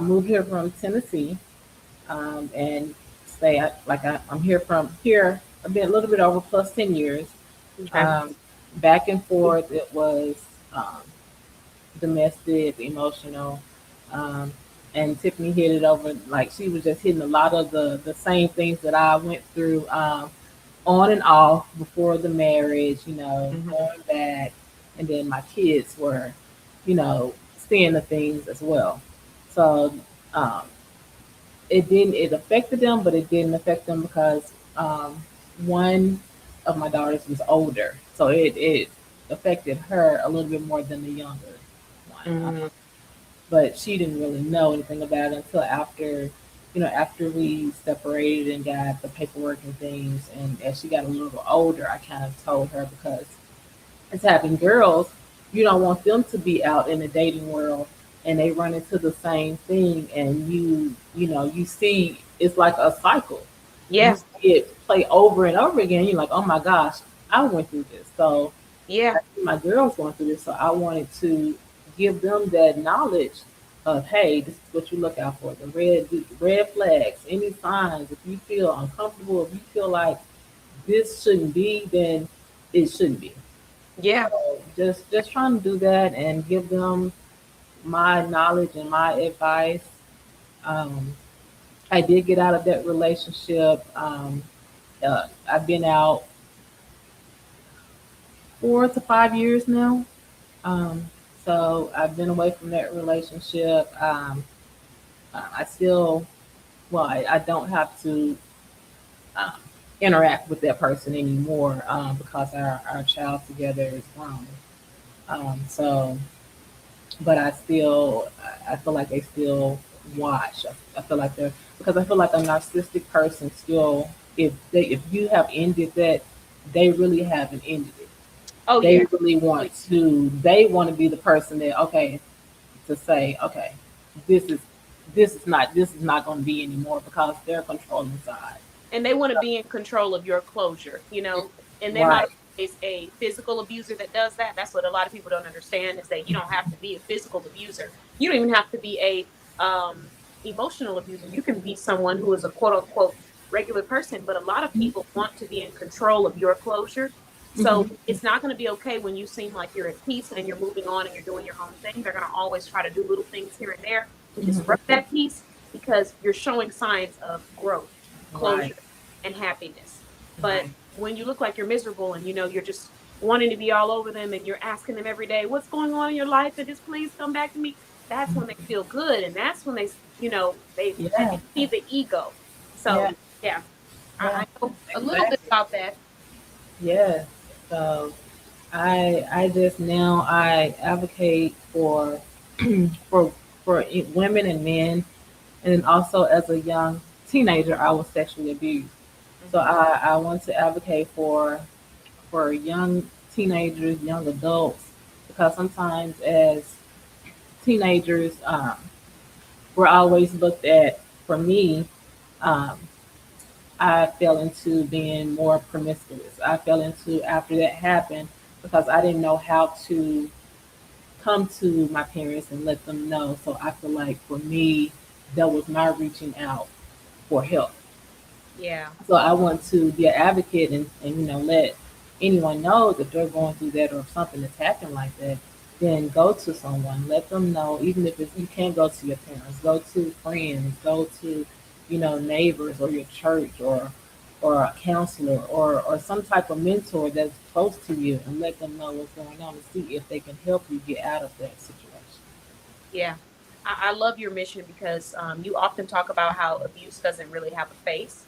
moved here from Tennessee, and I'm here from here. I've been a little bit over plus 10 years. Okay. Back and forth, it was um, domestic, emotional, um, and Tiffany hit it over. Like she was just hitting a lot of the same things that I went through, on and off before the marriage. Mhm. Going back, and then my kids were, seeing the things as well. So um, it affected them, but it didn't affect them because one of my daughters was older, so it affected her a little bit more than the younger one. Mhm. But she didn't really know anything about it until after we separated and got the paperwork and things. And as she got a little older, I kind of told her, because as having girls, you don't want them to be out in the dating world and they run into the same thing, and you see it's like a cycle. Yeah. You see it play over and over again. You're like, oh my gosh, I went through this. So Yeah. I see my girls going through this, so I wanted to give them that knowledge of, hey, this is what you look out for, the red flags, any signs. If you feel uncomfortable, if you feel like this shouldn't be, then it shouldn't be. Yeah. So just trying to do that and give them my knowledge and my advice. Um, I did get out of that relationship. I've been out 4 to 5 years now. Um, so I've been away from that relationship. I still, well, I don't have to um, interact with that person anymore, because our child together is grown. So, but I feel like they still watch. I feel like they're, because I feel like a narcissistic person still, if you have ended that, they really haven't ended it. Oh They yeah. really they want to be the person that, okay, to say, okay, this is this is not going to be anymore, because they're controlling side. And they want to be in control of your closure, and they're not Right. always a physical abuser that does that. That's what a lot of people don't understand, is that you don't have to be a physical abuser. You don't even have to be a emotional abuser. You can be someone who is a quote unquote regular person, but a lot of people want to be in control of your closure. So Mhm. it's not going to be okay when you seem like you're at peace and you're moving on and you're doing your own thing. They're going to always try to do little things here and there to Mhm. disrupt that peace, because you're showing signs of growth, Right. closure, and happiness. But Right. when you look like you're miserable and you're just wanting to be all over them and you're asking them every day, what's going on in your life, and just please come back to me, that's when they feel good, and that's when they Yeah. see the ego. So Yeah. yeah, I Yeah. know a little bit Exactly. about that. Yeah. So I just now I advocate for for women and men, and then also as a young teenager I was sexually abused. So I want to advocate for young teenagers, young adults, because sometimes as teenagers, we're always looked at. For me, um, I fell into being more promiscuous. I fell into after that happened because I didn't know how to come to my parents and let them know. So I feel like for me, that was my reaching out for help. Yeah. So I want to be an advocate and let anyone know that they're going through that or if something is happening like that, then go to someone. Let them know, even if you can't go to your parents, go to friends, go to, neighbors or your church or a counselor or some type of mentor that's close to you and let them know what's going on and see if they can help you get out of that situation. Yeah. I love your mission because you often talk about how abuse doesn't really have a face.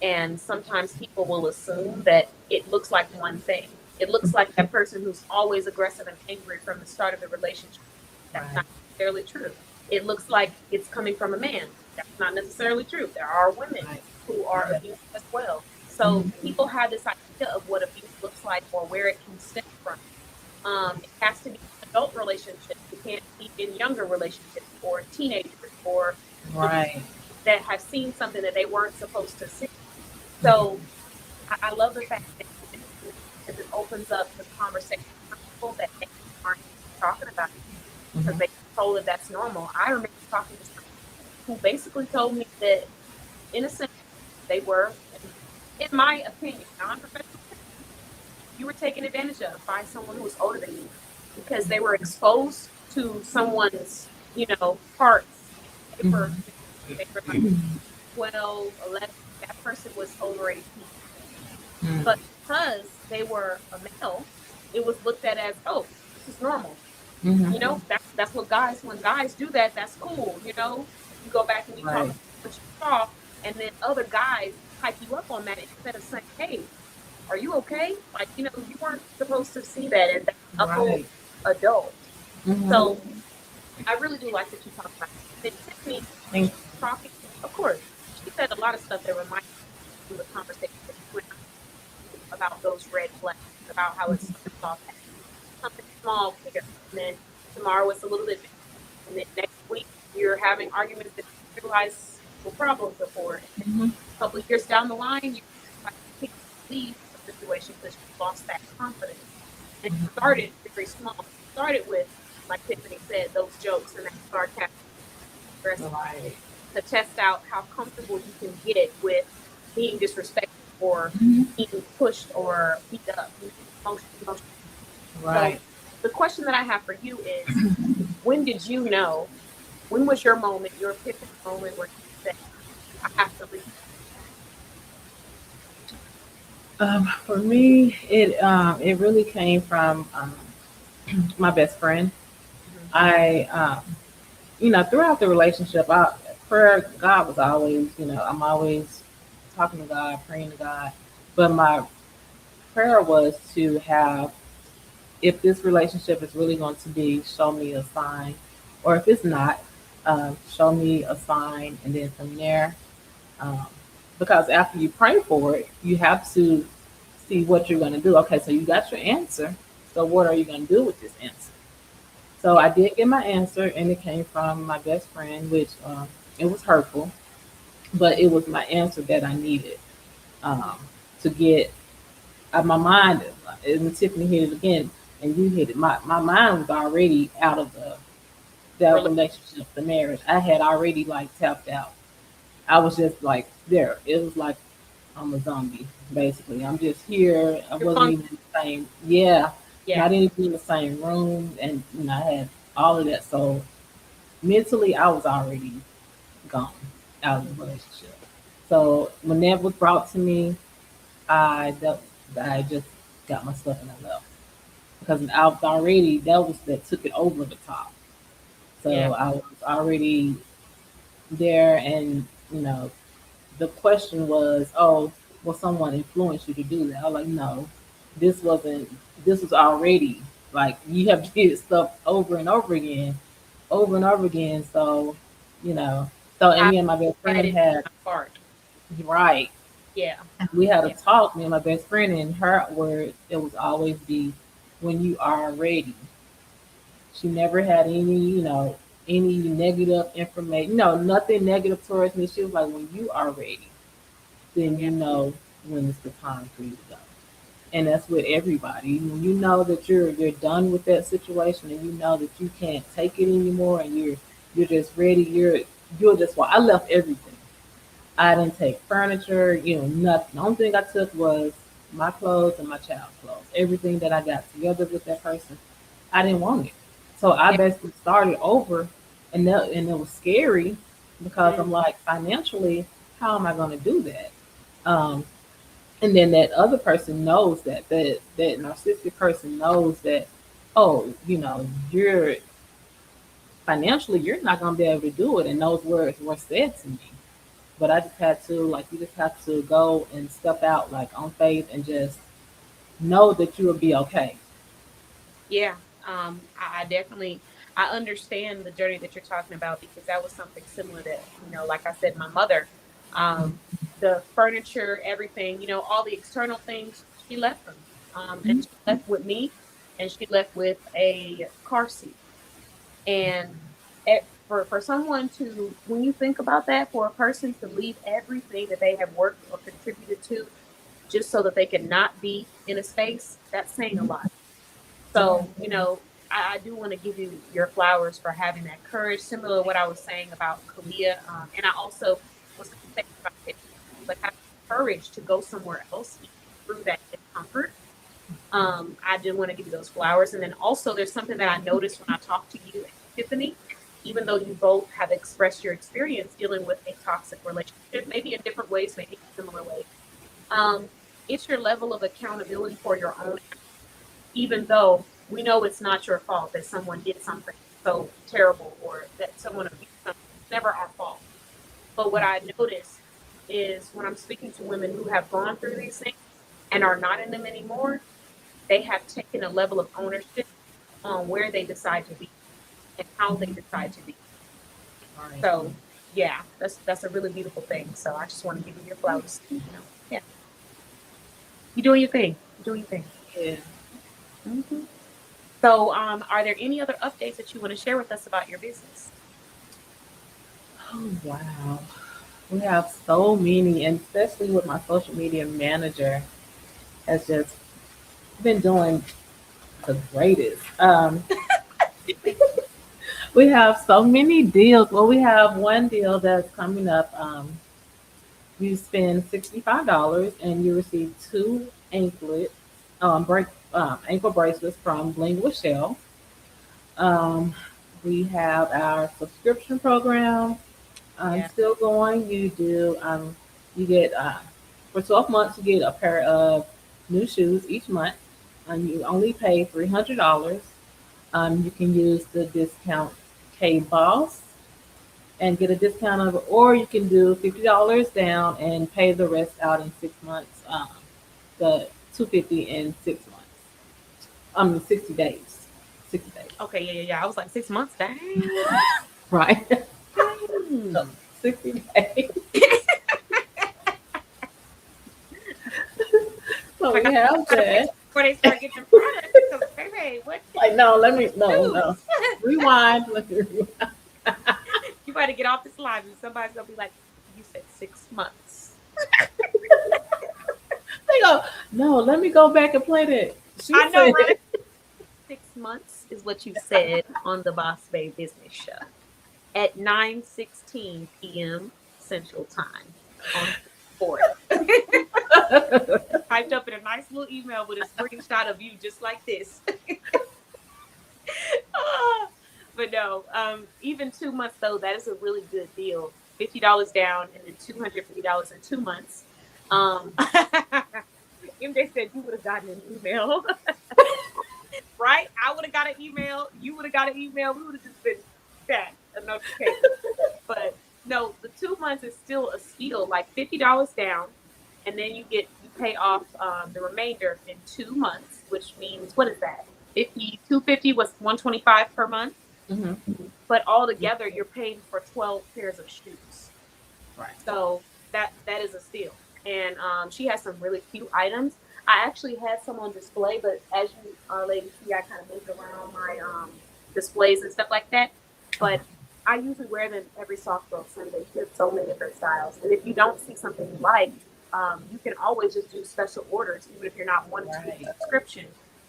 And sometimes people will assume that it looks like one thing. It looks like that person who's always aggressive and angry from the start of the relationship. That's Right. not necessarily true. It looks like it's coming from a man. That's not necessarily true. There are women Right. who are Yeah. abused as well. So Mhm. people have this idea of what abuse looks like or where it can stem from. It has to be adult relationships. It can't be in younger relationships or teenagers or Right. that have seen something that they weren't supposed to see. So I love the fact that you mentioned it because it opens up the conversation for people that maybe aren't talking about it because Mhm. they told that that's normal. I remember talking to someone who basically told me that in a sense they were, in my opinion, non-professional, you were taken advantage of by someone who was older than you because they were exposed to someone's, parts. They were, Mhm. they were like 12, 11. That person was over 18. Mhm. But because they were a male, it was looked at as, oh, this is normal. Mhm. That's what guys, when guys do that, that's cool. You go back and you talk Right. about what you saw, and then other guys hype you up on that instead of saying, hey, are you okay? Like, you weren't supposed to see that, and that's a whole Right. adult. Mhm. So I really do like that you talk about it. And Tiffany, when Thank she was talking, of course, she said a lot of stuff that reminded me from the conversation that you and I had about those red flags, about how it starts off as something small here, and then tomorrow it's a little bit bigger, and then next week you're having arguments that you realize were problems before, and then you. a couple of years down the line you like, can't leave the situation because you lost that confidence. And it started very small. It started with, like Tiffany said, those jokes and that sarcasm aggressive Right. to test out how comfortable you can get with being disrespected or being pushed or beat up, emotionally. So Right. the question that I have for you is, when did you know? When was your moment, your epiphany moment where you said, "I have to leave"? For me, it really came from my best friend. Mhm. I throughout the relationship, prayer God was always I'm always talking to God, praying to God, but my prayer was to have if this relationship is really going to be, show me a sign, or if it's not, show me a sign, and then from there. Um, because after you pray for it, you have to see what you're going to do. Okay, so you got your answer. So what are you going to do with this answer? So Yeah, I did get my answer, and it came from my best friend, which it was hurtful, but it was my answer that I needed um, to get my mind. And Tiffany hit it again, and you hit it. My mind was already out of that really. relationship, the marriage. I had already like tapped out. I was just like there. It was like I'm a zombie, basically. I'm just here. I You're wasn't fun. even in the same, yeah, Yeah, not even in the same room. And, I had all of that. So mentally, I was already gone out of the relationship. So when that was brought to me, I just got my stuff and I left. Because I was already, that took it over the top. yeah, So I was already there and, you know, the question was, oh, will someone influence you to do that? I was like, no, this wasn't, this was already like you have to get stuff over and over again, over and over again. So, you know, so and I me and my best had friend it in had, my heart. right. Yeah. We had a talk, me and my best friend, and her words, it was always be when you are ready. She never had any, any negative information. No, nothing negative towards me. She was like, when you are ready, then Yeah. you know when it's the time for you to go. And that's with everybody. When you know that you're done with that situation and you know that you can't take it anymore and you're just ready, you're just well, I left everything. I didn't take furniture, nothing. The only thing I took was my clothes and my child's clothes. Everything that I got together with that person, I didn't want it. So I Yeah. basically started over, and it was scary because Mm. I'm like, financially, how am I going to do that? Um, and then that other person knows that narcissistic person knows that, oh, you're financially you're not going to be able to do it, and those words were said to me. But I just had to, like, you just have to go and step out, like, on faith and just know that you will be okay. Yeah. I definitely I understand the journey that you're talking about because that was something similar that, like I said, my mother, the furniture, everything, all the external things, she left them. And she left with me and she left with a car seat. And for someone to, when you think about that, for a person to leave everything that they have worked or contributed to just so that they can not be in a space, that's saying a lot. Yeah. So, I do want to give you your flowers for having that courage, similar to what I was saying about Kalia. And I also was going to say about it, but having courage to go somewhere else through that discomfort. I do want to give you those flowers. And then also, there's something that I noticed when I talked to you and Tiffany, even though you both have expressed your experience dealing with a toxic relationship, maybe in different ways, maybe in similar ways. Um, it's your level of accountability for your own, even though we know it's not your fault that someone did something so terrible or that someone abused something. It's never our fault. But what I notice is when I'm speaking to women who have gone through these things and are not in them anymore, they have taken a level of ownership on where they decide to be and how they decide to be. All right. So yeah, that's a really beautiful thing. So I just want to give you your flowers. Yeah, you doing your thing. You doing your thing. Yeah. Hmm. So, are there any other updates that you want to share with us about your business? Oh, wow. We have so many, and especially with my social media manager, has just been doing the greatest. We have so many deals. Well, we have one deal that's coming up. You spend $65 and you receive two ankle bracelets from Bling with Shell. Um, we have our subscription program. Yeah. Still going. You get for 12 months you get a pair of new shoes each month. You only pay $300. You can use the discount K Boss and get a discount of it, or you can do $50 down and pay the rest out in 6 months. The 250 in 6 months. 60 days. 60 days. Okay. Yeah. Yeah. Yeah. I was like 6 months. Dang. Right. So Dang. 60 days. So Like we I have gotta wait that. before they start getting them products. Because baby, what Like, no, no. shoes? Rewind. Let me rewind. You better get off this live, and somebody's gonna be like, "You said 6 months." They go, no, let me go back and play that. She I know, said, right? 6 months is what you said on the Boss Bay Business Show at 9:16 p.m. Central Time on the 4th. Typed up in a nice little email with a screenshot of you just like this. But no, even 2 months though, that is a really good deal. $50 down and then $250 in 2 months. MJ said you would have gotten an email, right? I would have got an email. You would have got an email. We would have just been that a notification. But no, the 2 months is still a steal. Like $50 down, and then you pay off the remainder in 2 months, which means what is that? 250 was 125 per month. mhm, But all together you're paying for 12 pairs of shoes. right. So that is a steal. and she has some really cute items. I actually had some on display, but as you ladies see, I kind of moved around my displays and stuff like that. But I usually wear them every soft girl Sunday. There's so many different styles, and if you don't see something you like, you can always just do special orders, even if you're not wanting to get a subscription.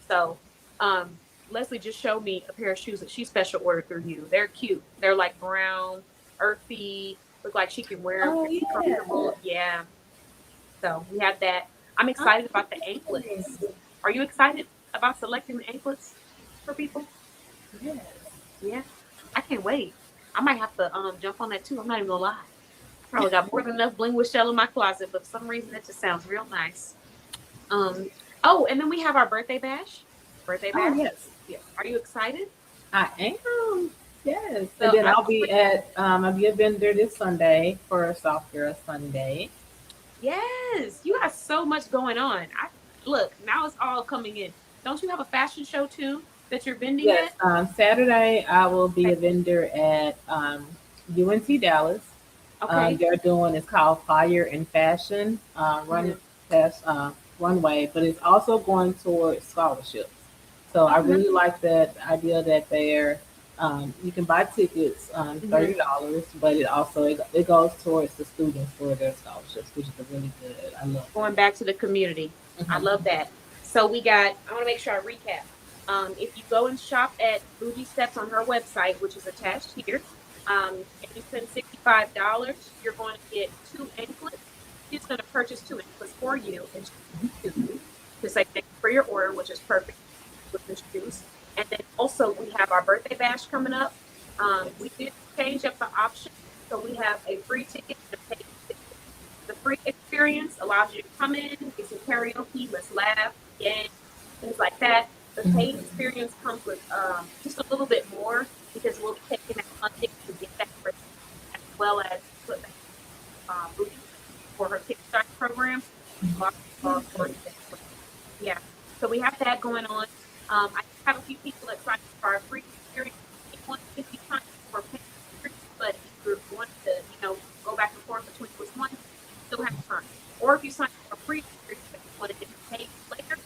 So um, Leslie just showed me a pair of shoes that she special ordered through you. They're cute. They're like brown, earthy. Look like she can wear them. Oh yeah. Comfortable. Yeah. So we have that. I'm excited about the anklets. Are you excited about selecting the anklets for people? Yes. Yeah. I can't wait. I might have to jump on that too. I'm not even gonna lie. I probably got more than enough bling with shell in my closet, but for some reason it just sounds real nice. Um oh, and then we have our birthday bash. Birthday Oh bash. yes. Yes. Are you excited? I am. Yes. So And then I- I'll be a vendor this Sunday for Soft Girl Sunday. Yes, you got so much going on. I look, now it's all coming in. Don't you have a fashion show too that you're vending Yes. at? Saturday I will be a vendor at UNT Dallas. Okay. They're doing it's called Fire and Fashion Run Fast Runway, but it's also going towards scholarships. So I really like that idea that they're you can buy tickets $30, but it goes towards the students for their scholarships, which is really good. I love Going back to the community. I love that. So we got, I want to make sure I recap. If you go and shop at Bougie Steps on her website, which is attached here, if you spend $65, you're going to get 2 anklets. She's going to purchase 2 anklets for you and to say thank you for your order, which is perfect with the shoes. And then also we have our birthday bash coming up. We did change up the option, so we have a free ticket and a paid ticket. The free experience allows you to come in, get some karaoke, let's laugh, gang, things like that. The paid experience comes with just a little bit more because we'll be taking that funding to get that free, as well as put that Bougie for her Kickstarter program. Yeah, so we have that going on. I have a few people that signed up for our free experience. If you sign up for a paid experience, but if you're wanting to, go back and forth between which one, you still have time. Or if you sign up for a free experience, but you want to get paid later, you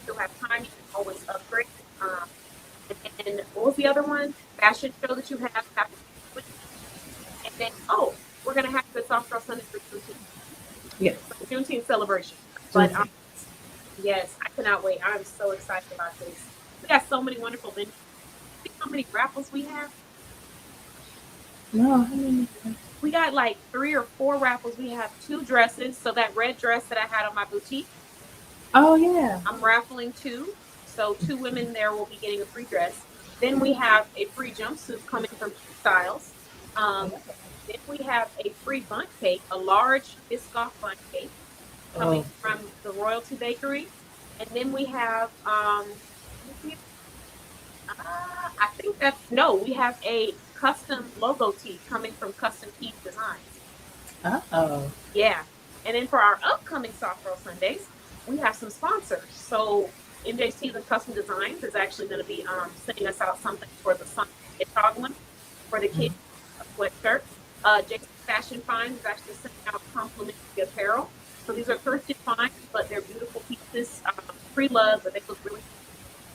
still have time. You can always upgrade. And what was the other one? Fashion show that you have. And then, we're going to have the Soft Girl Sunday for Juneteenth. Yes. Juneteenth celebration. But yes, I cannot wait. I'm so excited about this. We got so many wonderful things. See how many raffles we have? No, how many? We got like 3 or 4 raffles. We have 2 dresses. So that red dress that I had on my boutique, Oh yeah. I'm raffling 2. So 2 women there will be getting a free dress. Then we have a free jumpsuit coming from Styles. Then we have a free bundt cake, a large Biscoff bundt cake coming from the Royalty Bakery. And then we have, I think we have a custom logo tee coming from Custom Keys Designs. Oh. Yeah. And then for our upcoming Soft Girl Sundays, we have some sponsors. So MJC and Custom Designs is actually going to be sending us out something for the Sonic Hedgehog one for the kids, a sweatshirt. Jason Fashion Finds is actually sending out complimentary apparel. So these are thrifted finds, but they're beautiful pieces, pre-loved, but they look really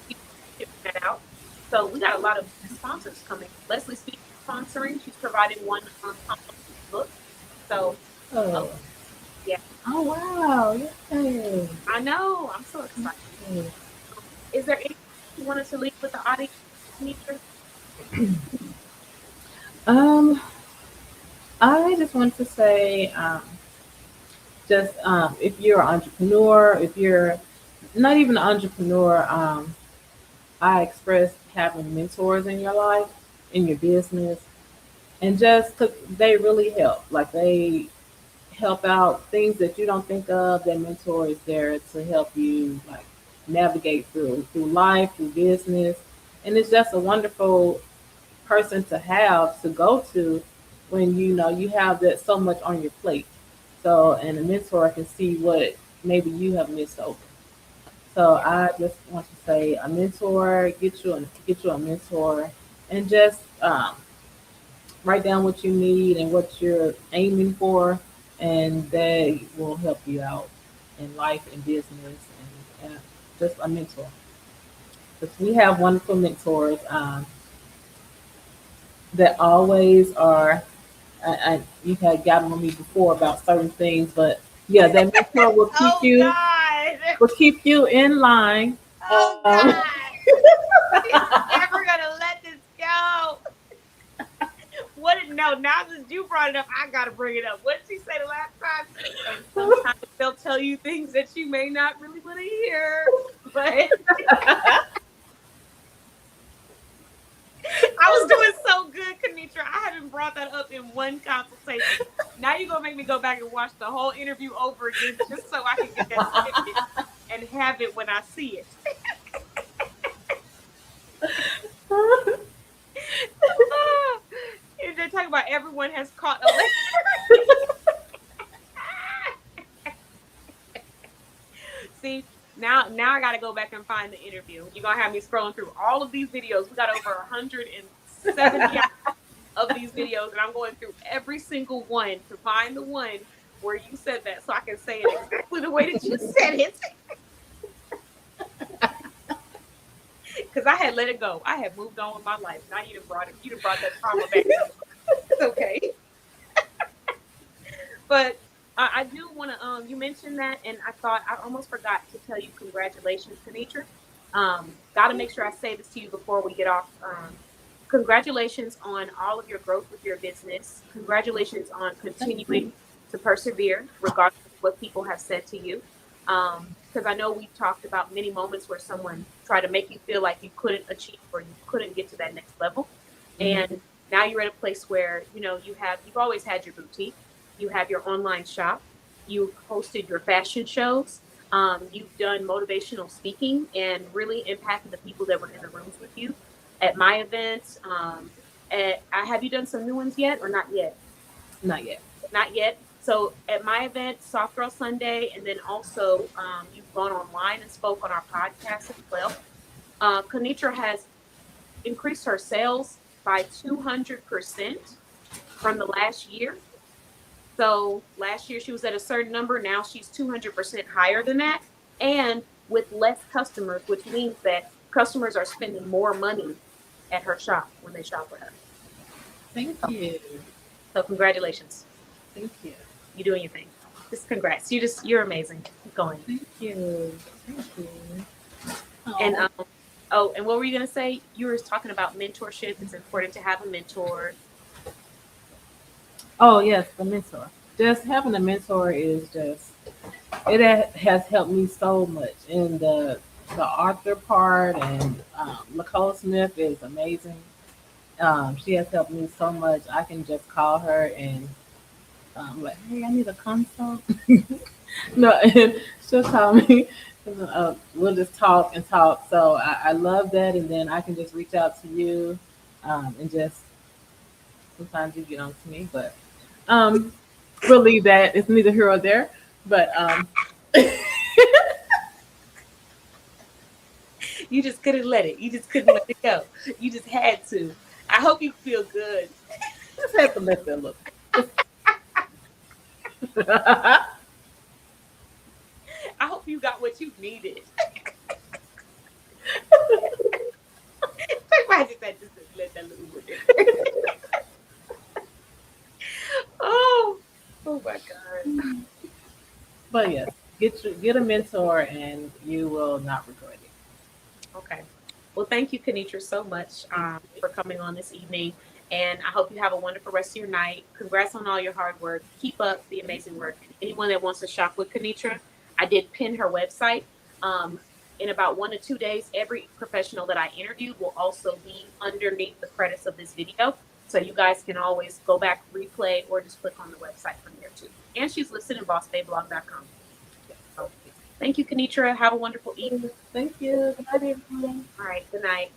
cute. Shipping that out. So we got a lot of sponsors coming. Leslie Speaks sponsoring. She's providing one complimentary book. So, yeah. Oh wow! Yay. I know. I'm so excited. Is there anything you wanted to leave with the audience, Demetra? I just want to say, if you're an entrepreneur, if you're not even an entrepreneur, I express having mentors in your life, in your business, and they really help. Like they help out things that you don't think of. That mentor is there to help you like navigate through life, through business, and it's just a wonderful person to have to go to when you have that so much on your plate. So, and a mentor can see what maybe you have missed over. So I just want to say a mentor, get you a mentor, and just write down what you need and what you're aiming for, and they will help you out in life and business, and just a mentor. Because we have wonderful mentors that always are. You had gotten on me before about certain things, but yeah, that mentor Oh God. will keep you in line. Oh God. She's never gonna let this go. What? No, now that you brought it up, I gotta bring it up. What did she say the last time? And sometimes they'll tell you things that you may not really want to hear, but I was doing so good, Kenitra. I haven't brought that up in one consultation. Now you're gonna make me go back and watch the whole interview over again just so I can get that snippet and have it when I see it. They're talking about everyone has caught a lecture. See, now I got to go back and find the interview. You're gonna have me scrolling through all of these videos. We got over 170 of these videos, and I'm going through every single one to find the one where you said that, so I can say it exactly the way that you said it. Because I had let it go. I had moved on with my life. Now you done brought that trauma back up. It's okay. But I do want to, you mentioned that, and I thought I almost forgot to tell you congratulations, Kenitra. Got to make sure I say this to you before we get off. Congratulations on all of your growth with your business. Congratulations on continuing to persevere, regardless of what people have said to you. Because I know we've talked about many moments where someone tried to make you feel like you couldn't achieve or you couldn't get to that next level. And now you're at a place where, you've always had your boutique. You have your online shop. You've hosted your fashion shows. You've done motivational speaking and really impacted the people that were in the rooms with you at my events. Have you done some new ones yet or not yet? Not yet. Not yet. So at my event, Soft Girl Sunday, and then also you've gone online and spoke on our podcast as well. Kenitra has increased her sales by 200% from the last year. So last year she was at a certain number. Now she's 200% higher than that, and with less customers, which means that customers are spending more money at her shop when they shop with her. Thank you. So congratulations. Thank you. You're doing your thing. Just congrats. You're amazing. Keep going. Thank you. Thank you. And and what were you gonna say? You were talking about mentorship. It's important to have a mentor. Oh yes, the mentor. Just having a mentor is has helped me so much in the author part, and Nicole Smith is amazing. She has helped me so much. I can just call her and like, hey, I need a consult. No, and she'll call me. And, we'll just talk and talk. So I love that, and then I can just reach out to you, and just sometimes you get on to me, but we'll leave that. It's neither here or there. But you just couldn't let it. You just couldn't let it go. You just had to. I hope you feel good. Just had to let that look. I hope you got what you needed. Imagine that, just let that look. Oh my God. But yes, get a mentor, and you will not regret it. Okay. Well, thank you, Kenitra, so much for coming on this evening. And I hope you have a wonderful rest of your night. Congrats on all your hard work. Keep up the amazing work. Anyone that wants to shop with Kenitra, I did pin her website. In about 1 to 2 days, every professional that I interviewed will also be underneath the credits of this video. So you guys can always go back, replay, or just click on the website from there too. And she's listed in bossbayblog.com. So, thank you, Kenitra. Have a wonderful evening. Thank you. Good night, everyone. All right. Good night.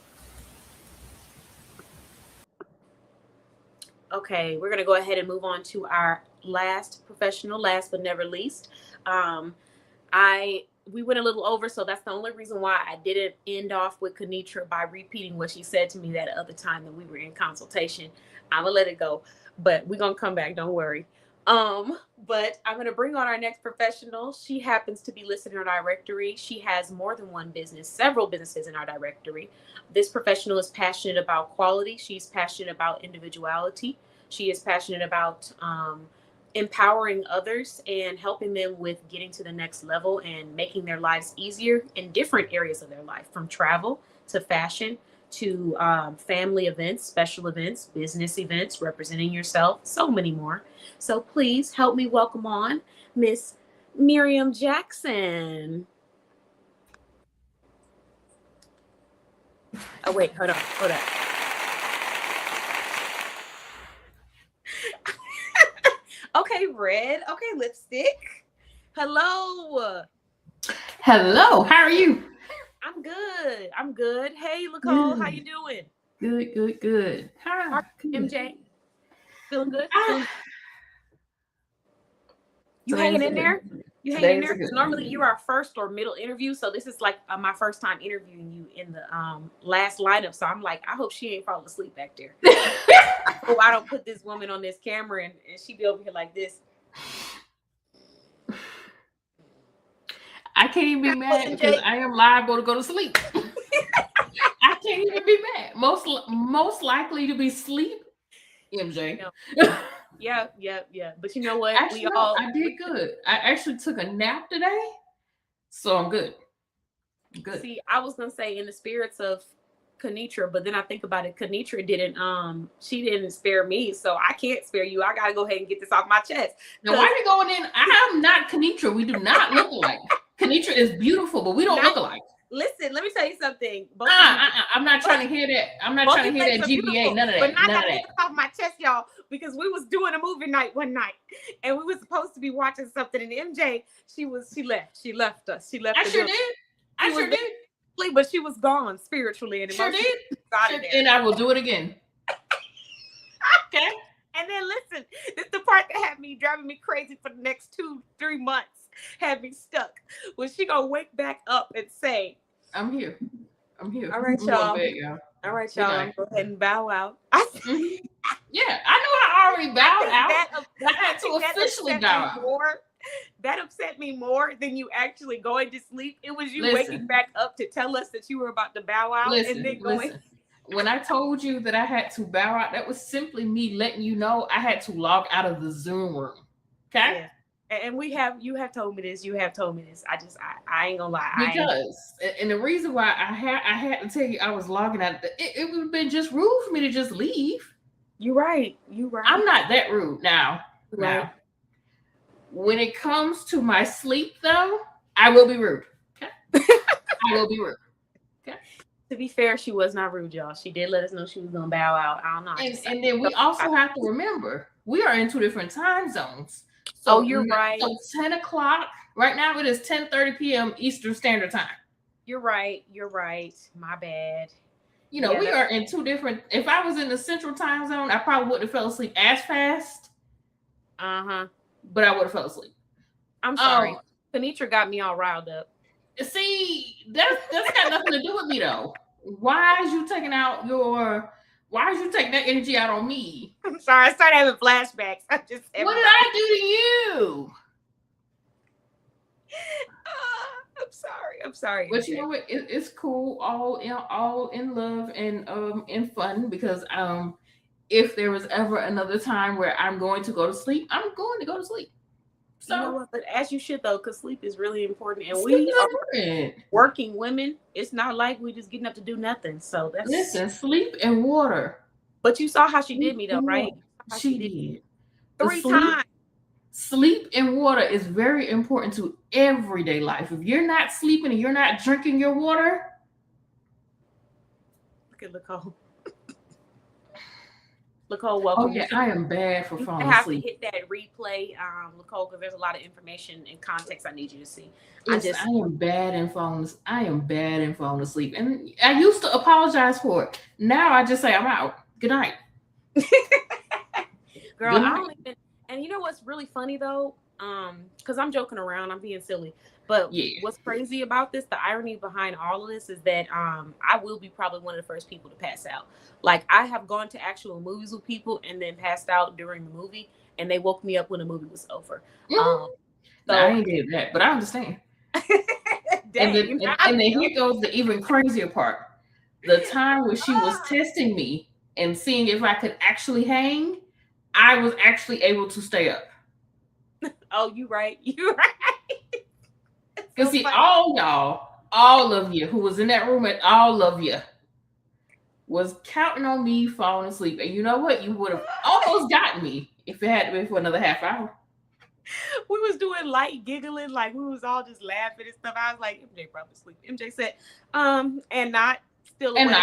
Okay, we're going to go ahead and move on to our last professional, last but never least. We went a little over, so that's the only reason why I didn't end off with Kenitra by repeating what she said to me that other time that we were in consultation. I'm going to let it go, but we're going to come back. Don't worry. But I'm going to bring on our next professional. She happens to be listed in our directory. She has more than one business, several businesses in our directory. This professional is passionate about quality. She's passionate about individuality. She is passionate about empowering others and helping them with getting to the next level and making their lives easier in different areas of their life, from travel to fashion to family events, special events, business events, representing yourself, so many more. So please help me welcome on Miss Miriam Jackson. Oh, wait, hold on. Okay, red. Okay, lipstick. Hello. Hello, how are you? I'm good. Hey, Nicole, how you doing? Good. Hi, MJ, feeling good? Ah. You Today's hanging in good. there? You hanging in Today's there? good. Normally you're our first or middle interview, so this is like my first time interviewing you in the last lineup. So I'm like, I hope she ain't falling asleep back there. I hope I don't put this woman on this camera and she be over here like this. I can't even be mad because I am liable to go to sleep. I can't even be mad. Most likely to be asleep, MJ. Yeah. But you know what? Actually, I did good. I actually took a nap today, so I'm good. Good. See, I was gonna say in the spirits of Kenitra, but then I think about it. Kenitra she didn't spare me, so I can't spare you. I gotta go ahead and get this off my chest. Now, why are you going in? I'm not Kenitra. We do not look alike. Kenitra is beautiful, but we don't look alike. Listen, let me tell you something. I'm not trying to hear that. I'm not trying to hear that GBA. None of that. But I got to get this off my chest, y'all, because we was doing a movie night one night, and we were supposed to be watching something. And MJ, she left. She left us. She left. I sure did. But she was gone spiritually and emotionally. Sure did. And I will do it again. Okay. And then listen, this is the part that had me driving me crazy for the next 2-3 months. Had me stuck. Was she gonna wake back up and say, I'm here. All right, y'all. All right, y'all. I'm go ahead and bow out. Yeah, I know I already bowed out. I had to officially bow out. That upset me more than you actually going to sleep. It was you waking back up to tell us that you were about to bow out and then going. When I told you that I had to bow out, that was simply me letting you know I had to log out of the Zoom room. Okay. Yeah. And you have told me this. I ain't gonna lie. Because and the reason why I had to tell you I was logging out, it would have been just rude for me to just leave. You're right. I'm not that rude now. Right. Now, when it comes to my sleep, though, I will be rude. Okay. I will be rude. Okay. To be fair, she was not rude, y'all. She did let us know she was gonna bow out. I don't know. And then we also have to remember we are in 2 different time zones. So you're right. So 10 o'clock right now. It is 10:30 p.m. Eastern Standard Time. You're right. My bad. We are in 2 different. If I was in the Central Time Zone, I probably wouldn't have fell asleep as fast. But I would have fell asleep. I'm sorry. Kenitra got me all riled up. See, that's got nothing to do with me though. Why is you taking that energy out on me? I'm sorry. I started having flashbacks. What did I do to you? I'm sorry. But you know what? It's cool. All in love and in fun, because if there was ever another time where I'm going to go to sleep, I'm going to go to sleep. So, you know what? But as you should though, because sleep is really important, and we are working women. It's not like we just getting up to do nothing. So that's sleep and water. But you saw how she did me though, right? She did 3 times. Sleep and water is very important to everyday life. If you're not sleeping and you're not drinking your water, look at Nicole. Nicole, welcome. Oh yeah, I am bad for falling asleep. I have to hit that replay, Nicole, because there's a lot of information and context I need you to see. I am bad in falling asleep, and I used to apologize for it. Now I just say I'm out. Good night. Girl, I don't even. And you know what's really funny though? because I'm joking around, I'm being silly. But what's crazy about this, the irony behind all of this is that I will be probably one of the first people to pass out. Like, I have gone to actual movies with people and then passed out during the movie, and they woke me up when the movie was over. So I ain't did that, but I understand. and then here goes the even crazier part. The time when she was testing me and seeing if I could actually hang, I was actually able to stay up. Oh, you right. You right. Because see, all of you who was in that room, and all of you was counting on me falling asleep. And you know what? You would have almost gotten me if it had been for another half hour. We was doing light giggling, like we was all just laughing and stuff. I was like, MJ probably asleep. MJ said, and not still awake.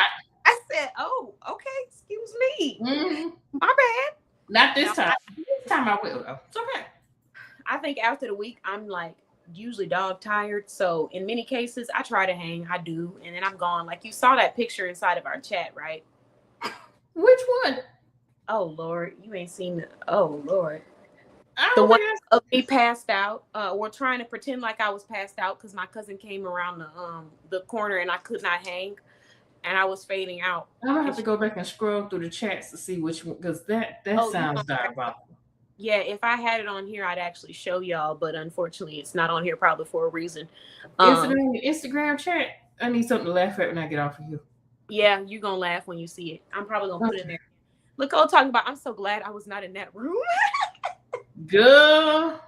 I said, oh, okay, excuse me. Mm-hmm. My bad. Not this time. This time I will though. It's okay. I think after the week, I'm like usually dog tired. So in many cases, I try to hang. I do, and then I'm gone. Like, you saw that picture inside of our chat, right? Which one? Oh Lord, you ain't seen the. Oh Lord. The one of me passed out, or trying to pretend like I was passed out because my cousin came around the corner and I could not hang, and I was fading out. I'm gonna have to go back and scroll through the chats to see which one, because that sounds diabolical. Yeah, if I had it on here, I'd actually show y'all, but unfortunately, it's not on here probably for a reason. Is it in the Instagram chat? I need something to laugh at when I get off of you. Yeah, you're gonna laugh when you see it. I'm probably gonna put it in there. Look, I'm talking about. I'm so glad I was not in that room. Girl,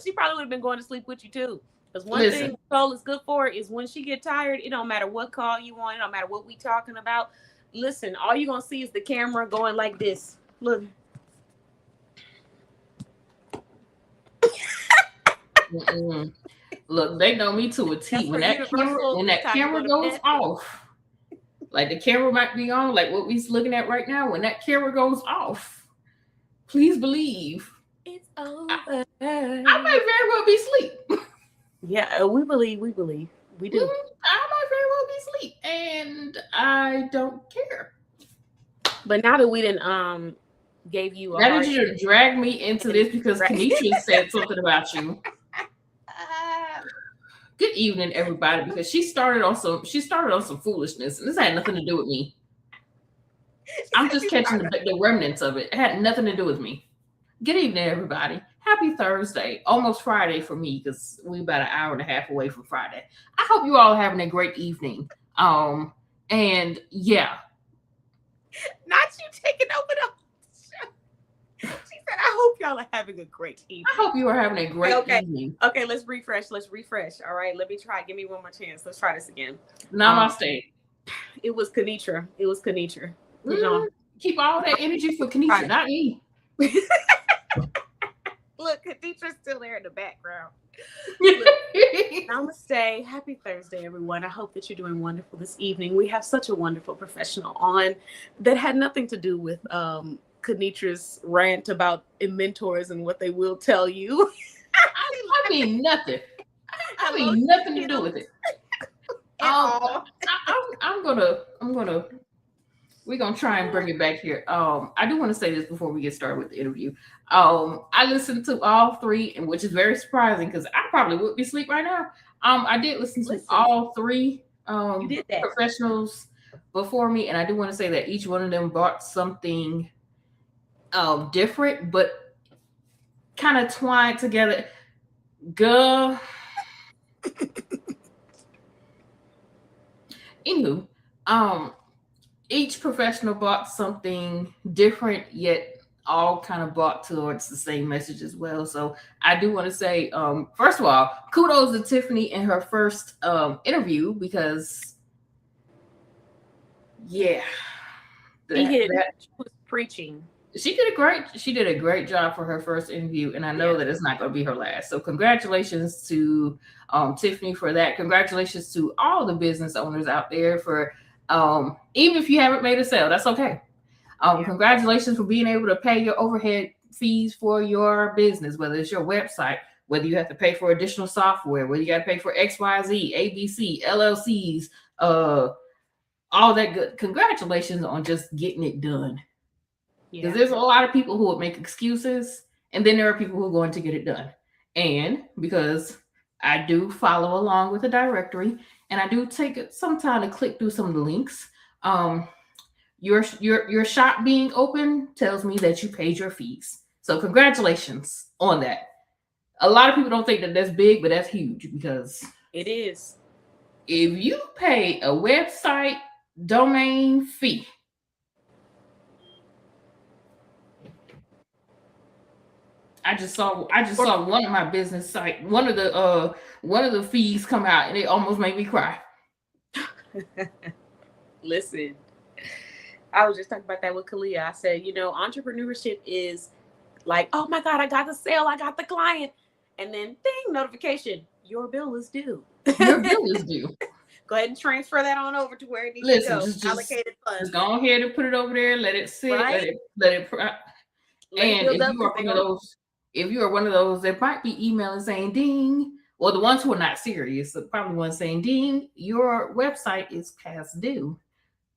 she probably would have been going to sleep with you too. Because one thing Nicole is good for is when she get tired, it don't matter what call you want, it don't matter what we talking about. Listen, all you're gonna see is the camera going like this. Look. Look, they know me to a T. When that camera goes off, like the camera might be on, like what we're looking at right now. When that camera goes off, please believe it's over. I might very well be asleep. Yeah, we believe. We do. I might very well be asleep, and I don't care. But now that we didn't gave you now that you dragged me into this because Kenitra said something about you. Good evening, everybody, because she started on some foolishness, and this had nothing to do with me. I'm just catching the remnants of it. It had nothing to do with me. Good evening, everybody. Happy Thursday. Almost Friday for me because we're about an hour and a half away from Friday. I hope you all are having a great evening. And yeah. Not you taking over the show. She said, I hope y'all are having a great evening. I hope you are having a great evening. Okay, let's refresh. All right, let me try. Give me one more chance. Let's try this again. Namaste. It was Kenitra. Keep all that energy for Kenitra, not me. Look, Kenitra's still there in the background. Namaste. Happy Thursday, everyone. I hope that you're doing wonderful this evening. We have such a wonderful professional on that had nothing to do with Kenitra's rant about mentors and what they will tell you. I mean nothing. I mean nothing to do with it. We're gonna try and bring it back here. I do want to say this before we get started with the interview. I listened to all three, and which is very surprising because I probably would be asleep right now. I did listen to all three professionals before me, and I do want to say that each one of them brought something different, but kind of twined together. Girl. Anywho, each professional brought something different, yet all kind of brought towards the same message as well. So I do want to say, first of all, kudos to Tiffany in her first interview because, yeah, she was preaching. She did a great job for her first interview, and I know that it's not going to be her last. So congratulations to Tiffany for that. Congratulations to all the business owners out there for even if you haven't made a sale, that's okay. Congratulations for being able to pay your overhead fees for your business, whether it's your website, whether you have to pay for additional software, whether you got to pay for XYZ, ABC, LLCs, all that good. Congratulations on just getting it done. Because there's a lot of people who would make excuses And then there are people who are going to get it done. And because I do follow along with the directory, and I do take some time to click through some of the links. Your shop being open tells me that you paid your fees. So congratulations on that. A lot of people don't think that that's big, but that's huge, because it is. If you pay a website domain fee, I just saw one of my business site, one of the fees come out, and it almost made me cry. Listen, I was just talking about that with Kalia. I said, entrepreneurship is like, oh my God, I got the sale, I got the client, and then ding, notification, your bill is due. Your bill is due. Go ahead and transfer that on over to where it needs to go. Allocated funds. Just go ahead and put it over there. Let it sit. Right? Let it. And if you are one of those that might be emailing saying ding, or the ones who are not serious, the probably ones saying ding, your website is past due.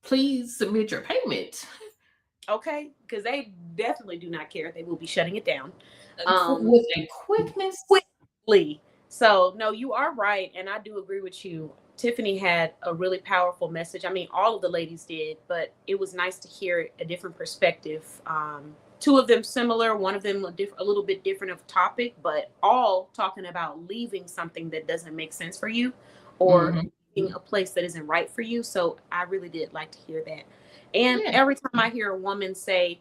Please submit your payment. Okay, because they definitely do not care. They will be shutting it down with a quickness. Quickly. So no, you are right, and I do agree with you. Tiffany had a really powerful message. I mean, all of the ladies did, but it was nice to hear a different perspective. Two of them similar, one of them a little bit different of topic, but all talking about leaving something that doesn't make sense for you, or leaving a place that isn't right for you. So I really did like to hear that. And every time I hear a woman say,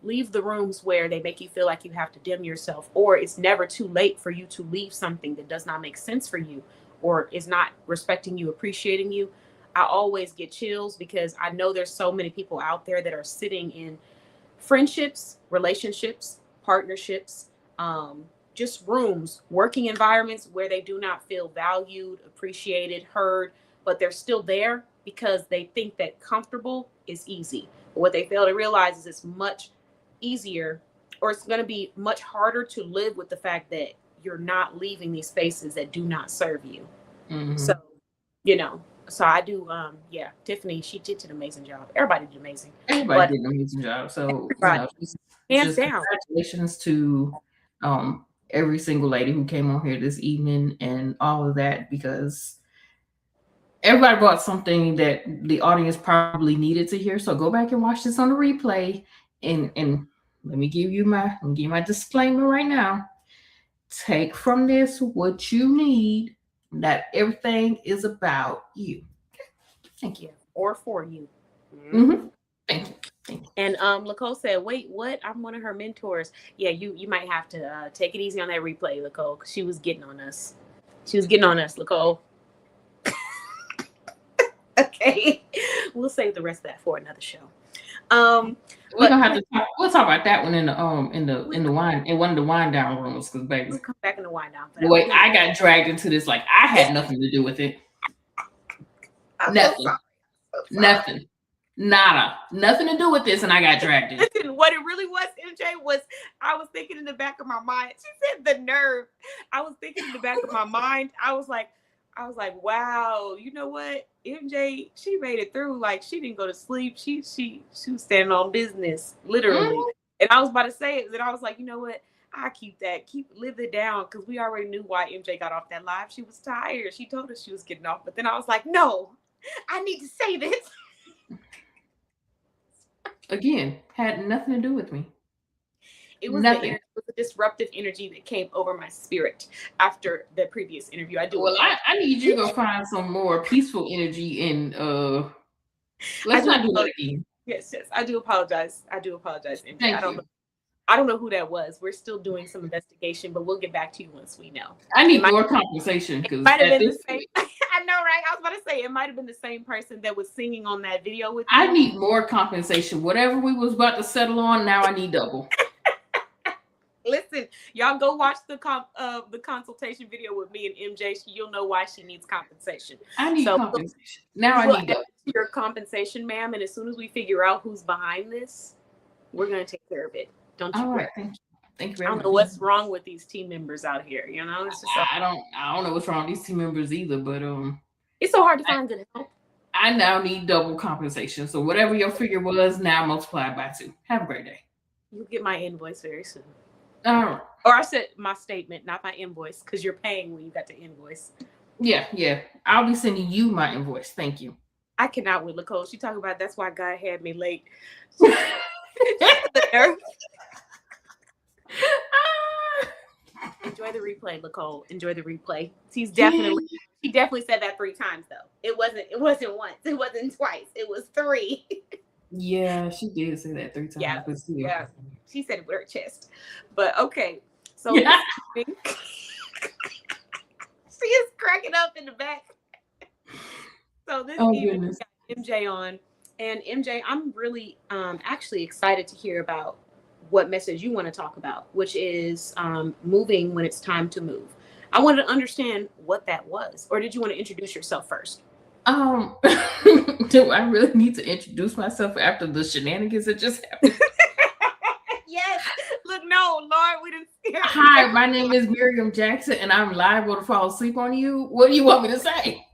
leave the rooms where they make you feel like you have to dim yourself, or it's never too late for you to leave something that does not make sense for you, or is not respecting you, appreciating you, I always get chills, because I know there's so many people out there that are sitting in friendships, relationships, partnerships, just rooms, working environments where they do not feel valued, appreciated, heard, but they're still there because they think that comfortable is easy. But what they fail to realize is it's much easier, or it's going to be much harder to live with the fact that you're not leaving these spaces that do not serve you. So, so I do, Tiffany, she did an amazing job. Everybody did amazing. Everybody did an amazing job. So, hands down. Congratulations to every single lady who came on here this evening and all of that, because everybody brought something that the audience probably needed to hear. So go back and watch this on the replay. And let me give you my disclaimer right now. Take from this what you need. That everything is about you. Thank you. Or for you. Thank you. And Lacole said, wait, what? I'm one of her mentors. Yeah, you might have to take it easy on that replay, Lacole, because she was getting on us. Lacole. Okay. We'll save the rest of that for another show. We're gonna have to talk. We'll talk about that one in one of the wind down rooms, because baby, we'll come back in the wind down. Boy, I got dragged into this like I had nothing to do with it. Nothing, nada, nothing to do with this, and I got dragged in. Listen, what it really was, MJ, was I was thinking in the back of my mind. She said the nerve. I was thinking in the back of my mind. I was like, wow, you know what? MJ, she made it through. Like, she didn't go to sleep. She was standing on business, literally. And I was about to say it, and I was like, you know what? I live it down, because we already knew why MJ got off that live. She was tired. She told us she was getting off, but then I was like, no, I need to say this. Again, had nothing to do with me. It was nothing. It was a disruptive energy that came over my spirit after the previous interview. I need you to go find some more peaceful energy, and let's not do that again. Yes, I do apologize. MJ. I don't know who that was. We're still doing some investigation, but we'll get back to you once we know. I need more compensation, because might have been the same. I know, right? I was about to say it might have been the same person that was singing on that video with you. I need more compensation. Whatever we was about to settle on, now I need double. Listen, y'all go watch the consultation video with me and MJ. You'll know why she needs compensation. I need compensation. Now I need your compensation, ma'am. And as soon as we figure out who's behind this, we're going to take care of it. Don't you worry. Thank you very much. I don't know what's wrong with these team members out here. It's just I don't know what's wrong with these team members either. But it's so hard to find good help. I now need double compensation. So whatever your figure was, now multiply by 2. Have a great day. You'll get my invoice very soon. Or I said my statement, not my invoice, because you're paying when you got the invoice. Yeah. I'll be sending you my invoice. Thank you. I cannot with Nicole. She talking about that's why God had me late. Enjoy the replay, Nicole. Enjoy the replay. She definitely said that 3 times though. It wasn't once. It wasn't twice. It was 3. Yeah, she did say that 3 times. Yeah. She said it with her chest. But okay. So yeah. she is cracking up in the back. So this evening we got MJ on. And MJ, I'm really actually excited to hear about what message you want to talk about, which is moving when it's time to move. I wanted to understand what that was. Or did you want to introduce yourself first? Do I really need to introduce myself after the shenanigans that just happened? Yes. Look, no, Lord, we didn't. Hi, my name is Miriam Jackson, and I'm liable to fall asleep on you. What do you want me to say?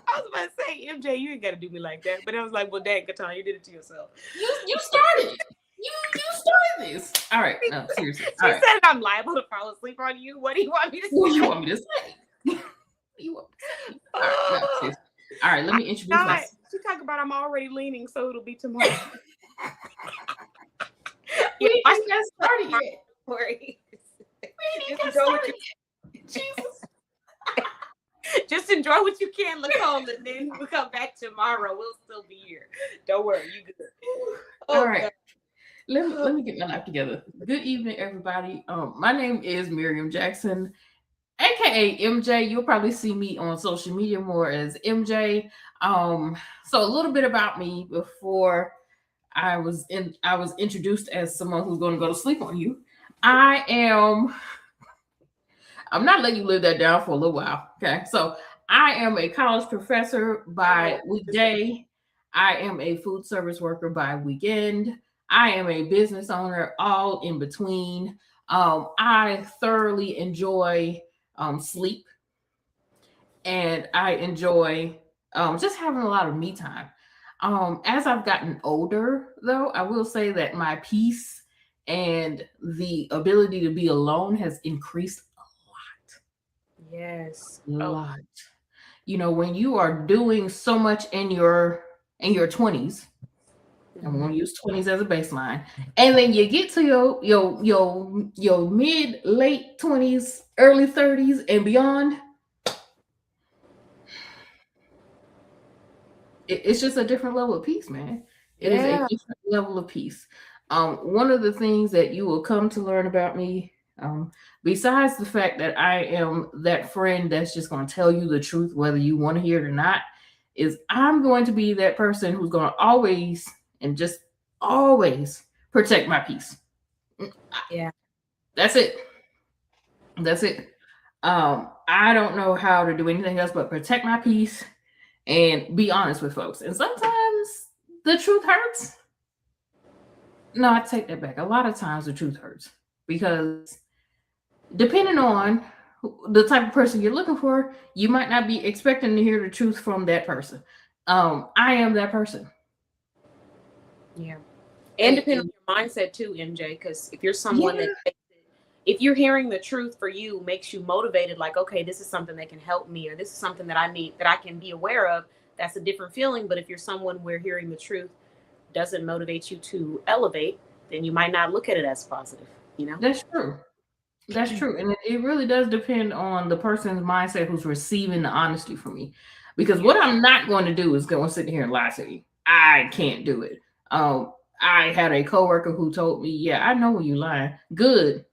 I was about to say, MJ, you ain't got to do me like that. But I was like, well, dang, Katan, you did it to yourself. You started. You started this. All right. No, seriously. She said I'm liable to fall asleep on you. What do you want me to say? What do you want me to say? All right, let me introduce myself. She talk about I'm already leaning, so it'll be tomorrow. We just got started yet. Worry. Jesus. Just enjoy what you can, Nicole, and then we'll come back tomorrow. We'll still be here. Don't worry, you good. All right. Let me get my life together. Good evening, everybody. My name is Miriam Jackson, aka MJ. You'll probably see me on social media more as MJ. So a little bit about me before I was introduced as someone who's going to go to sleep on you. I'm not letting you live that down for a little while. Okay. So I am a college professor by weekday. I am a food service worker by weekend. I am a business owner, all in between. I thoroughly enjoy sleep, and I enjoy just having a lot of me time. As I've gotten older, though, I will say that my peace and the ability to be alone has increased a lot. Yes. A lot. You know, when you are doing so much in your 20s, I'm going to use 20s as a baseline, and then you get to your mid late 20s, early 30s, and beyond. It's just a different level of peace, man. It is a different level of peace. One of the things that you will come to learn about me, besides the fact that I am that friend that's just going to tell you the truth, whether you want to hear it or not, is I'm going to be that person who's going to always and just always protect my peace. Yeah. That's it. I don't know how to do anything else but protect my peace and be honest with folks. And sometimes the truth hurts. No, I take that back. A lot of times the truth hurts because depending on the type of person you're looking for, you might not be expecting to hear the truth from that person. I am that person. Yeah. And depending on your mindset too, MJ, because if you're someone that, if you're hearing the truth for you makes you motivated, like, okay, this is something that can help me, or this is something that I need, that I can be aware of, that's a different feeling. But if you're someone where hearing the truth doesn't motivate you to elevate, then you might not look at it as positive, you know? That's true. That's true. And it really does depend on the person's mindset who's receiving the honesty from me. Because what I'm not going to do is go and sit here and lie to you. I can't do it. I had a coworker who told me, yeah, I know when you're lying. Good.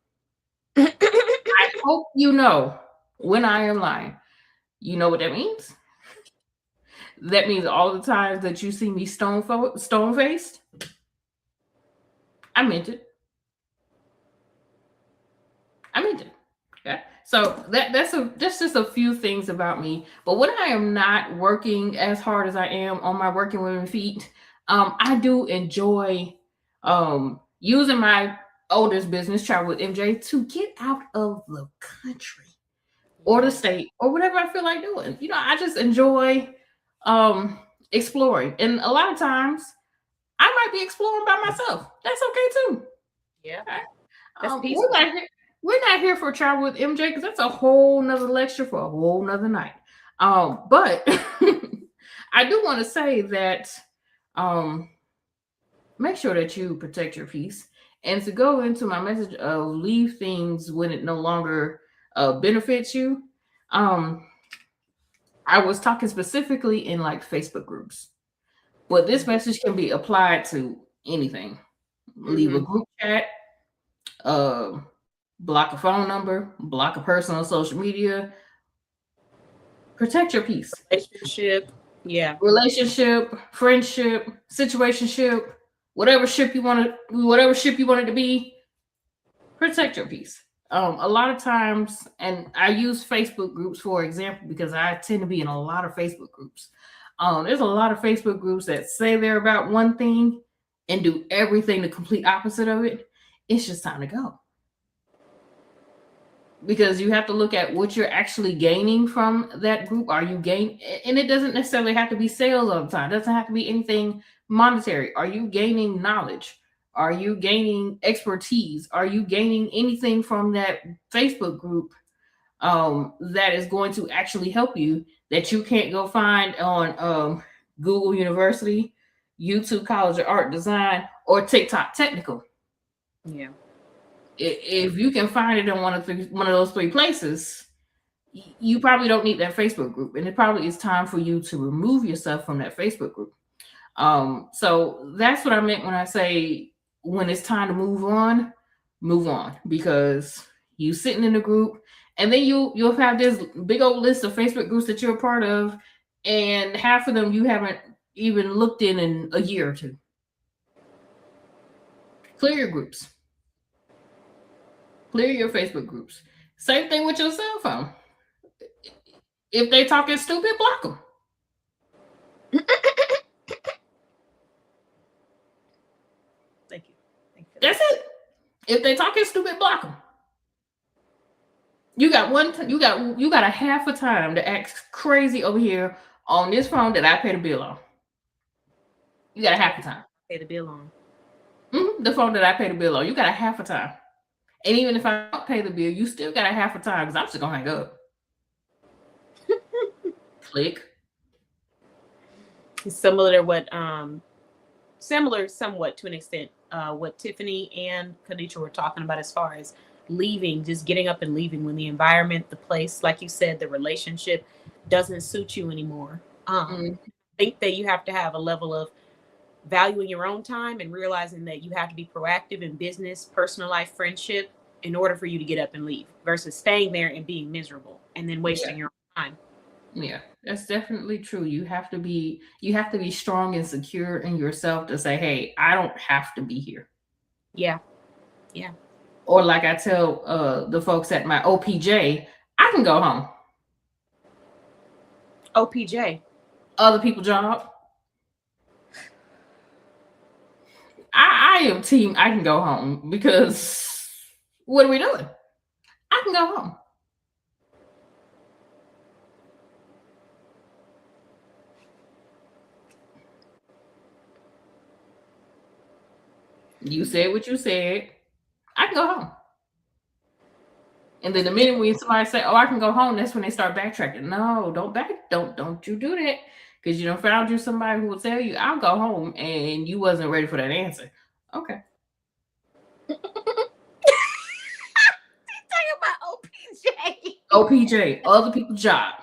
I hope you know when I am lying. You know what that means? That means all the times that you see me stone-faced, I meant it. Okay. So that's just a few things about me. But when I am not working as hard as I am on my working women feet, I do enjoy using my oldest business, Travel with MJ, to get out of the country. or the state or whatever I feel like doing. You know, I just enjoy exploring. And a lot of times I might be exploring by myself. That's okay too. Yeah. We're not here for travel with MJ because that's a whole nother lecture for a whole nother night. But I do want to say that make sure that you protect your peace. And to go into my message of leave things when it no longer benefits you, I was talking specifically in like Facebook groups, but this message can be applied to anything. Leave a group chat, block a phone number, block a person on social media. Protect your peace. Relationship, friendship, situationship, whatever ship you want it to be. Protect your peace. A lot of times, and I use Facebook groups for example because I tend to be in a lot of Facebook groups. There's a lot of Facebook groups that say they're about one thing and do everything the complete opposite of it. It's just time to go. Because you have to look at what you're actually gaining from that group. Are you gaining? And it doesn't necessarily have to be sales all the time. It doesn't have to be anything monetary. Are you gaining knowledge? Are you gaining expertise? Are you gaining anything from that Facebook group that is going to actually help you that you can't go find on Google University, YouTube College of Art Design, or TikTok Technical? Yeah. If you can find it in one of those three places, you probably don't need that Facebook group, and it probably is time for you to remove yourself from that Facebook group. So that's what I meant when I say when it's time to move on, because you sitting in a group, and then you'll have this big old list of Facebook groups that you're a part of, and half of them you haven't even looked in a year or two. Clear your groups. Clear your Facebook groups. Same thing with your cell phone. If they talking stupid, block them. Thank you. That's it. If they talking stupid, block them. You got a half a time to act crazy over here on this phone that I pay the bill on. You got a half a time. Pay the bill on. The phone that I pay the bill on. You got a half a time. And even if I don't pay the bill, you still got a half a time because I'm just gonna hang up. Click. Similar somewhat to an extent, what Tiffany and Kanisha were talking about as far as leaving, just getting up and leaving when the environment, the place, like you said, the relationship doesn't suit you anymore. I think that you have to have a level of valuing your own time and realizing that you have to be proactive in business, personal life, friendship in order for you to get up and leave versus staying there and being miserable and then wasting your own time. Yeah, that's definitely true. You have to be strong and secure in yourself to say, hey, I don't have to be here. Yeah. Or like I tell the folks at my OPJ, I can go home. OPJ. Other people's job. I am team I can go home because what are we doing? I can go home. You said what you said. I can go home. And then the minute when somebody say, "Oh, I can go home," that's when they start backtracking. No, don't you do that, because you don't found you somebody who will tell you, "I'll go home," and you wasn't ready for that answer. Okay. Talking about OPJ. OPJ, other people's job.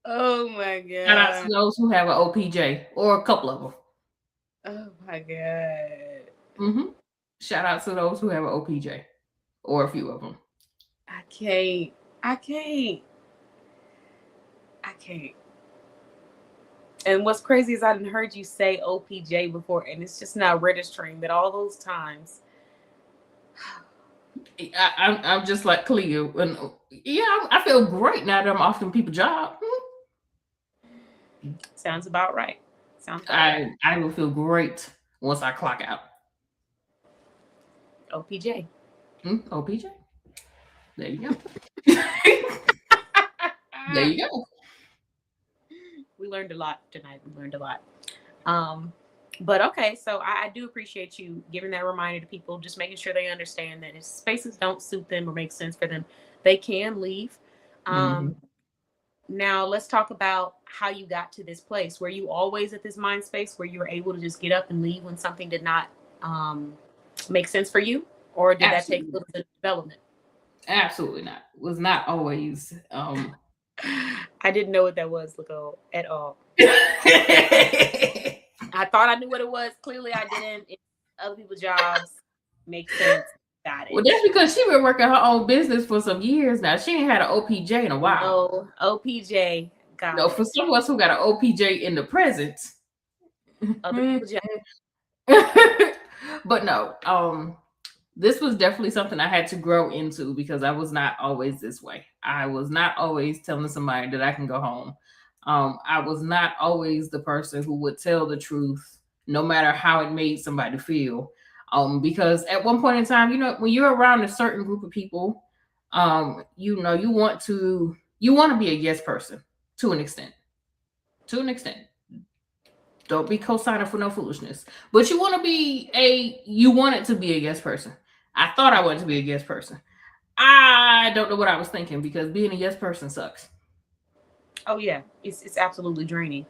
Oh my god! Shout out to those who have an OPJ or a couple of them. Oh my god! Shout out to those who have an OPJ or a few of them. I can't. And what's crazy is I didn't heard you say OPJ before, and it's just now registering that all those times. I'm just like Cleo, and I feel great now that I'm off them people's job. Sounds about right. I will feel great once I clock out. OPJ. OPJ. There you go. There you go. We learned a lot tonight. We learned a lot. But okay, so I do appreciate you giving that reminder to people, just making sure they understand that if spaces don't suit them or make sense for them, they can leave. Now let's talk about how you got to this place. Were you always at this mind space where you were able to just get up and leave when something did not make sense for you? Or did that take a little bit of development? Absolutely not. Was not always. I didn't know what that was, Lago, at all. I thought I knew what it was. Clearly, I didn't. It's other people's jobs make sense. Got it. Well, that's because she been working her own business for some years now. She ain't had an OPJ in a while. No, OPJ. Got no, it. For some of us who got an OPJ in the present. Other people's jobs. But no, this was definitely something I had to grow into because I was not always this way. I was not always telling somebody that I can go home. I was not always the person who would tell the truth, no matter how it made somebody feel. Because at one point in time, you know, when you're around a certain group of people, you know, you want to be a yes person to an extent. To an extent. Don't be co-signer for no foolishness. But you want it to be a yes person. I thought I wanted to be a yes person. I don't know what I was thinking because being a yes person sucks. Oh yeah, it's absolutely draining.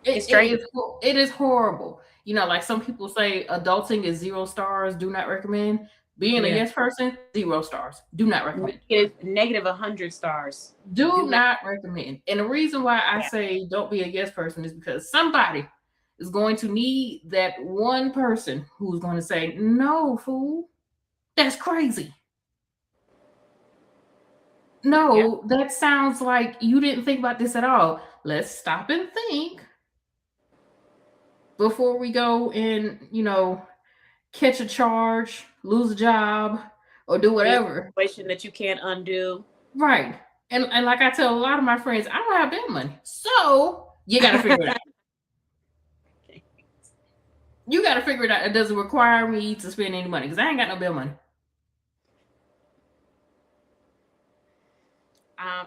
It's draining. It is horrible. You know, like some people say, adulting is 0 stars. Do not recommend. Being a yes person, 0 stars. Do not recommend. It's negative 100 stars. Do not recommend. And the reason why I say don't be a yes person is because somebody is going to need that one person who's going to say, no, fool, that's crazy. No, that sounds like you didn't think about this at all. Let's stop and think before we go and, you know, catch a charge, lose a job, or do whatever. Situation that you can't undo. Right. And like I tell a lot of my friends, I don't have that money. So you got to figure it out. You got to figure it out. It doesn't require me to spend any money because I ain't got no bill money.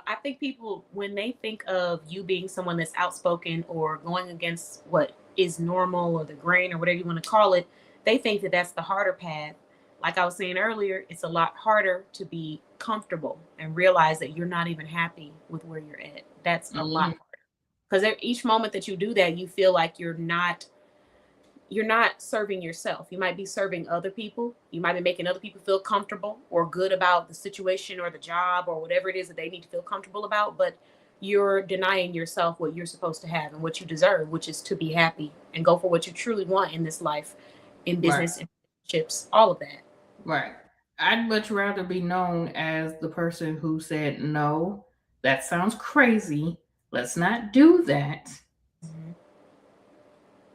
I think people, when they think of you being someone that's outspoken or going against what is normal or the grain or whatever you want to call it, they think that that's the harder path. Like I was saying earlier, it's a lot harder to be comfortable and realize that you're not even happy with where you're at. That's a lot harder. Because each moment that you do that, you feel like you're not serving yourself. You might be serving other people. You might be making other people feel comfortable or good about the situation or the job or whatever it is that they need to feel comfortable about. But you're denying yourself what you're supposed to have and what you deserve, which is to be happy and go for what you truly want in this life, in business, in relationships, all of that. Right. I'd much rather be known as the person who said, no, that sounds crazy. Let's not do that.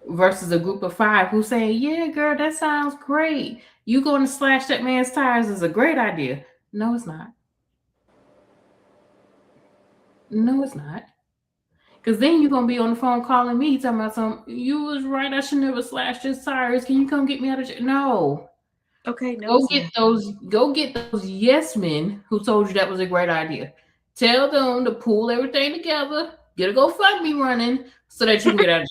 Versus a group of 5 who say, yeah, girl, that sounds great. You going to slash that man's tires is a great idea. No, it's not. No, it's not. Because then you're going to be on the phone calling me, talking about something. You was right. I should never slash his tires. Can you come get me out of jail? No. Okay, no. Go get those yes men who told you that was a great idea. Tell them to pull everything together, get a GoFundMe running so that you can get out of jail.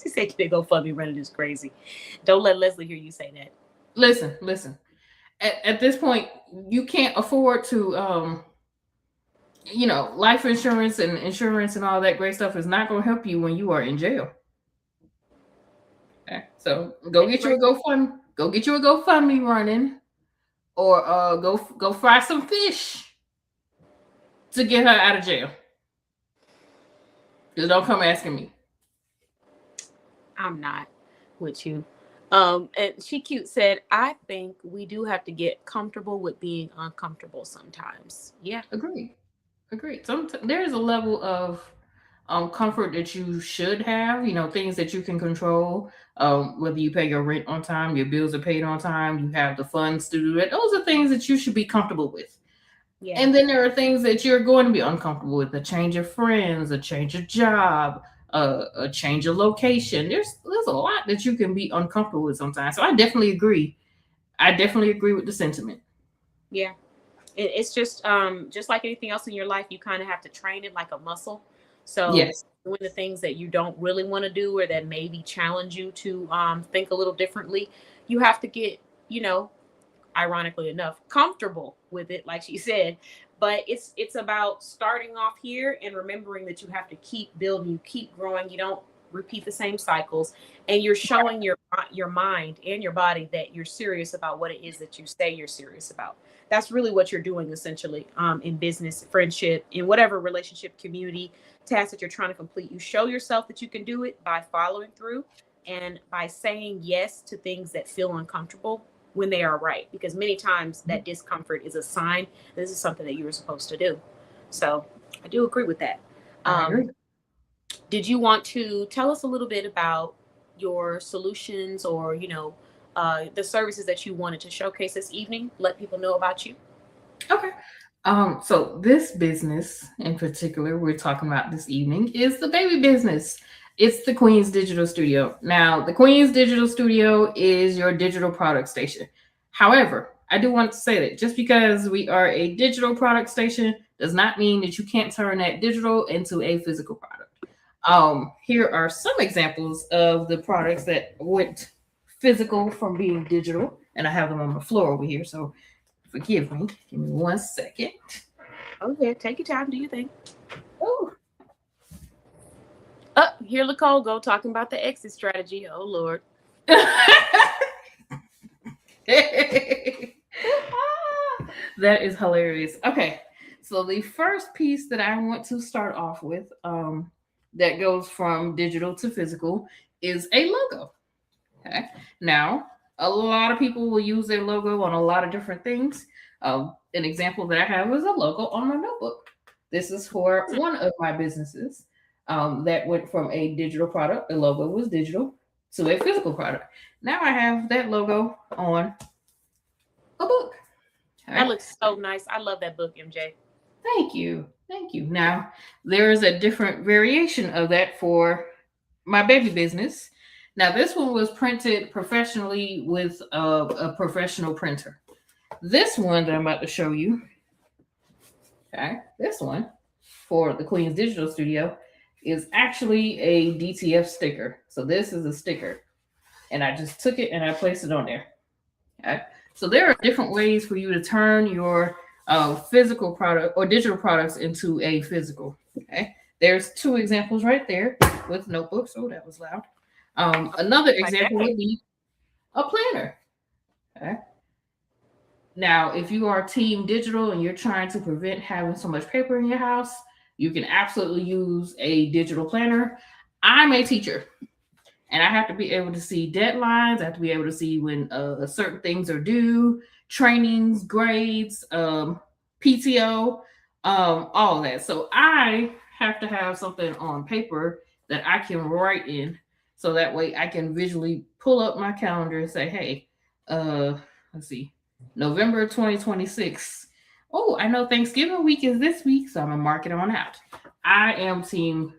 She said they GoFundMe running is crazy. Don't let Leslie hear you say that. Listen. At this point, you can't afford to, you know, life insurance and insurance and all that great stuff is not going to help you when you are in jail. Okay, so go get you a GoFundMe running, or go fry some fish to get her out of jail. Just don't come asking me. I'm not with you. And She Cute said, I think we do have to get comfortable with being uncomfortable sometimes. Yeah. Agreed. There's a level of comfort that you should have, you know, things that you can control, whether you pay your rent on time, your bills are paid on time, you have the funds to do that. Those are things that you should be comfortable with. Yeah. And then there are things that you're going to be uncomfortable with: a change of friends, a change of job, a change of location. There's a lot that you can be uncomfortable with sometimes. So I definitely agree. I definitely agree with the sentiment. Yeah. It's just like anything else in your life, you kind of have to train it like a muscle. So Yes. doing the things that you don't really want to do or that maybe challenge you to think a little differently, you have to get, you know, ironically enough, comfortable with it, like she said. But it's about starting off here and remembering that you have to keep building, you keep growing, you don't repeat the same cycles, and you're showing your mind and your body that you're serious about what it is that you say you're serious about. That's really what you're doing essentially, in business, friendship, in whatever relationship, community task that you're trying to complete. You show yourself that you can do it by following through and by saying yes to things that feel uncomfortable when they are right, because many times that discomfort is a sign that this is something that you were supposed to do. So I do agree with that. I agree. Did you want to tell us a little bit about your solutions, or the services that you wanted to showcase this evening? Let people know about you. Okay. So this business in particular we're talking about this evening is the baby business. It's the Queen's Digital Studio. Now, the Queen's Digital Studio is your digital product station. However, I do want to say that just because we are a digital product station does not mean that you can't turn that digital into a physical product. Here are some examples of the products that went physical from being digital, and I have them on the floor over here, so forgive me. Give me 1 second. Oh yeah, take your time. Do your thing. Oh, Here Nicole go talking about the exit strategy. Oh Lord. that is hilarious. Okay, so the first piece that I want to start off with, that goes from digital to physical, is a logo. Okay, now a lot of people will use their logo on a lot of different things. An example that I have is a logo on my notebook. This is for one of my businesses, that went from a digital product, the logo was digital, to a physical product. Now I have that logo on a book. That looks so nice. I love that book, MJ. Thank you. Thank you. Now, there is a different variation of that for my baby business. Now, this one was printed professionally with a professional printer. This one that I'm about to show you, okay, this one for the Queen's Digital Studio is actually a DTF sticker. So this is a sticker, and I just took it and I placed it on there. Okay. So there are different ways for you to turn your physical product or digital products into a physical. Okay. There's 2 examples right there with notebooks. Oh, that was loud. Another example would be a planner. Okay. Now, if you are team digital and you're trying to prevent having so much paper in your house, you can absolutely use a digital planner. I'm a teacher, and I have to be able to see deadlines. I have to be able to see when certain things are due, trainings, grades, PTO, all of that. So I have to have something on paper that I can write in, so that way I can visually pull up my calendar and say, hey, let's see, November 2026. Oh, I know Thanksgiving week is this week, so I'm gonna mark it on out. I am team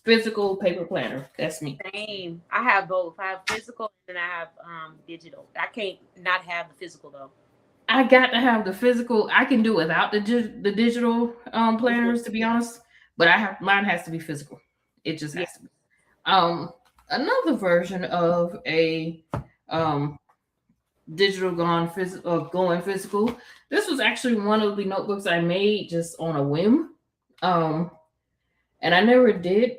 physical paper planner. That's me. Same. I have both. I have physical and I have digital. I can't not have the physical though. I got to have the physical. I can do without the digital planners, to be honest, but mine has to be physical. It just has to be. Another version of a digital going physical. This was actually one of the notebooks I made just on a whim. And I never did,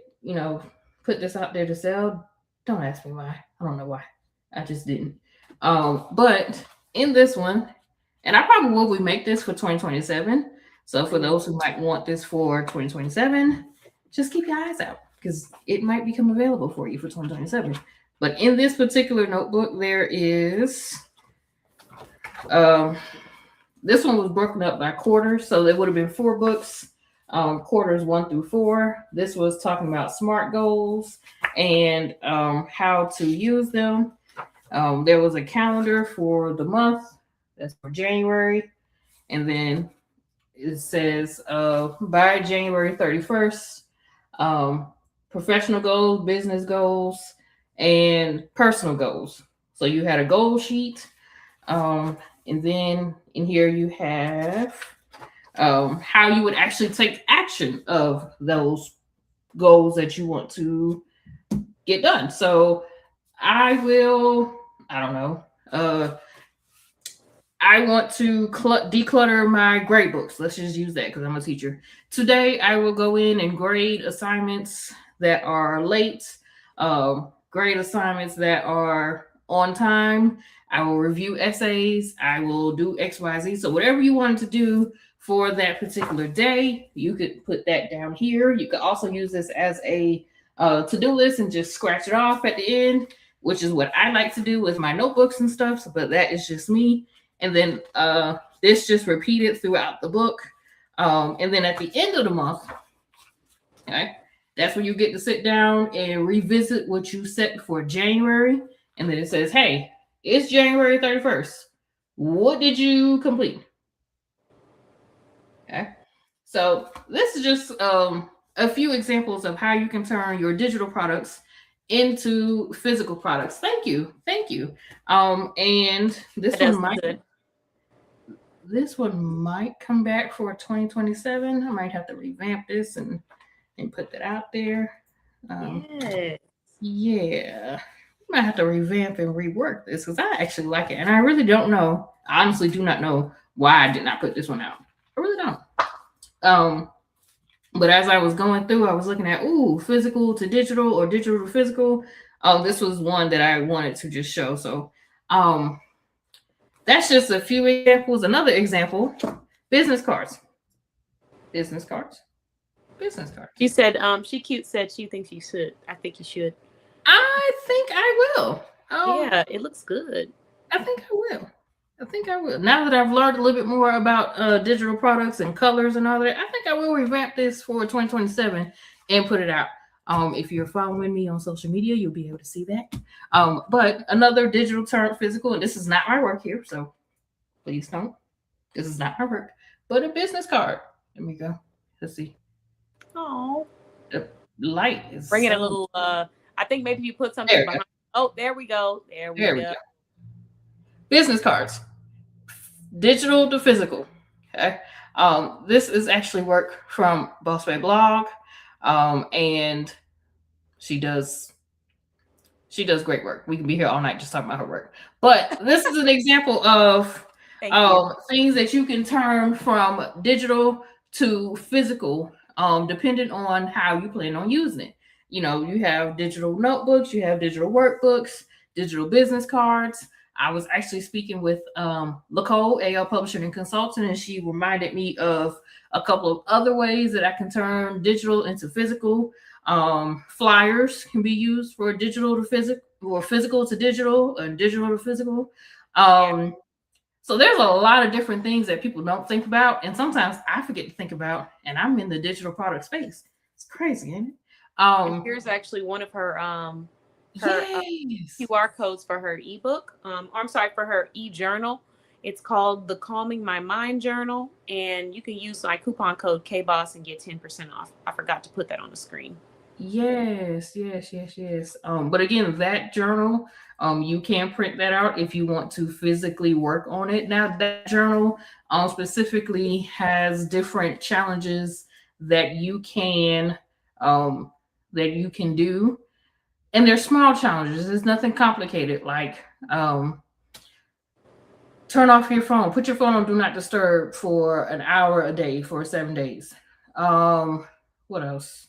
put this out there to sell. Don't ask me why. I don't know why. I just didn't. But in this one, and I probably will make this for 2027. So for those who might want this for 2027, just keep your eyes out, because it might become available for you for 2027. But in this particular notebook, there is, this one was broken up by quarters. So there would have been 4 books, quarters 1 through 4. This was talking about SMART goals and how to use them. There was a calendar for the month. That's for January. And then it says by January 31st, professional goals, business goals, and personal goals. So you had a goal sheet. And then in here you have how you would actually take action of those goals that you want to get done. So I don't know, I want to declutter my grade books. Let's just use that because I'm a teacher. Today, I will go in and grade assignments that are late, grade assignments that are on time. I will review essays. I will do X, Y, Z. So whatever you wanted to do for that particular day, you could put that down here. You could also use this as a to-do list and just scratch it off at the end, which is what I like to do with my notebooks and stuff. But that is just me. And then this just repeated throughout the book. And then at the end of the month, okay, that's when you get to sit down and revisit what you set for January. And then it says, hey, it's January 31st. What did you complete? Okay. So this is just a few examples of how you can turn your digital products into physical products. Thank you. And this one might come back for 2027. I might have to revamp this and put that out there. Yeah, I might have to revamp and rework this because I actually like it, and I really don't know. I honestly do not know why I did not put this one out. I really don't. But as I was going through, I was looking at physical to digital or digital to physical. This was one that I wanted to just show. So that's just a few examples. Another example, business cards. She said, she cute said she thinks you should. I think you should. I think I will. Yeah, it looks good. I think I will. Now that I've learned a little bit more about digital products and colors and all that, I think I will revamp this for 2027 and put it out. If you're following me on social media, you'll be able to see that. But another digital turned physical, and this is not my work here, so please don't. This is not my work, but a business card. Let me go. Let's see. Oh, the light is bring it a little. I think maybe you put something behind. Oh, there we go. There we go. Business cards, digital to physical. Okay. This is actually work from Boss Babe Blog. And she does great work. We can be here all night just talking about her work. But this is an example of things that you can turn from digital to physical, depending on how you plan on using it. You know, you have digital notebooks, you have digital workbooks, digital business cards. I was actually speaking with Lacole, AL Publisher and Consultant, and she reminded me of a couple of other ways that I can turn digital into physical. Flyers can be used for digital to physical, or physical to digital, and digital to physical. So there's a lot of different things that people don't think about, and sometimes I forget to think about, and I'm in the digital product space. It's crazy, isn't it? Here's actually one of her QR codes for her ebook. For her e-journal. It's called the Calming My Mind Journal, and you can use my coupon code KBOSS and get 10% off. I forgot to put that on the screen. Yes. But again, that journal, you can print that out if you want to physically work on it. Now, that journal specifically has different challenges that you can do. And they're small challenges. There's nothing complicated, like turn off your phone. Put your phone on do not disturb for an hour a day for 7 days. What else?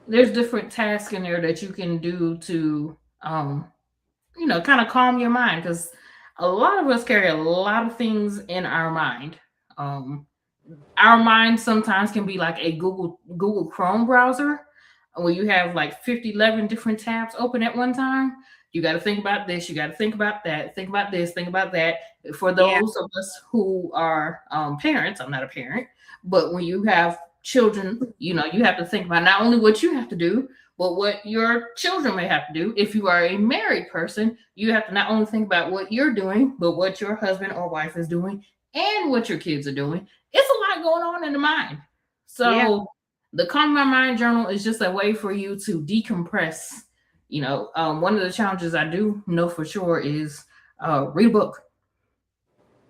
There's different tasks in there that you can do to, kind of calm your mind, because a lot of us carry a lot of things in our mind. Our mind sometimes can be like a Google Chrome browser, where you have like 11 different tabs open at one time. You got to think about this. You got to think about that. Think about this. Think about that. For those of us who are parents, I'm not a parent, but when you have children, you have to think about not only what you have to do, but what your children may have to do. If you are a married person, you have to not only think about what you're doing, but what your husband or wife is doing and what your kids are doing. It's a lot going on in the mind. So the Calm My Mind journal is just a way for you to decompress. One of the challenges I do know for sure is read a book.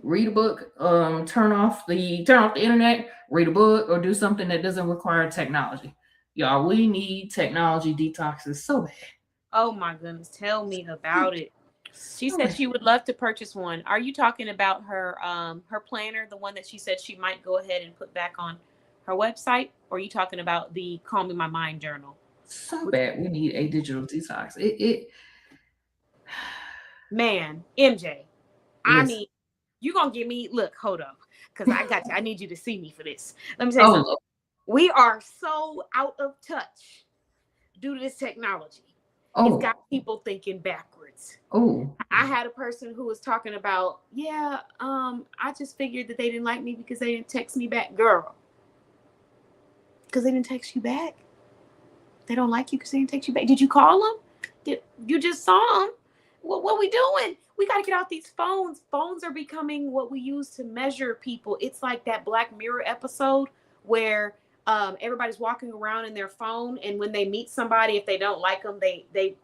read a book, turn off the internet, read a book, or do something that doesn't require technology. Y'all, we need technology detoxes so bad. Oh my goodness, tell me about it. She said she would love to purchase one. Are you talking about her her planner, the one that she said she might go ahead and put back on her website? Or are you talking about the Calming My Mind journal? So bad we need a digital detox. Man, MJ, I Yes. mean, you gonna give me hold on, because I need you to see me for this. Let me say something. Lord. We are so out of touch due to this technology. It's got people thinking backwards. I had a person who was talking about, I just figured that they didn't like me because they didn't text me back. Girl, because they didn't text you back? They don't like you because they didn't text you back. Did you call them? Did you just saw them? What we doing? We got to get out these phones. Phones are becoming what we use to measure people. It's like that Black Mirror episode where everybody's walking around in their phone, and when they meet somebody, if they don't like them, they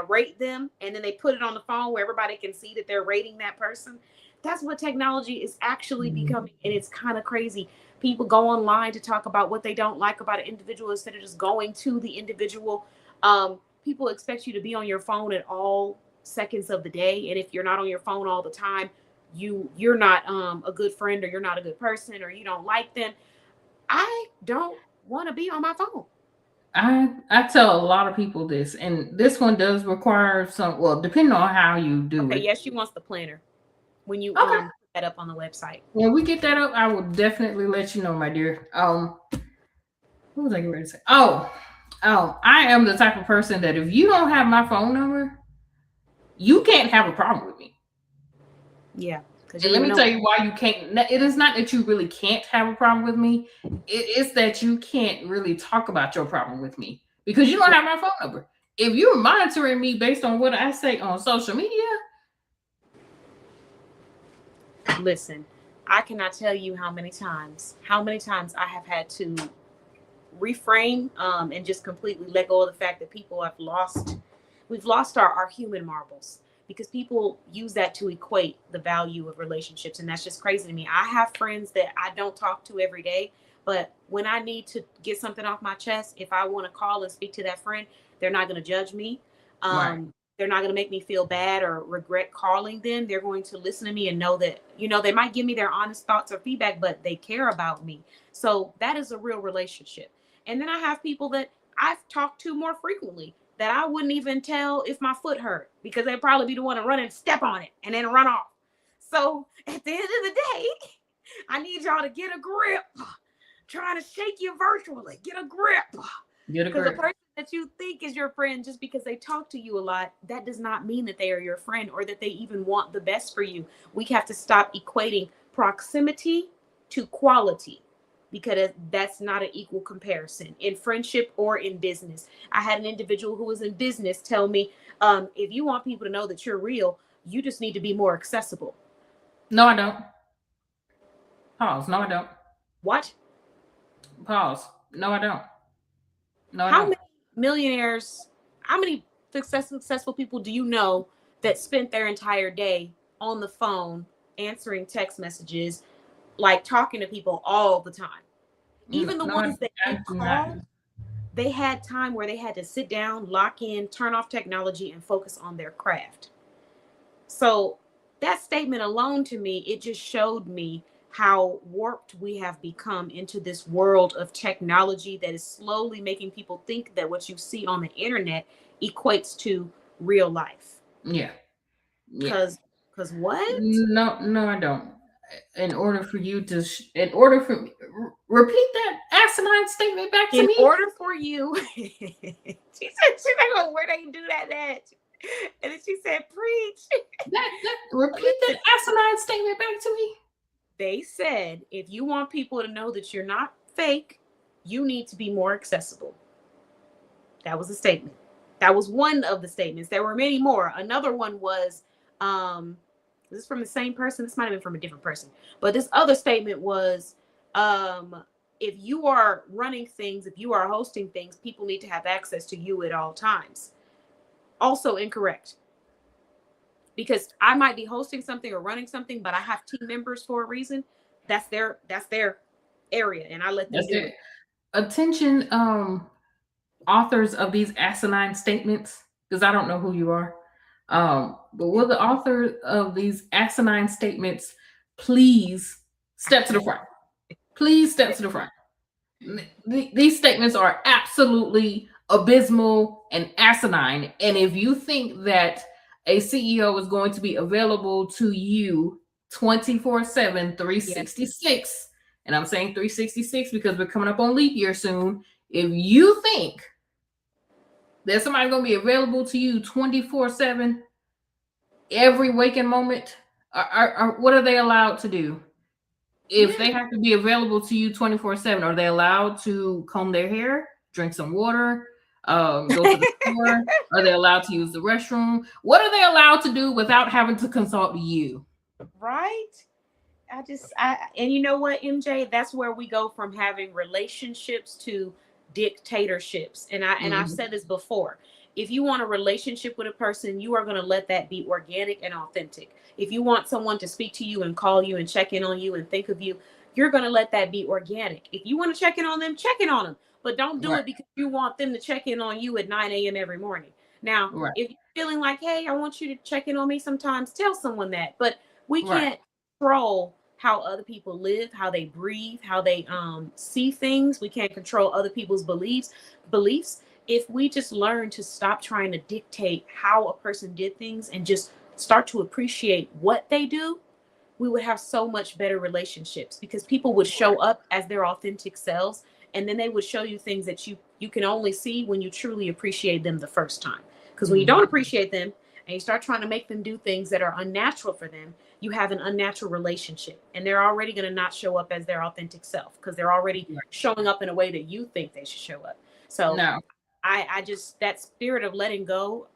rate them, and then they put it on the phone where everybody can see that they're rating that person. That's what technology is actually becoming, and it's kind of crazy. People go online to talk about what they don't like about an individual instead of just going to the individual. People expect you to be on your phone at all seconds of the day, and if you're not on your phone all the time, you're not a good friend, or you're not a good person, or you don't like them. I don't want to be on my phone. I tell a lot of people this, and this one does require some, depending on how you do it. Yes, she wants the planner when you put that up on the website. When we get that up, I will definitely let you know, my dear. What was I getting ready to say? I am the type of person that if you don't have my phone number, you can't have a problem with me. Yeah. And let me tell you why you can't. It is not that you really can't have a problem with me. It's that you can't really talk about your problem with me because you don't have my phone number. If you're monitoring me based on what I say on social media, listen, I cannot tell you how many times I have had to reframe and just completely let go of the fact that we've lost our human marbles, because people use that to equate the value of relationships. And that's just crazy to me. I have friends that I don't talk to every day, but when I need to get something off my chest, if I want to call and speak to that friend, they're not going to judge me. Right. They're not going to make me feel bad or regret calling them. They're going to listen to me and know that, they might give me their honest thoughts or feedback, but they care about me. So that is a real relationship. And then I have people that I've talked to more frequently that I wouldn't even tell if my foot hurt, because they'd probably be the one to run and step on it and then run off. So at the end of the day, I need y'all to get a grip. Trying to shake you virtually. Get a grip. Because the person that you think is your friend, just because they talk to you a lot, that does not mean that they are your friend or that they even want the best for you. We have to stop equating proximity to quality, because that's not an equal comparison in friendship or in business. I had an individual who was in business tell me, if you want people to know that you're real, you just need to be more accessible. No, I don't. Pause. No, I don't. What? Pause. No, I don't. No, how many millionaires, how many successful people do you know that spent their entire day on the phone answering text messages, like talking to people all the time? Even the ones that you called, they had time where they had to sit down, lock in, turn off technology, and focus on their craft. So that statement alone, to me, it just showed me how warped we have become into this world of technology that is slowly making people think that what you see on the internet equates to real life. Yeah. Because what? No, I don't. In order for you to, repeat that asinine statement back to me. In order for you, she said she's not going, where they do that at? And then she said, preach. Repeat that asinine statement back to me. They said, if you want people to know that you're not fake, you need to be more accessible. That was a statement. That was one of the statements. There were many more. Another one was, this is from the same person. This might have been from a different person. But this other statement was, if you are running things, if you are hosting things, people need to have access to you at all times. Also incorrect. because I might be hosting something or running something, but I have team members for a reason. That's their area, and I let them do it. Attention, authors of these asinine statements, because I don't know who you are. But will the author of these asinine statements please step to the front? Please step to the front. These statements are absolutely abysmal and asinine. And if you think that a CEO is going to be available to you 24/7, 366, and I'm saying 366 because we're coming up on leap year soon. If you think that somebody's going to be available to you 24/7, every waking moment, what are they allowed to do? If they have to be available to you 24/7, are they allowed to comb their hair, drink some water, go to the store? Are they allowed to use the restroom? What are they allowed to do without having to consult you? Right? And you know what, MJ? That's where we go from having relationships to dictatorships. And I've said this before. If you want a relationship with a person, you are going to let that be organic and authentic. If you want someone to speak to you and call you and check in on you and think of you, you're going to let that be organic. If you want to check in on them, check in on them. But don't do it because you want them to check in on you at 9 a.m. every morning. Now, if you're feeling like, hey, I want you to check in on me sometimes, tell someone that. But we can't control how other people live, how they breathe, how they see things. We can't control other people's beliefs. If we just learn to stop trying to dictate how a person did things and just start to appreciate what they do, we would have so much better relationships, because people would show up as their authentic selves, and then they would show you things that you can only see when you truly appreciate them the first time. Because when you don't appreciate them and you start trying to make them do things that are unnatural for them, you have an unnatural relationship, and they're already going to not show up as their authentic self because they're already showing up in a way that you think they should show up. So I just, that spirit of letting go,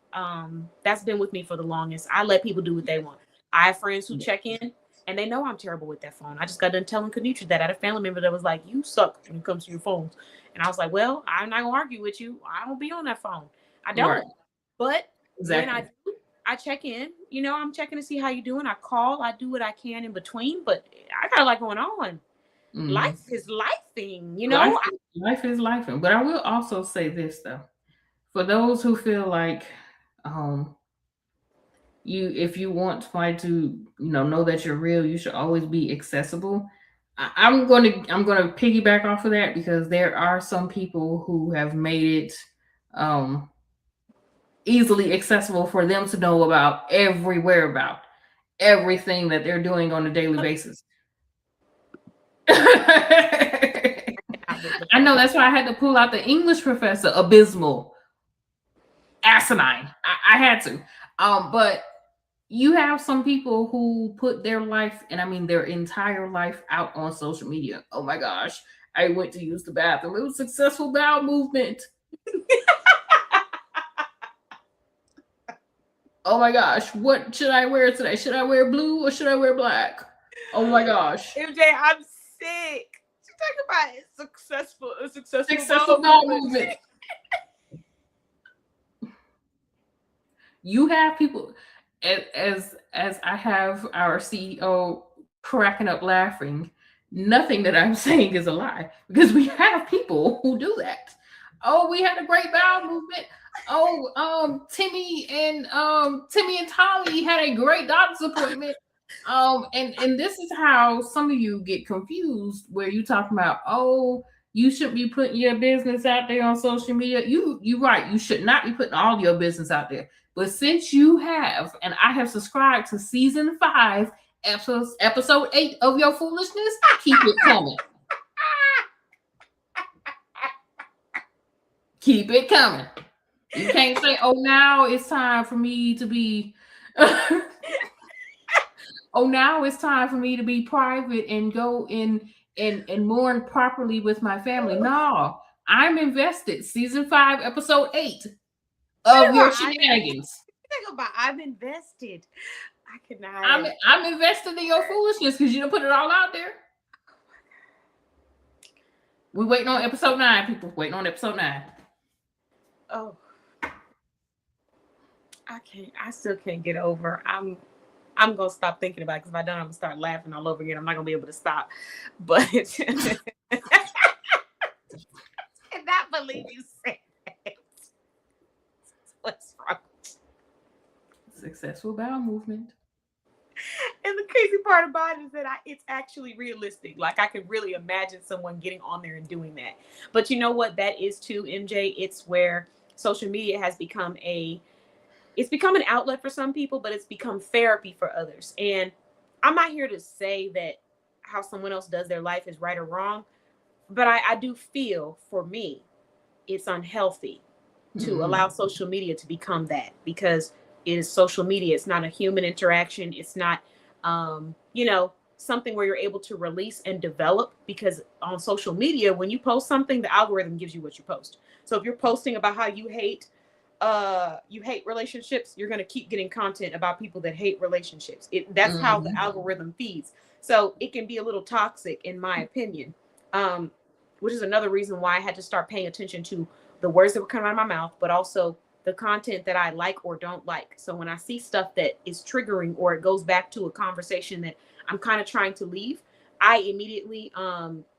that's been with me for the longest. I let people do what they want. I have friends who check in and they know I'm terrible with that phone. I just got done telling Kenitra that I had a family member that was like, you suck when it comes to your phones. And I was like, well, I'm not gonna argue with you. I don't be on that phone. I don't. But when I do, I check in. You know, I'm checking to see how you're doing. I call. I do what I can in between. But I got a lot going on. Life is life-ing, you know? Life is life-ing. But I will also say this, though. For those who feel like if you want somebody to, know that you're real, you should always be accessible. I'm gonna piggyback off of that, because there are some people who have made it easily accessible for them to know about about everything that they're doing on a daily basis. I know, that's why I had to pull out the English professor. Abysmal, asinine. I had to. But you have some people who put their life, and I mean their entire life, out on social media. Oh my gosh, I went to use the bathroom. It was a successful bowel movement. Oh my gosh, what should I wear today? Should I wear blue or should I wear black? Oh my gosh. MJ, I'm sick. She's talking about a successful bowel movement. You have people, as I have our CEO cracking up laughing, nothing that I'm saying is a lie, because we have people who do that. Oh, we had a great bowel movement. Oh, Timmy and Tommy had a great doctor's appointment. And this is how some of you get confused, where you talk about, oh, you shouldn't be putting your business out there on social media. You're right. You should not be putting all your business out there. But since you have, and I have subscribed to season 5, episode 8 of Your Foolishness, keep it coming. Keep it coming. You can't say, oh, now it's time for me to be now it's time for me to be private and go in and mourn properly with my family. No, I'm invested. Season 5, episode 8 of Your Shenanigans. Think about, I'm invested. I cannot. I'm invested in your foolishness because you don't put it all out there. We're waiting on episode 9, people. Waiting on episode 9. Oh. I still can't get over. I'm gonna stop thinking about it, because if I don't, I'm gonna start laughing all over again. I'm not gonna be able to stop. But and not believe you said that. What's wrong? Successful bowel movement. And the crazy part about it is that it's actually realistic. Like, I could really imagine someone getting on there and doing that. But you know what that is too, MJ? It's where social media has become it's become an outlet for some people, but it's become therapy for others. And I'm not here to say that how someone else does their life is right or wrong, but I do feel, for me, it's unhealthy to allow social media to become that, because it is social media. It's not a human interaction. It's not, something where you're able to release and develop, because on social media, when you post something, the algorithm gives you what you post. So if you're posting about how you hate relationships, you're going to keep getting content about people that hate relationships. That's how the algorithm feeds. So it can be a little toxic, in my opinion, which is another reason why I had to start paying attention to the words that were coming out of my mouth, but also the content that I like or don't like. So when I see stuff that is triggering, or it goes back to a conversation that I'm kind of trying to leave, I immediately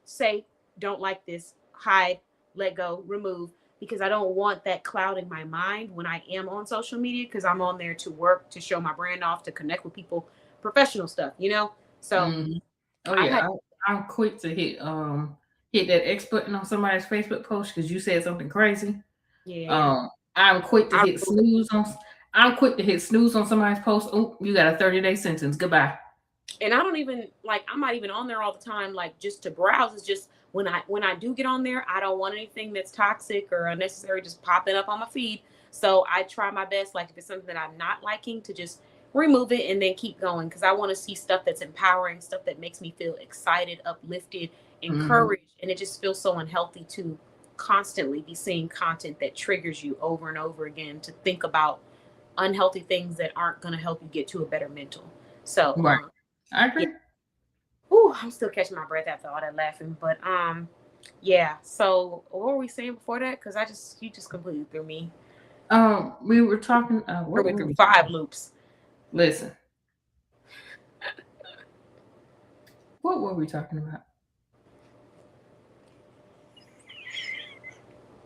say, don't like this, hide, let go, remove, because I don't want that clouding my mind when I am on social media, because I'm on there to work, to show my brand off, to connect with people, professional stuff, So I'm quick to hit that X button on somebody's Facebook post because you said something crazy. Yeah. I'm quick to hit snooze on somebody's post. Oh, you got a 30-day sentence. Goodbye. And I don't even I'm not even on there all the time, just to browse. It's just when I do get on there, I don't want anything that's toxic or unnecessary just popping up on my feed. So I try my best, if it's something that I'm not liking, to just remove it and then keep going, because I want to see stuff that's empowering, stuff that makes me feel excited, uplifted, encouraged. And it just feels so unhealthy to constantly be seeing content that triggers you over and over again, to think about unhealthy things that aren't going to help you get to a better mental. So right. I agree. Yeah. Ooh, I'm still catching my breath after all that laughing, but yeah. So what were we saying before that? Because you just completely threw me. We were talking. We went through 5 loops. Listen, what were we talking about?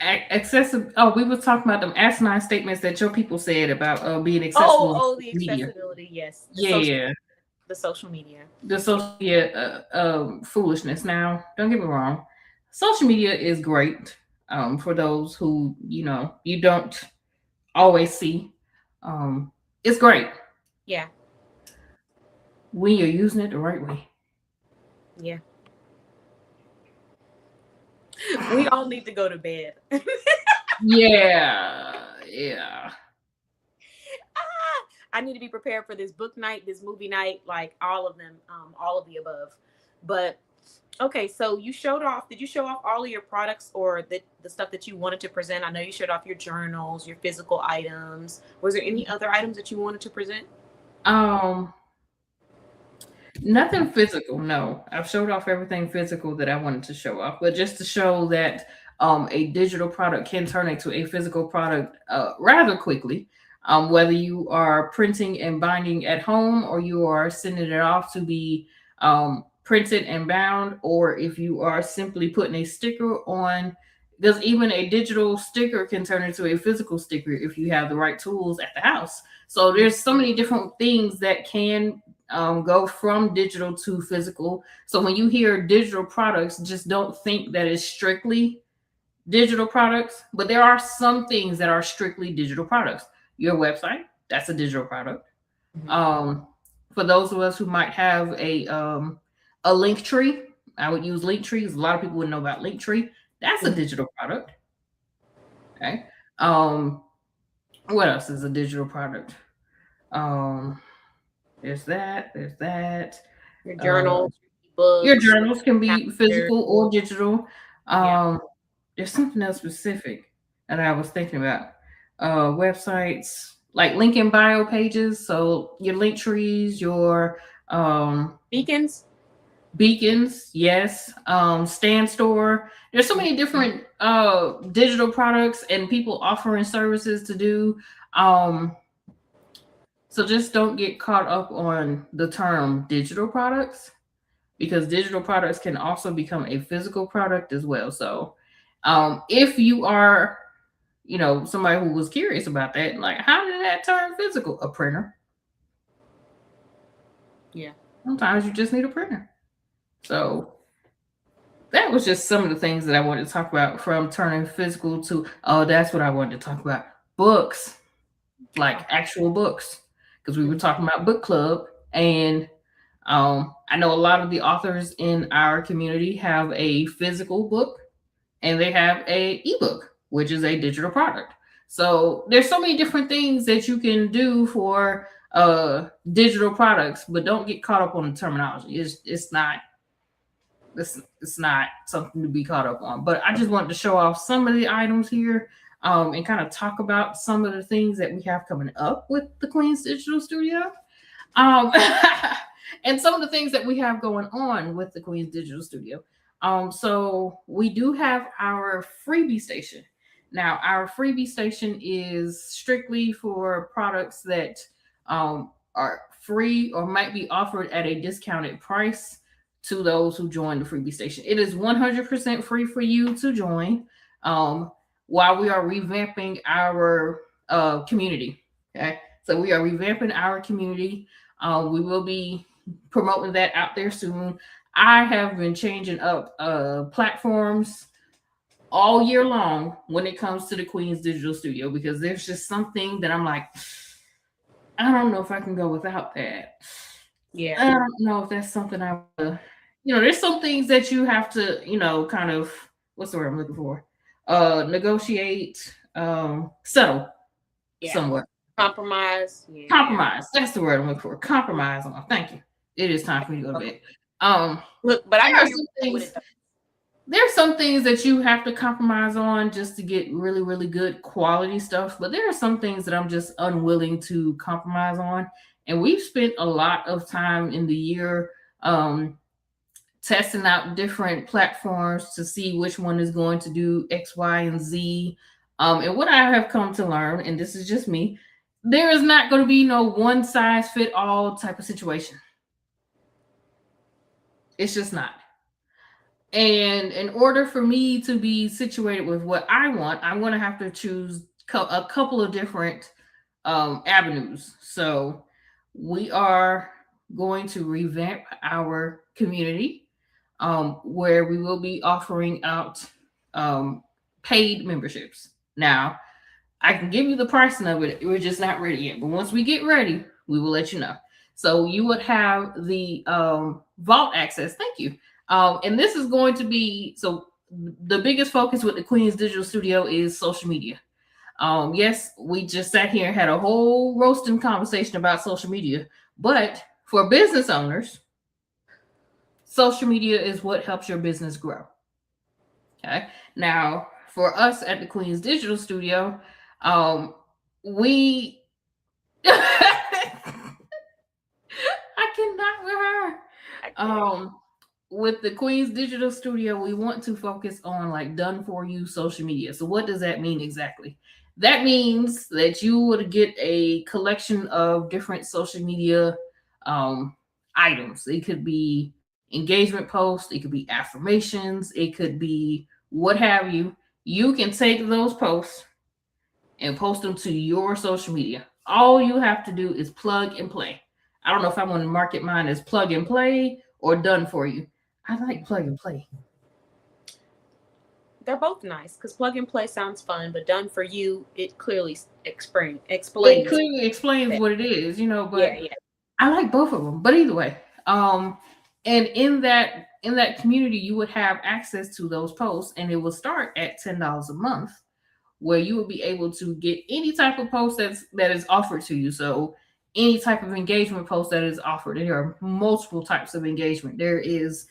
Excessive. Oh, we were talking about them asinine statements that your people said about being accessible. Oh, the accessibility. Yes. The social media. The social media foolishness. Now, don't get me wrong. Social media is great for those who, you don't always see. It's great. Yeah. When you're using it the right way. Yeah. We all need to go to bed. Yeah. I need to be prepared for this book night, this movie night, all of them, all of the above. But okay, so did you show off all of your products, or the stuff that you wanted to present? I know you showed off your journals, your physical items. Was there any other items that you wanted to present? Nothing physical. No, I've showed off everything physical that I wanted to show off, but just to show that a digital product can turn into a physical product rather quickly. Whether you are printing and binding at home, or you are sending it off to be printed and bound, or if you are simply putting a sticker on, because even a digital sticker can turn into a physical sticker if you have the right tools at the house. So there's so many different things that can go from digital to physical. So when you hear digital products, just don't think that it's strictly digital products, but there are some things that are strictly digital products. Your website, that's a digital product. For those of us who might have a Linktree, I would use Linktree, because a lot of people wouldn't know about Linktree. That's a digital product. Okay. What else is a digital product? There's that. Your journals, books. Your journals can be physical or digital. There's something else specific that I was thinking about. Websites like link in bio pages. So your link trees, your beacons, yes. Stand store. There's so many different digital products and people offering services to do. So just don't get caught up on the term digital products, because digital products can also become a physical product as well. So if you are, somebody who was curious about that, like, how did that turn physical? A printer. Yeah. Sometimes you just need a printer. So that was just some of the things that I wanted to talk about, from turning physical to, that's what I wanted to talk about. Books, like actual books, because we were talking about book club, and I know a lot of the authors in our community have a physical book and they have a ebook, which is a digital product. So there's so many different things that you can do for digital products, but don't get caught up on the terminology. It's not something to be caught up on. But I just wanted to show off some of the items here, and kind of talk about some of the things that we have coming up with the Queen's Digital Studio. And some of the things that we have going on with the Queen's Digital Studio. So we do have our freebie station. Now, our freebie station is strictly for products that are free or might be offered at a discounted price to those who join the freebie station. It is 100% free for you to join while we are revamping our community. Okay, so we are revamping our community. We will be promoting that out there soon. I have been changing up platforms all year long when it comes to the Queen's Digital Studio, because there's just something that I'm like, I don't know if I can go without that. Yeah. I don't know if that's something there's some things that you have to, kind of, what's the word I'm looking for? Negotiate, settle somewhat. Compromise. Yeah. Compromise. That's the word I'm looking for. Compromise on. Thank you. It is time for me to go to bed. Look, but there's some things that you have to compromise on just to get really, really good quality stuff. But there are some things that I'm just unwilling to compromise on. And we've spent a lot of time in the year testing out different platforms to see which one is going to do X, Y, and Z. And what I have come to learn, and this is just me, there is not going to be no one size fit all type of situation. It's just not. And in order for me to be situated with what I want, I'm going to have to choose a couple of different avenues. So we are going to revamp our community, where we will be offering out paid memberships. Now, I can give you the pricing of it. We're just not ready yet. But once we get ready, we will let you know. So you would have the vault access. Thank you. And this is going to be, so the biggest focus with the Queen's Digital Studio is social media. Yes, we just sat here and had a whole roasting conversation about social media. But for business owners, social media is what helps your business grow. Okay. Now, for us at the Queen's Digital Studio, we I cannot with her. With the Queen's Digital Studio, we want to focus on like done for you social media. So what does that mean exactly? That means that you would get a collection of different social media items. It could be engagement posts, it could be affirmations, it could be what have you. You can take those posts and post them to your social media. All you have to do is plug and play. I don't know if I want to market mine as plug and play or done for you. I like plug and play. They're both nice because plug and play sounds fun, but done for you, it clearly explains. It clearly explains what it is, but yeah. I like both of them. But either way, and in that community, you would have access to those posts, and it will start at $10 a month, where you will be able to get any type of post that is offered to you. So any type of engagement post that is offered. There are multiple types of engagement. There is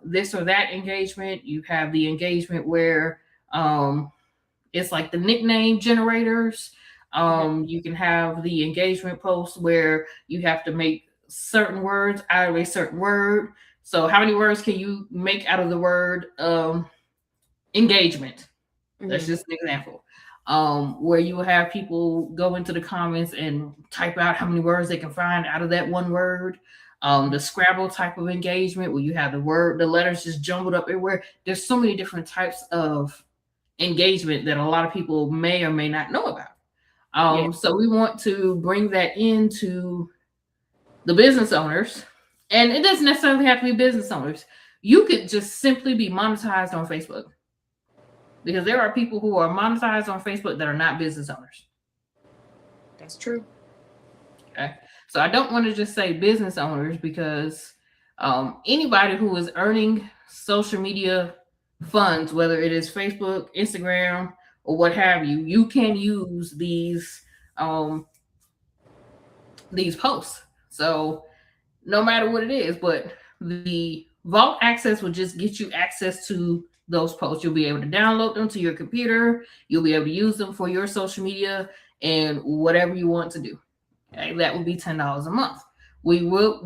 this or that engagement. You have the engagement where it's like the nickname generators. You can have the engagement post where you have to make certain words out of a certain word. So how many words can you make out of the word engagement? That's just an example. where you will have people go into the comments and type out how many words they can find out of that one word. The Scrabble type of engagement where you have the letters just jumbled up everywhere. There's so many different types of engagement that a lot of people may or may not know about. So we want to bring that into the business owners, and it doesn't necessarily have to be business owners. You could just simply be monetized on Facebook, because there are people who are monetized on Facebook that are not business owners. That's true. Okay. So I don't want to just say business owners, because anybody who is earning social media funds, whether it is Facebook, Instagram, or what have you, you can use these posts. So no matter what it is, but the Vault Access will just get you access to those posts. You'll be able to download them to your computer. You'll be able to use them for your social media and whatever you want to do. Okay, that would be $10 a month. We will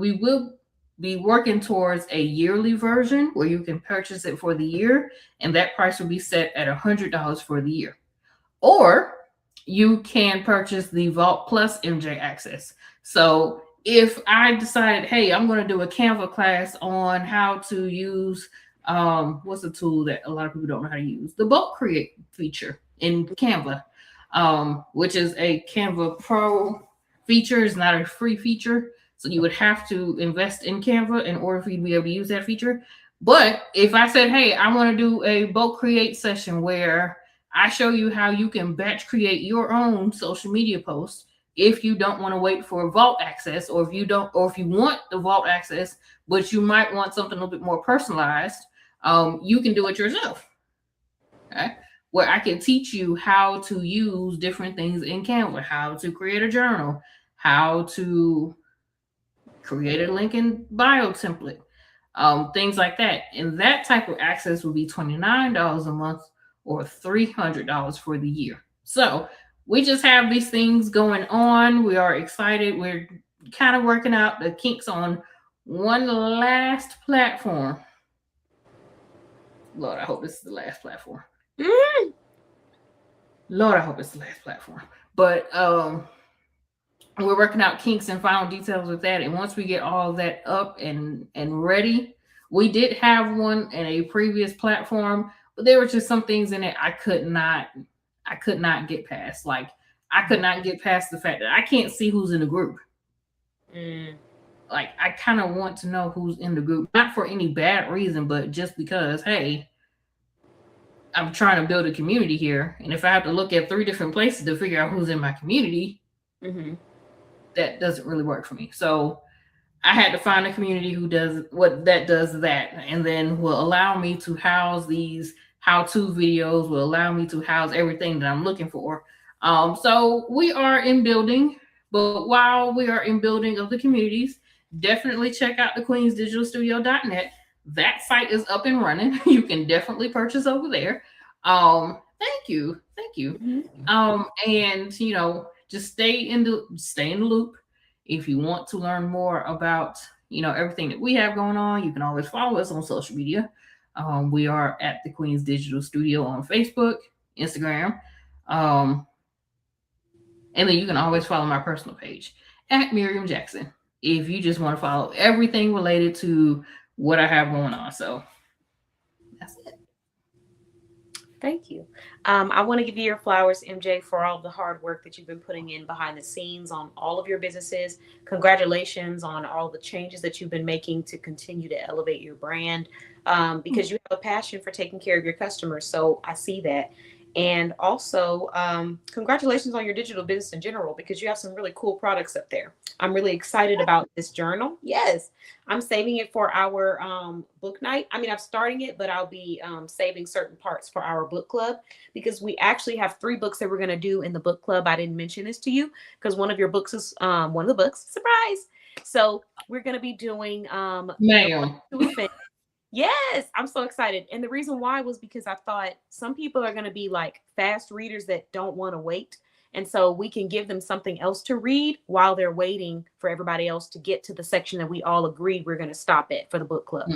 be working towards a yearly version where you can purchase it for the year, and that price will be set at $100 for the year. Or you can purchase the Vault Plus MJ Access. So if I decided, hey, I'm going to do a Canva class on how to use, what's the tool that a lot of people don't know how to use? The Bulk Create feature in Canva, which is a Canva Pro feature. It's not a free feature. So you would have to invest in Canva in order for you to be able to use that feature. But if I said, hey, I want to do a Bulk Create session where I show you how you can batch create your own social media posts, if you don't want to wait for Vault Access, or if you want the Vault Access, but you might want something a little bit more personalized, you can do it yourself. Okay? Where I can teach you how to use different things in Canva, how to create a journal, how to create a link in bio template, things like that. And that type of access will be $29 a month or $300 for the year. So we just have these things going on. We are excited. We're kind of working out the kinks on one last platform. Lord, I hope this is the last platform. Lord, I hope it's the last platform. But we're working out kinks and final details with that. And once we get all of that up and ready, we did have one in a previous platform, but there were just some things in it I could not get past. Like, I could not get past the fact that I can't see who's in the group. Like, I kind of want to know who's in the group, not for any bad reason, but just because, hey, I'm trying to build a community here. And if I have to look at 3 different places to figure out who's in my community, that doesn't really work for me. So I had to find a community who does that, and then will allow me to house these how-to videos, will allow me to house everything that I'm looking for. So we are in building, but while we are in building of the communities, definitely check out the queensdigitalstudio.net. That site is up and running. You can definitely purchase over there. Thank you. And just stay in the loop. If you want to learn more about everything that we have going on, you can always follow us on social media. We are at the Queens Digital Studio on Facebook, Instagram, and then you can always follow my personal page at Miriam Jackson if you just want to follow everything related to what I have going on. So that's it. Thank you. I want to give you your flowers, MJ, for all the hard work that you've been putting in behind the scenes on all of your businesses. Congratulations on all the changes that you've been making to continue to elevate your brand, because you have a passion for taking care of your customers. So I see that. And also, congratulations on your digital business in general, because you have some really cool products up there. I'm really excited about this journal. Yes, I'm saving it for our book night. I mean, I'm starting it, but I'll be saving certain parts for our book club, because we actually have 3 books that we're going to do in the book club. I didn't mention this to you because one of your books is one of the books. Surprise. So we're going to be doing Yes, I'm so excited. And the reason why was because I thought some people are going to be like fast readers that don't want to wait. And so we can give them something else to read while they're waiting for everybody else to get to the section that we all agreed we're going to stop at for the book club.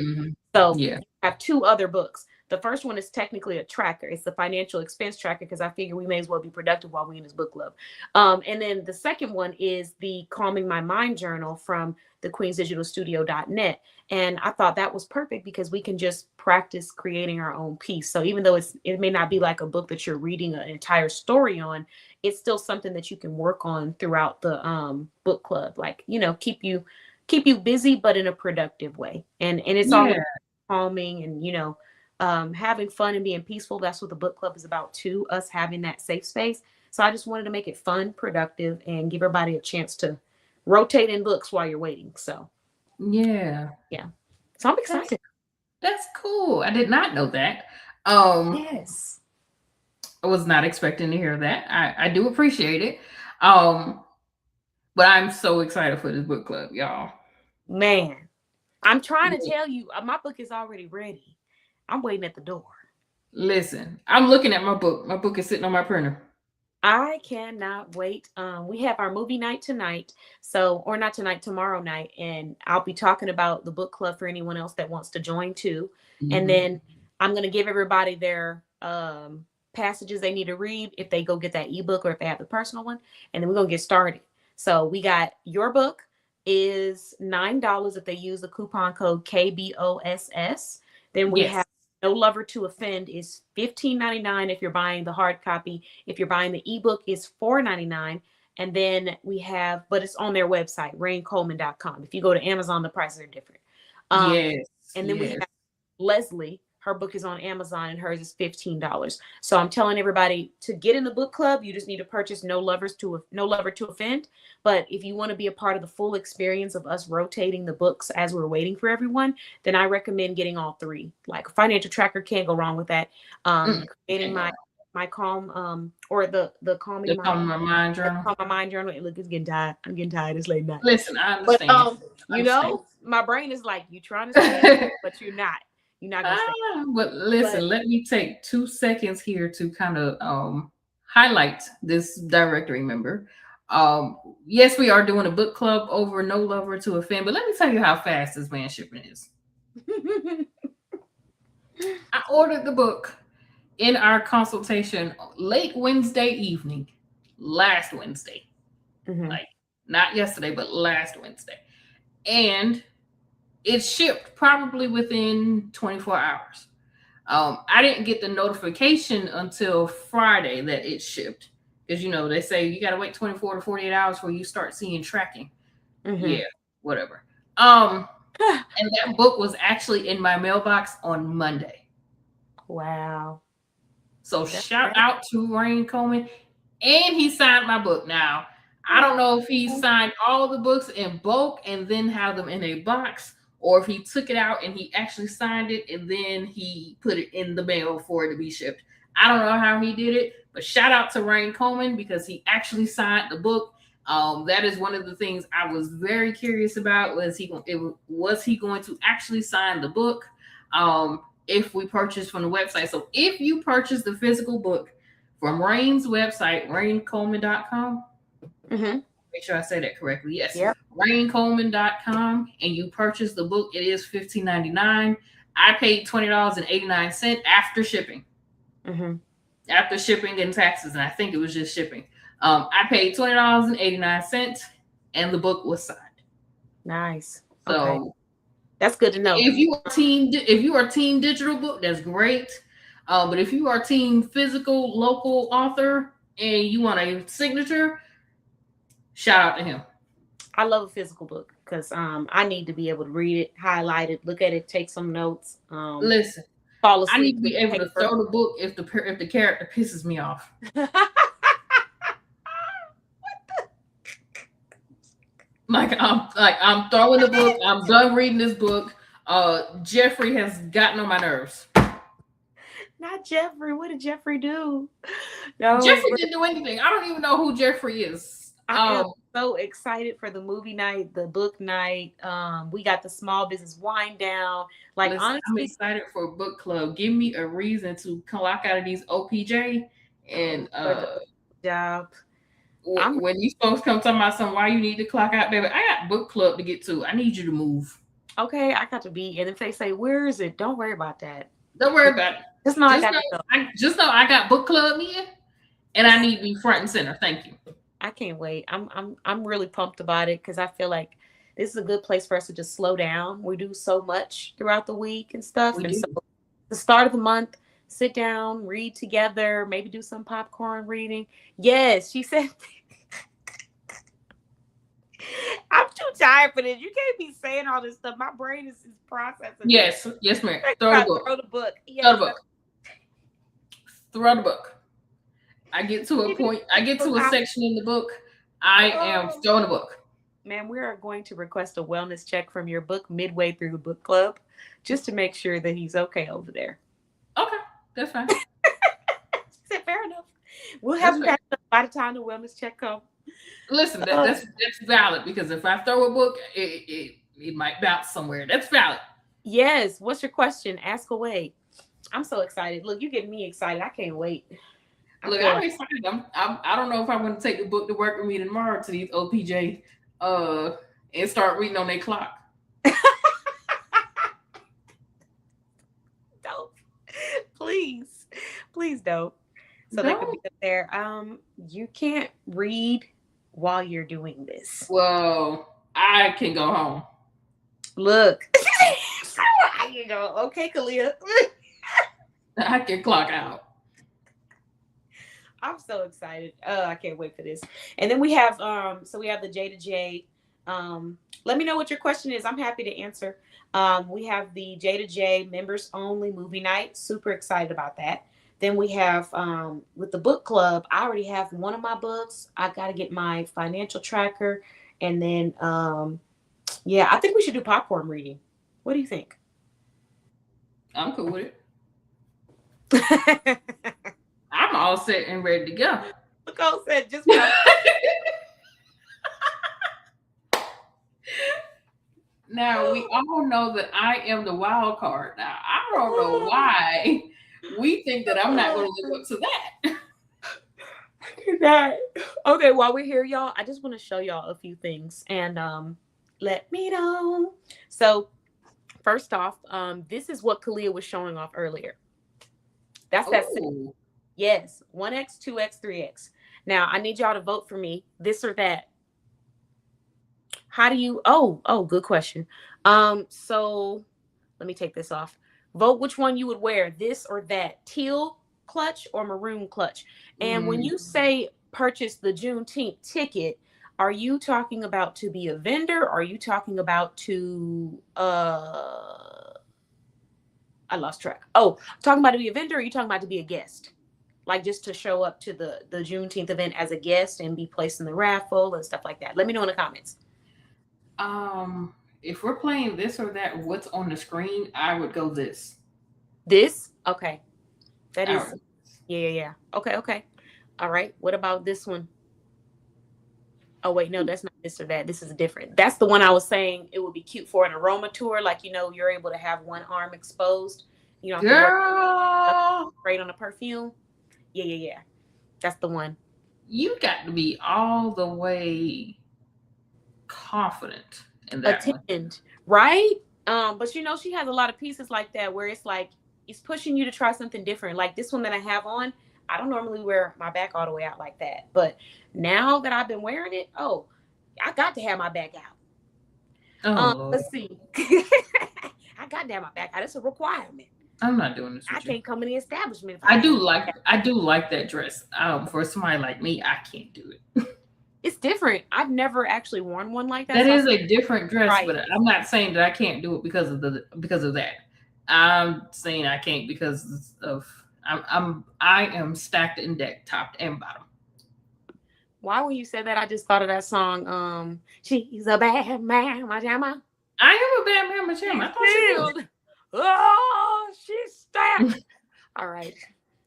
So I have 2 other books. The first one is technically a tracker. It's the financial expense tracker because I figure we may as well be productive while we're in this book club. And then the second one is the Calming My Mind journal from the queensdigitalstudio.net. And I thought that was perfect because we can just practice creating our own piece. So even though it may not be like a book that you're reading an entire story on, it's still something that you can work on throughout the book club. Like, keep you busy, but in a productive way. And it's all calming and, having fun and being peaceful. That's what the book club is about too, us having that safe space. So I just wanted to make it fun, productive, and give everybody a chance to rotate in books while you're waiting. So yeah. So I'm excited. That's cool. I did not know that. Yes. I was not expecting to hear that. I do appreciate it. But I'm so excited for this book club, y'all. Man, I'm trying to tell you, my book is already ready. I'm waiting at the door. Listen, I'm looking at my book. My book is sitting on my printer. I cannot wait. We have our movie night tonight. Or not tonight, tomorrow night. And I'll be talking about the book club for anyone else that wants to join too. Mm-hmm. And then I'm going to give everybody their passages they need to read if they go get that ebook or if they have the personal one. And then we're going to get started. So we got your book is $9 if they use the coupon code KBOSS. Then we have No Lover to Offend is $15.99 if you're buying the hard copy. If you're buying the ebook, is $4.99. And then we have, but it's on their website, raincoleman.com. If you go to Amazon, the prices are different. And then we have Leslie. Her book is on Amazon and hers is $15. So I'm telling everybody to get in the book club. You just need to purchase No Lover to Offend. But if you want to be a part of the full experience of us rotating the books as we're waiting for everyone, then I recommend getting all three. Like a financial tracker, can't go wrong with that. Creating my calm or the calming my mind journal. Calm my mind journal. Look, it's getting tired. I'm getting tired. It's late night. Listen, I understand. But my brain is like, you trying to say, but you're not. You're not gonna say. But listen, let me take 2 seconds here to kind of highlight this directory member. Yes, we are doing a book club over No Lover to Offend, but let me tell you how fast this man shipping is. I ordered the book in our consultation late Wednesday evening, last Wednesday, like not yesterday, but last Wednesday, and it shipped probably within 24 hours. I didn't get the notification until Friday that it shipped. Because, they say you got to wait 24 to 48 hours before you start seeing tracking. Yeah, whatever. And that book was actually in my mailbox on Monday. Wow. So shout out to Rain Coleman. And he signed my book. Now, I don't know if he signed all the books in bulk and then have them in a box, or if he took it out and he actually signed it and then he put it in the mail for it to be shipped. I don't know how he did it, but shout out to Rain Coleman because he actually signed the book. That is one of the things I was very curious about. Was he going to actually sign the book if we purchase from the website? So if you purchase the physical book from Rain's website, raincoleman.com, make sure I say that correctly. Yes. Yep. raincoleman.com, and you purchase the book, it is $15.99. I paid $20.89 after shipping. After shipping and taxes, and I think it was just shipping. I paid $20.89, and the book was signed. Nice. So that's good to know. If you are team digital book, that's great. But if you are team physical local author and you want a signature, shout out to him. I love a physical book because I need to be able to read it, highlight it, look at it, take some notes. Listen, fall asleep. I need to be able to throw the book if the character pisses me off. I'm throwing the book. I'm done reading this book. Jeffrey has gotten on my nerves. Not Jeffrey. What did Jeffrey do? No, Jeffrey didn't do anything. I don't even know who Jeffrey is. I am so excited for the movie night, the book night. We got the small business wind down. Like, listen, honestly, I'm excited for a book club. Give me a reason to clock out of these OPJ and job. When you folks come talking about something, why you need to clock out, baby, I got book club to get to. I need you to move. Okay, I got to be. And if they say, where is it? Don't worry about that. Don't worry about it. Just know Just know I got book club here, and I need to be front and center. Thank you. I can't wait. I'm really pumped about it because I feel like this is a good place for us to just slow down. We do so much throughout the week and stuff. So the start of the month, sit down, read together, maybe do some popcorn reading. Yes, she said. I'm too tired for this. You can't be saying all this stuff. My brain is processing. Yes, ma'am. Throw the book. Yes. Throw the book. Throw the book. I get to a point. I get to a section in the book. I am throwing the book. Man, we are going to request a wellness check from your book midway through the book club, just to make sure that he's okay over there. Okay, that's fine. She said, fair enough. We'll have him back by the time the wellness check comes. Listen, that's valid, because if I throw a book, it might bounce somewhere. That's valid. Yes. What's your question? Ask away. I'm so excited. Look, you're getting me excited. I can't wait. Look, I'm excited. I don't know if I'm going to take the book to work with me tomorrow to these OPJ and start reading on their clock. Don't. Please don't. So they could be up there. You can't read while you're doing this. Well, I can go home. Look. You know, okay, Kalia. I can clock out. I'm so excited. I can't wait for this. And then we have we have the J to J. Let me know what your question is. I'm happy to answer. We have the J to J members only movie night. Super excited about that. Then we have with the book club, I already have one of my books. I got to get my financial tracker. And then, I think we should do popcorn reading. What do you think? I'm cool with it. I'm all set and ready to go. Look, all said just Now, we all know that I am the wild card. Now, I don't know why we think that I'm not going to live up to that. Okay, while we're here, y'all, I just want to show y'all a few things and let me know. So, first off, this is what Kalia was showing off earlier. That's that. Yes, 1X, 2X, 3X. Now, I need y'all to vote for me, this or that. How do you, good question. So let me take this off. Vote which one you would wear, this or that, teal clutch or maroon clutch. And when you say purchase the Juneteenth ticket, are you talking about to be a vendor? Or are you talking about to, I lost track. Oh, talking about to be a vendor, or are you talking about to be a guest? Like just to show up to the Juneteenth event as a guest and be placed in the raffle and stuff like that. Let me know in the comments. If we're playing this or that, what's on the screen, I would go this. This? Okay. That is. Yeah. Okay. All right. What about this one? Oh, wait, no, that's not this or that. This is different. That's the one I was saying it would be cute for an aroma tour. Like, you're able to have one arm exposed. Girl. Sprayed on a perfume. Yeah. That's the one. You got to be all the way confident in that one. Right? But she has a lot of pieces like that where it's like it's pushing you to try something different. Like this one that I have on, I don't normally wear my back all the way out like that. But now that I've been wearing it, I got to have my back out. Let's see. I got to have my back out. It's a requirement. I'm not doing this. I can't come in the establishment. I do like that dress. For somebody like me, I can't do it. It's different. I've never actually worn one like that. That is a different dress, right. But I'm not saying that I can't do it because of that. I'm saying I can't because of I am stacked and decked, top and bottom. Why, when you said that, I just thought of that song. She's a bad man, my jamma. I am a bad man, my jamma. I thought she was. Oh, she's stacked. All right.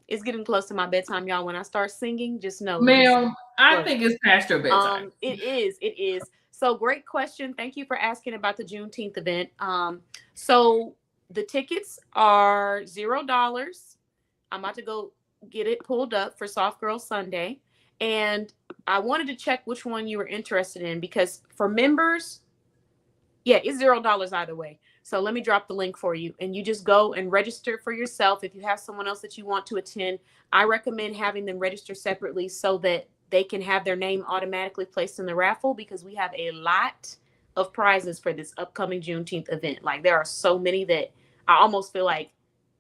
It's getting close to my bedtime, y'all. When I start singing, just know. Ma'am, I think it's past your bedtime. It is. So great question. Thank you for asking about the Juneteenth event. So the tickets are $0. I'm about to go get it pulled up for Soft Girl Sunday. And I wanted to check which one you were interested in because for members, it's $0 either way. So let me drop the link for you, and you just go and register for yourself. If you have someone else that you want to attend, I recommend having them register separately so that they can have their name automatically placed in the raffle, because we have a lot of prizes for this upcoming Juneteenth event. Like, there are so many that I almost feel like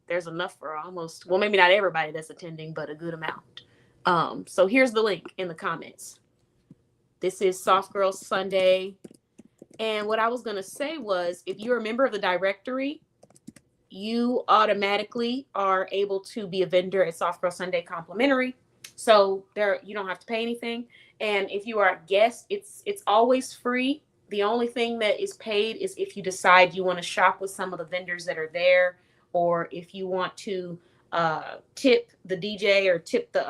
there's enough for almost, well, maybe not everybody that's attending, but a good amount. So here's the link in the comments. This is Soft Girl Sunday. And what I was going to say was, if you're a member of the directory, you automatically are able to be a vendor at Soft Girl Sunday complimentary. So there, you don't have to pay anything. And if you are a guest, it's always free. The only thing that is paid is if you decide you want to shop with some of the vendors that are there, or if you want to tip the DJ or tip the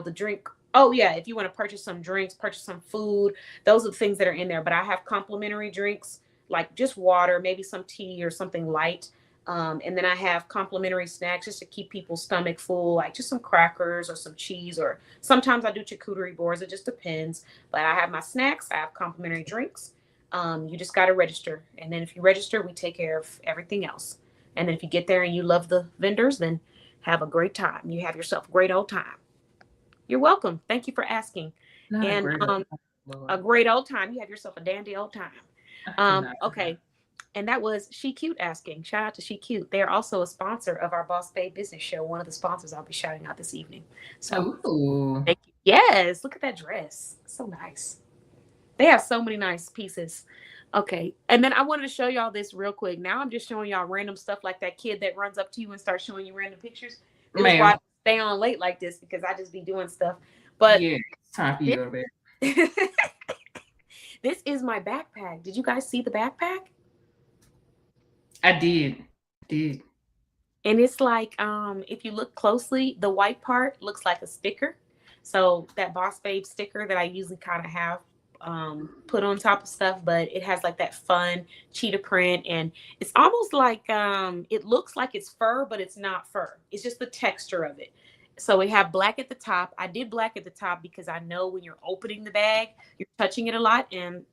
the drink. Oh yeah, if you want to purchase some drinks, purchase some food, those are the things that are in there. But I have complimentary drinks, like just water, maybe some tea or something light. And then I have complimentary snacks just to keep people's stomach full, like just some crackers or some cheese, or sometimes I do charcuterie boards. It just depends. But I have my snacks. I have complimentary drinks. You just got to register. And then if you register, we take care of everything else. And then if you get there and you love the vendors, then have a great time. You have yourself a great old time. You're welcome. Thank you for asking. Not And a great old time. You have yourself a dandy old time. Okay. And that was She Cute asking. Shout out to She Cute. They are also a sponsor of our Boss Babe Business Show. One of the sponsors I'll be shouting out this evening. So thank you. Yes, look at that dress. So nice. They have so many nice pieces. Okay. And then I wanted to show y'all this real quick. Now I'm just showing y'all random stuff, like that kid that runs up to you and starts showing you random pictures. This is why I stay on late like this, because I just be doing stuff. But yeah, it's time for you to go to bed. This is my backpack. Did you guys see the backpack? I did. And it's like, if you look closely, the white part looks like a sticker. So that Boss Babe sticker that I usually kind of have put on top of stuff, but it has like that fun cheetah print, and it's almost like it looks like it's fur, but it's not fur. It's just the texture of it. So we have black at the top. I did black at the top because I know when you're opening the bag, you're touching it a lot, and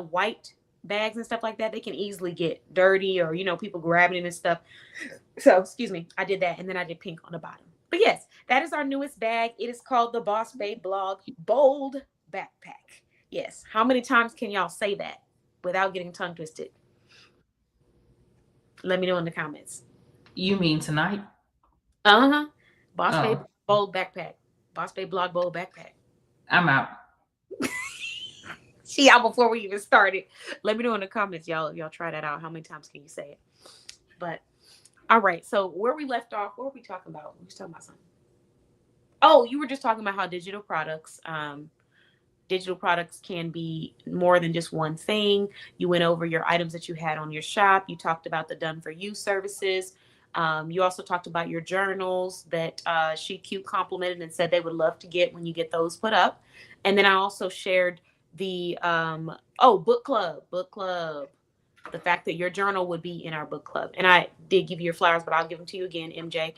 white bags and stuff like that, they can easily get dirty, or people grabbing it and stuff. So excuse me, I did that, and then I did pink on the bottom. But yes, that is our newest bag. It is called the Boss Babe Blog Bold Backpack. Yes. How many times can y'all say that without getting tongue twisted? Let me know in the comments. You mean tonight? Boss Babe Bold Backpack. Boss Babe Blog Bold Backpack. I'm out. See y'all before we even started. Let me know in the comments, y'all. Y'all try that out. How many times can you say it? But all right. So where we left off, what were we talking about? We were talking about something. Oh, you were just talking about how digital products can be more than just one thing. You went over your items that you had on your shop. You talked about the done for you services. You also talked about your journals that She Cute complimented and said they would love to get when you get those put up. And then I also shared the book club, the fact that your journal would be in our book club. And I did give you your flowers, but I'll give them to you again, MJ.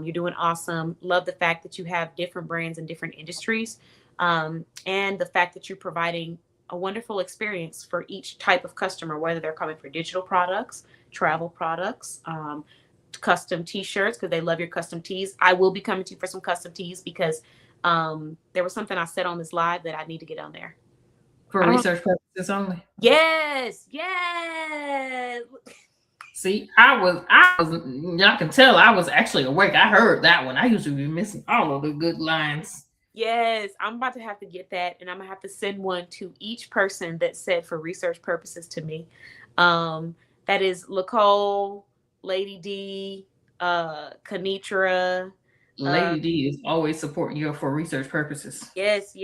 You're doing awesome. Love the fact that you have different brands and different industries. And the fact that you're providing a wonderful experience for each type of customer, whether they're coming for digital products, travel products, custom t-shirts, because they love your custom tees. I will be coming to you for some custom tees, because there was something I said on this live that I need to get on there. For research purposes only. Yes. See, I was, y'all can tell I was actually awake. I heard that one. I usually be missing all of the good lines. Yes, I'm about to have to get that, and I'm gonna have to send one to each person that said for research purposes to me. That is Nicole, Lady D, Kanitra. Lady D is always supporting you for research purposes. Yes.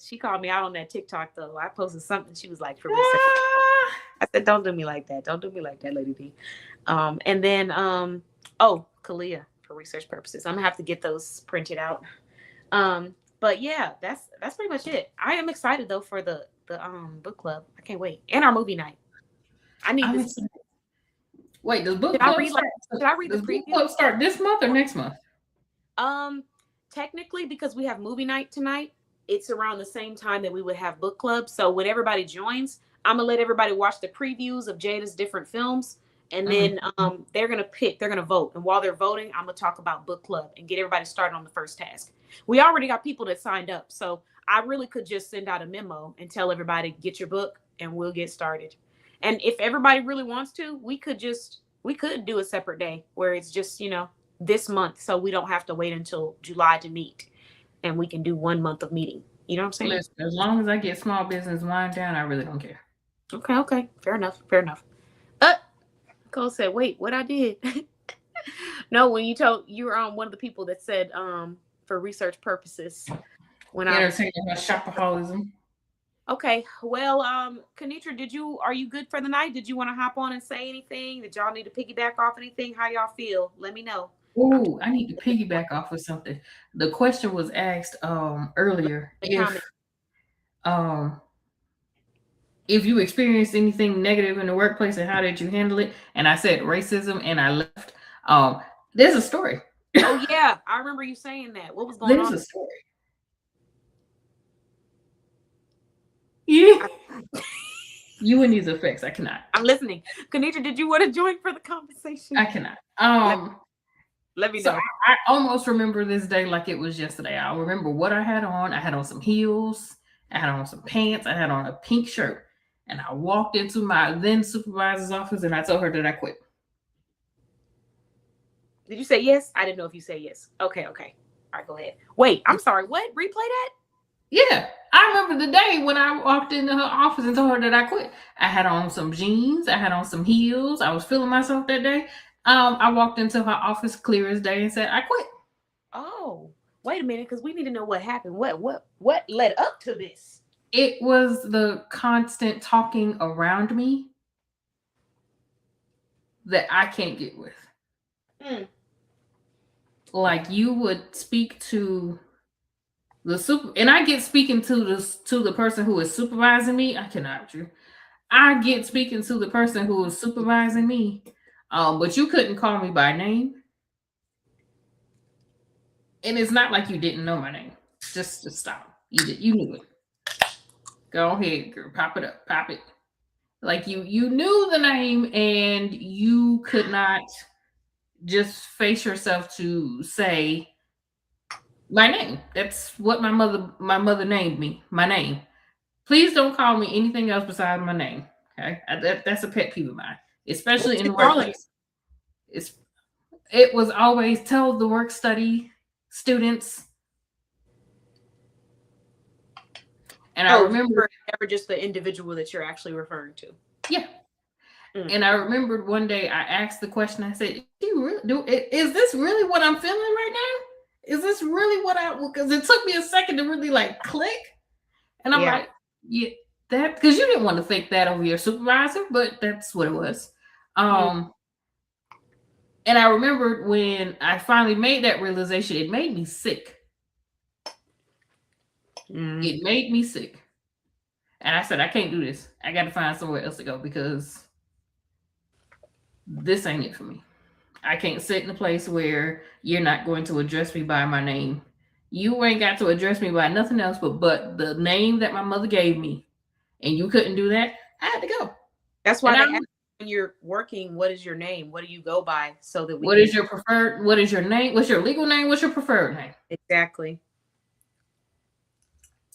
She called me out on that TikTok though. I posted something. She was like, for research. I said, don't do me like that. Don't do me like that, Lady D. And then Kalia for research purposes. I'm gonna have to get those printed out. But yeah, that's pretty much it. I am excited though for the book club. I can't wait. And our movie night. I need this. Wait, does book club start this month or next month? Technically, because we have movie night tonight, it's around the same time that we would have book club. So when everybody joins, I'm gonna let everybody watch the previews of Jada's different films, And then they're gonna vote. And while they're voting, I'm gonna talk about book club and get everybody started on the first task. We already got people that signed up. So I really could just send out a memo and tell everybody, get your book and we'll get started. And if everybody really wants to, we could do a separate day where it's just, this month. So we don't have to wait until July to meet, and we can do 1 month of meeting. You know what I'm saying? Listen, as long as I get small business wind down, I really don't care. Okay. Fair enough. Cole said, wait, what I did? No, when you were on one of the people that said, for research purposes, when entertaining my shopaholism. Okay. Well, Kenitra, are you good for the night? Did you want to hop on and say anything? Did y'all need to piggyback off anything? How y'all feel? Let me know. Oh, I need to piggyback off of something. The question was asked earlier if you experienced anything negative in the workplace and how did you handle it? And I said racism and I left. There's a story. Oh yeah, I remember you saying that. What was going on? There's a story. Yeah. You and these effects, I cannot. I'm listening. Kenitra, did you want to join for the conversation? I cannot. Let me so know. I almost remember this day like it was yesterday. I remember what I had on. I had on some heels. I had on some pants. I had on a pink shirt. And I walked into my then supervisor's office and I told her that I quit. Did you say yes? I didn't know if you said yes. Okay. All right, go ahead. Wait, I'm sorry. What? Replay that? Yeah. I remember the day when I walked into her office and told her that I quit. I had on some jeans. I had on some heels. I was feeling myself that day. I walked into her office clear as day and said, I quit. Oh, wait a minute, because we need to know what happened. What led up to this? It was the constant talking around me that I can't get with. Like you would speak to the and I get speaking to the person who is supervising me. I cannot. I get speaking to the person who is supervising me. But you couldn't call me by name. And it's not like you didn't know my name. Just stop. You knew it. Go ahead, girl. Pop it up. Pop it. Like you knew the name and you could not just face yourself to say my name. That's what my mother named me. My name. Please don't call me anything else besides my name. Okay. That's a pet peeve of mine. Especially in the workplace. It was always tell the work study students. And I remember never just the individual that you're actually referring to. Yeah. And I remembered one day I asked the question. I said, is this really what I'm feeling right now? Is this really because it took me a second to really like click. And I'm like, yeah, that because you didn't want to think that over your supervisor, but that's what it was. And I remembered when I finally made that realization, it made me sick. It made me sick. And I said, I can't do this. I got to find somewhere else to go because this ain't it for me. I can't sit in a place where you're not going to address me by my name. You ain't got to address me by nothing else but the name that my mother gave me. And you couldn't do that. I had to go. That's why when you're working, what is your name? What do you go by so that what is your preferred? What is your name? What's your legal name? What's your preferred name? Exactly.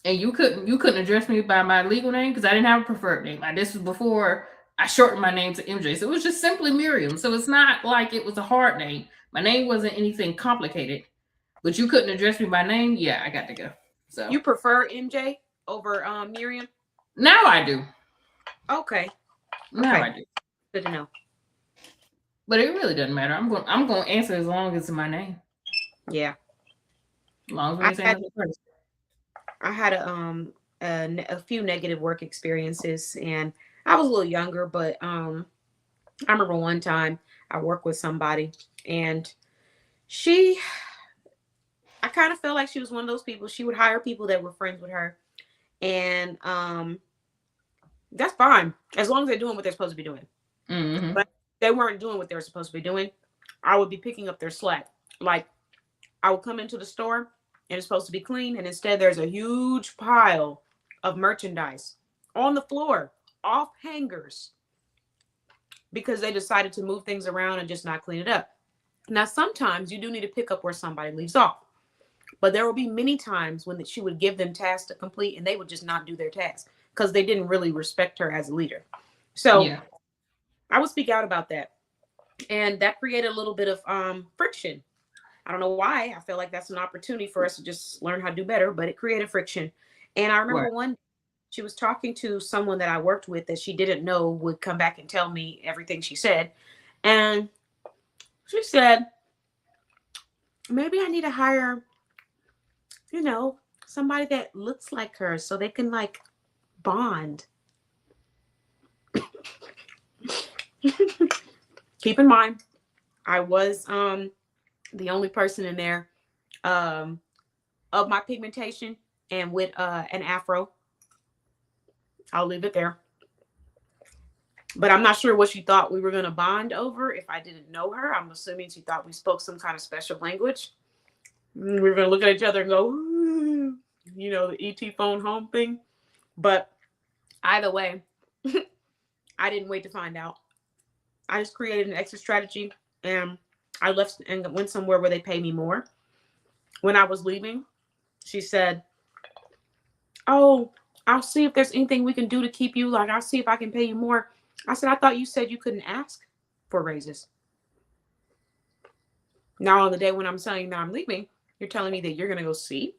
And you couldn't address me by my legal name because I didn't have a preferred name. This was before I shortened my name to MJ. So it was just simply Miriam. So it's not like it was a hard name. My name wasn't anything complicated, but you couldn't address me by name. Yeah, I got to go. So you prefer MJ over Miriam? Now I do. Okay. Now I do. Good to know. But it really doesn't matter. I'm going to answer as long as it's my name. Yeah. As long as it's first. I had a few negative work experiences, and I was a little younger, but I remember one time I worked with somebody, and I kind of felt like she was one of those people. She would hire people that were friends with her, and that's fine as long as they're doing what they're supposed to be doing. Mm-hmm. But they weren't doing what they were supposed to be doing. I would be picking up their slack. Like I would come into the store and it's supposed to be clean, and instead there's a huge pile of merchandise on the floor, off hangers. because they decided to move things around and just not clean it up. Now, sometimes you do need to pick up where somebody leaves off, but there will be many times when she would give them tasks to complete and they would just not do their tasks because they didn't really respect her as a leader. So Yeah. I would speak out about that. And that created a little bit of friction. I don't know why. I feel like that's an opportunity for us to just learn how to do better, but it created friction. And I remember one, she was talking to someone that I worked with that she didn't know would come back and tell me everything she said. And she said, maybe I need to hire, you know, somebody that looks like her so they can like bond. Keep in mind, I was the only person in there of my pigmentation and with an afro. I'll leave it there. But I'm not sure what she thought we were going to bond over if I didn't know her. I'm assuming she thought we spoke some kind of special language. We were going to look at each other and go, ooh, you know, the ET phone home thing. But either way, I didn't wait to find out. I just created an exit strategy and I left and went somewhere where they pay me more. When I was leaving, she said, oh, I'll see if there's anything we can do to keep you. Like, I'll see if I can pay you more. I said, I thought you said you couldn't ask for raises. Now, on the day when I'm telling you that I'm leaving, you're telling me that you're going to go see?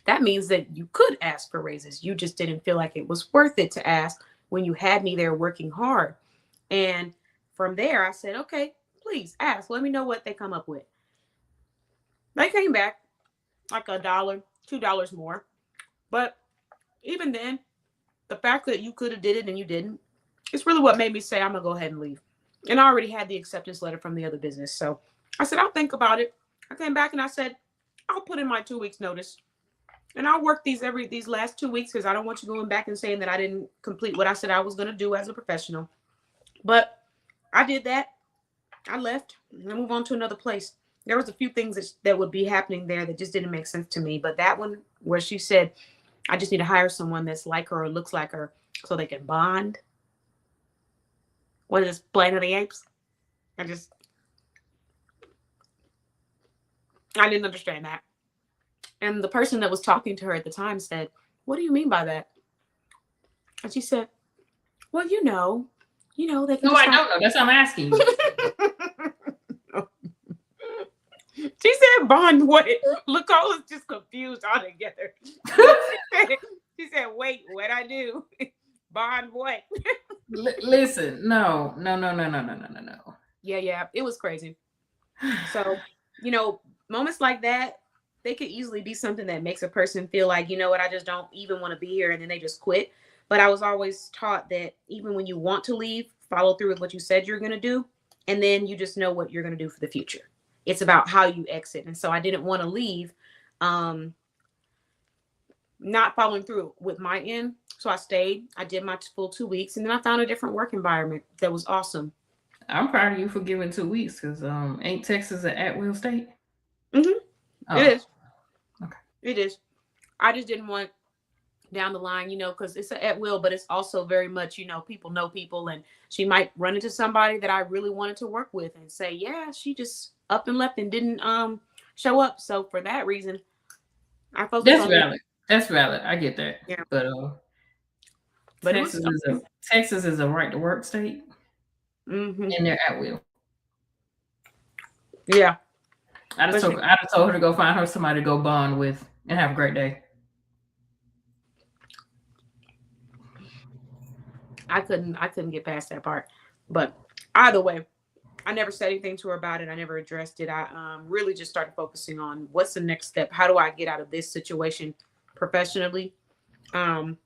That means that you could ask for raises. You just didn't feel like it was worth it to ask when you had me there working hard. And from there, I said, okay, please ask. Let me know what they come up with. They came back like $1, $2 more. But even then, the fact that you could have did it and you didn't, it's really what made me say, I'm going to go ahead and leave. And I already had the acceptance letter from the other business. So I said, I'll think about it. I came back and I said, I'll put in my 2 weeks notice. And I'll work these last 2 weeks because I don't want you going back and saying that I didn't complete what I said I was going to do as a professional. But I did that. I left and I moved on to another place. There was a few things that would be happening there that just didn't make sense to me. But that one where she said, I just need to hire someone that's like her or looks like her so they can bond. What is this, Planet of the Apes? I didn't understand that. And the person that was talking to her at the time said, what do you mean by that? And she said, well, you know, they can. No, I don't know. That's what I'm asking you. She said, bond what? Lacola's just confused altogether. She said, wait, what'd I do? Bond what? Listen, no. Yeah, it was crazy. So, moments like that, they could easily be something that makes a person feel like, you know what, I just don't even want to be here, and then they just quit. But I was always taught that even when you want to leave, follow through with what you said you're going to do, and then you just know what you're going to do for the future. It's about how you exit. And so I didn't want to leave not following through with my end. So I stayed. I did my full 2 weeks, and then I found a different work environment that was awesome. I'm proud of you for giving 2 weeks because ain't Texas an at-will state? Mm-hmm. Oh. It is. Okay. It is. I just didn't want down the line, because it's an at-will, but it's also very much, people know people, and she might run into somebody that I really wanted to work with and say, yeah, she just up and left and didn't show up. So for that reason, I focused That's valid. That's valid. I get that. Yeah. But Texas is a right to work state. Mm-hmm. And they're at will. Yeah. I just told her to go find her somebody to go bond with and have a great day. I couldn't get past that part. But either way, I never said anything to her about it. I never addressed it. I really just started focusing on what's the next step. How do I get out of this situation professionally? And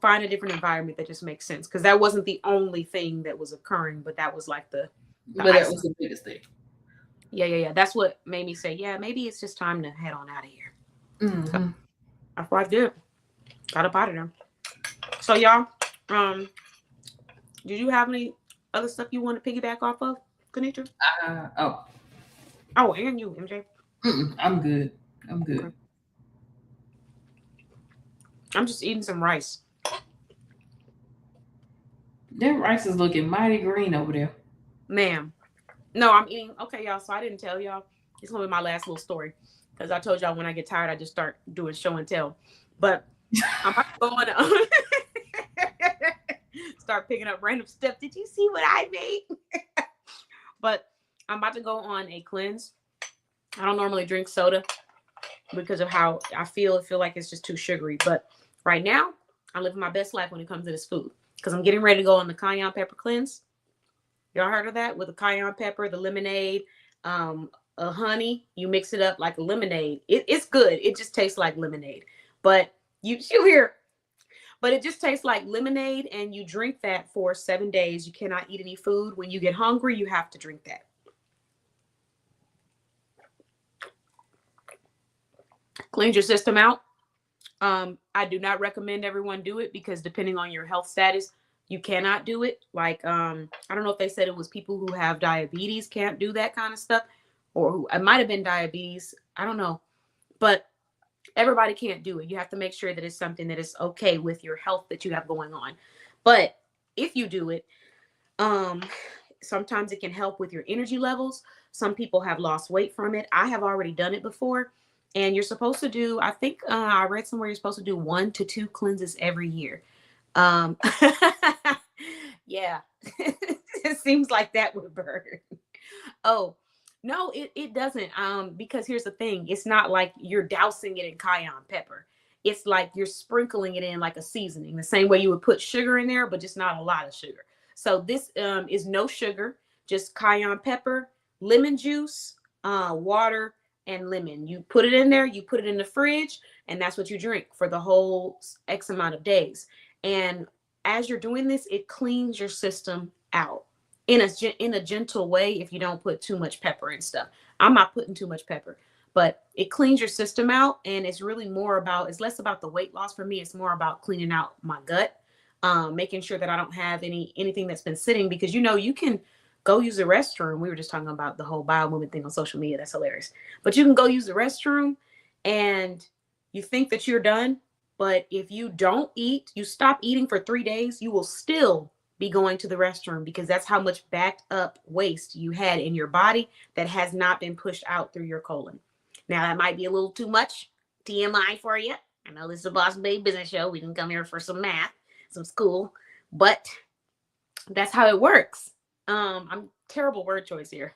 find a different environment that just makes sense. Because that wasn't the only thing that was occurring, but that was like the but that was the biggest thing. Yeah. That's what made me say, yeah, maybe it's just time to head on out of here. Mm-hmm. So, that's what I did. Got up out of there. So y'all, did you have any other stuff you want to piggyback off of, Kenitra? Oh, and you, MJ? I'm good. Okay. I'm just eating some rice. That rice is looking mighty green over there. Ma'am. No, I'm eating. Okay, y'all. So I didn't tell y'all. It's gonna be my last little story because I told y'all when I get tired, I just start doing show and tell. But I'm about to go on. Start picking up random stuff. Did you see what I made? But I'm about to go on a cleanse. I don't normally drink soda because of how I feel like it's just too sugary. But right now, I'm living my best life when it comes to this food because I'm getting ready to go on the cayenne pepper cleanse. Y'all heard of that? With the cayenne pepper, the lemonade, a honey, you mix it up like a lemonade. It's good. It just tastes like lemonade. But you hear, but it just tastes like lemonade, and you drink that for 7 days. You cannot eat any food. When you get hungry, you have to drink that. Cleanse your system out. I do not recommend everyone do it because depending on your health status, you cannot do it. Like, I don't know if they said it was people who have diabetes can't do that kind of stuff, or who it might have been diabetes. I don't know, but everybody can't do it. You have to make sure that it's something that is okay with your health that you have going on. But if you do it, sometimes it can help with your energy levels. Some people have lost weight from it. I have already done it before. And you're supposed to do, I think I read somewhere you're supposed to do 1 to 2 cleanses every year. Yeah, it seems like that would burn. Oh, no, it doesn't. Because here's the thing. It's not like you're dousing it in cayenne pepper. It's like you're sprinkling it in like a seasoning, the same way you would put sugar in there, but just not a lot of sugar. So this is no sugar, just cayenne pepper, lemon juice, water, and lemon. You put it in there, you put it in the fridge, and that's what you drink for the whole X amount of days. And as you're doing this, it cleans your system out in a gentle way if you don't put too much pepper and stuff. I'm not putting too much pepper, but it cleans your system out, and it's really it's less about the weight loss for me. It's more about cleaning out my gut, making sure that I don't have anything that's been sitting, because you can go use the restroom. We were just talking about the whole bowel movement thing on social media. That's hilarious. But you can go use the restroom and you think that you're done. But if you don't eat, you stop eating for 3 days, you will still be going to the restroom because that's how much backed up waste you had in your body that has not been pushed out through your colon. Now, that might be a little too much TMI for you. I know this is a Boss Babe Business Show. We can come here for some math, some school, but that's how it works. I'm terrible word choice here.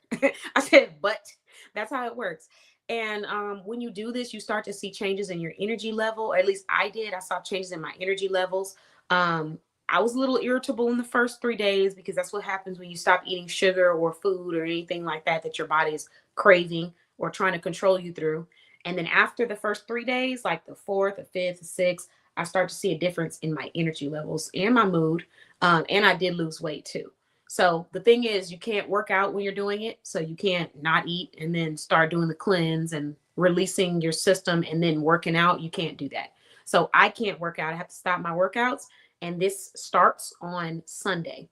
I said, but that's how it works. And when you do this, you start to see changes in your energy level. Or at least I did. I saw changes in my energy levels. I was a little irritable in the first 3 days because that's what happens when you stop eating sugar or food or anything like that your body is craving or trying to control you through. And then after the first 3 days, like the 4th, the 5th, the 6th, I start to see a difference in my energy levels and my mood. And I did lose weight too. So the thing is, you can't work out when you're doing it. So you can't not eat and then start doing the cleanse and releasing your system and then working out. You can't do that. So I can't work out. I have to stop my workouts. And this starts on Sunday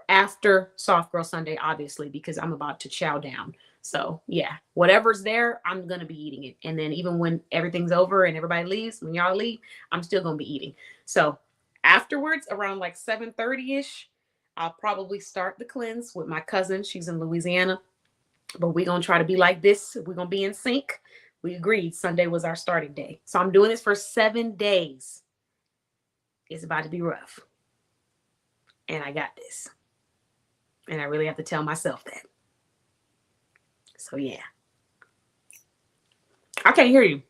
after Soft Girl Sunday, obviously, because I'm about to chow down. So yeah, whatever's there, I'm going to be eating it. And then even when everything's over and everybody leaves, when y'all leave, I'm still going to be eating. So afterwards, around like 7:30-ish, I'll probably start the cleanse with my cousin. She's in Louisiana, but we're going to try to be like this. We're going to be in sync. We agreed Sunday was our starting day. So I'm doing this for 7 days. It's about to be rough. And I got this. And I really have to tell myself that. So yeah. I can't hear you.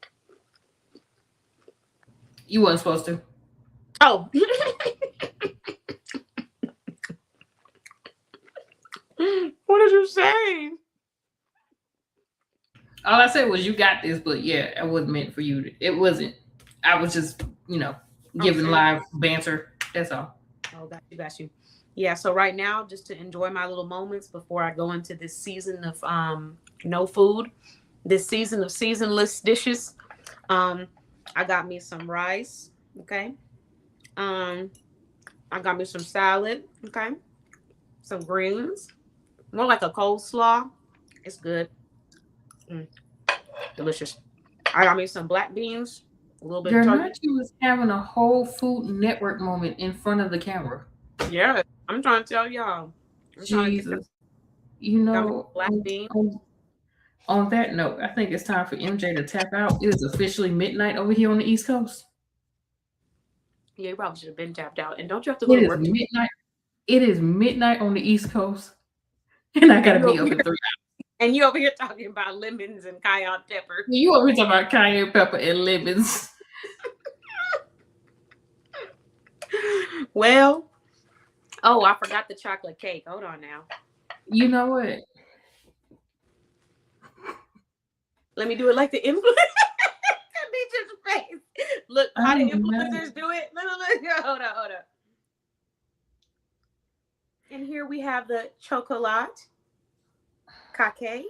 You weren't supposed to. Oh. What did you say? All I said was you got this, but yeah, it wasn't meant for you. It wasn't. I was just, giving live banter. That's all. Oh, got you. Yeah, so right now, just to enjoy my little moments before I go into this season of no food, this season of seasonless dishes, I got me some rice, okay? I got me some salad, okay? Some greens. More like a coleslaw. It's good. Delicious. I got me some black beans, a little bit of turkey. You was having a whole Food Network moment in front of the camera. Yeah, I'm trying to tell y'all. I'm trying to get Jesus. You know, black bean. On that note, I think it's time for MJ to tap out. It is officially midnight over here on the East Coast. Yeah, you probably should have been tapped out. And don't you have to go It to is work? midnight. It is midnight on the East Coast. And I gotta be up in 3 hours. And you over here talking about lemons and cayenne pepper. You over here talking about cayenne pepper and lemons. Well, oh, I forgot the chocolate cake. Hold on now. You know what? Let me do it like the influencer. face. Look, how the influencers do it. Look. Hold on. And here we have the chocolate cake.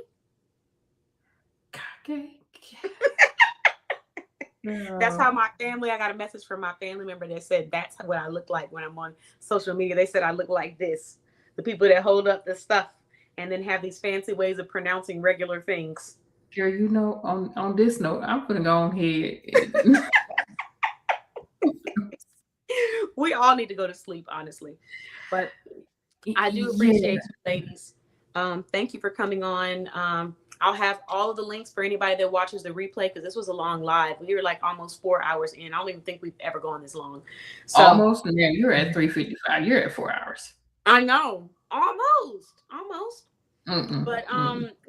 That's how my family, I got a message from my family member that said that's what I look like when I'm on social media. They said I look like this. The people that hold up the stuff and then have these fancy ways of pronouncing regular things. Girl, you know, on this note, I'm gonna go on here. We all need to go to sleep, honestly. But I do appreciate you, ladies. Thank you for coming on. I'll have all of the links for anybody that watches the replay because this was a long live. We were like almost 4 hours in. I don't even think we've ever gone this long. So, almost. Yeah, you're at 3:55. You're at 4 hours. I know. Almost. But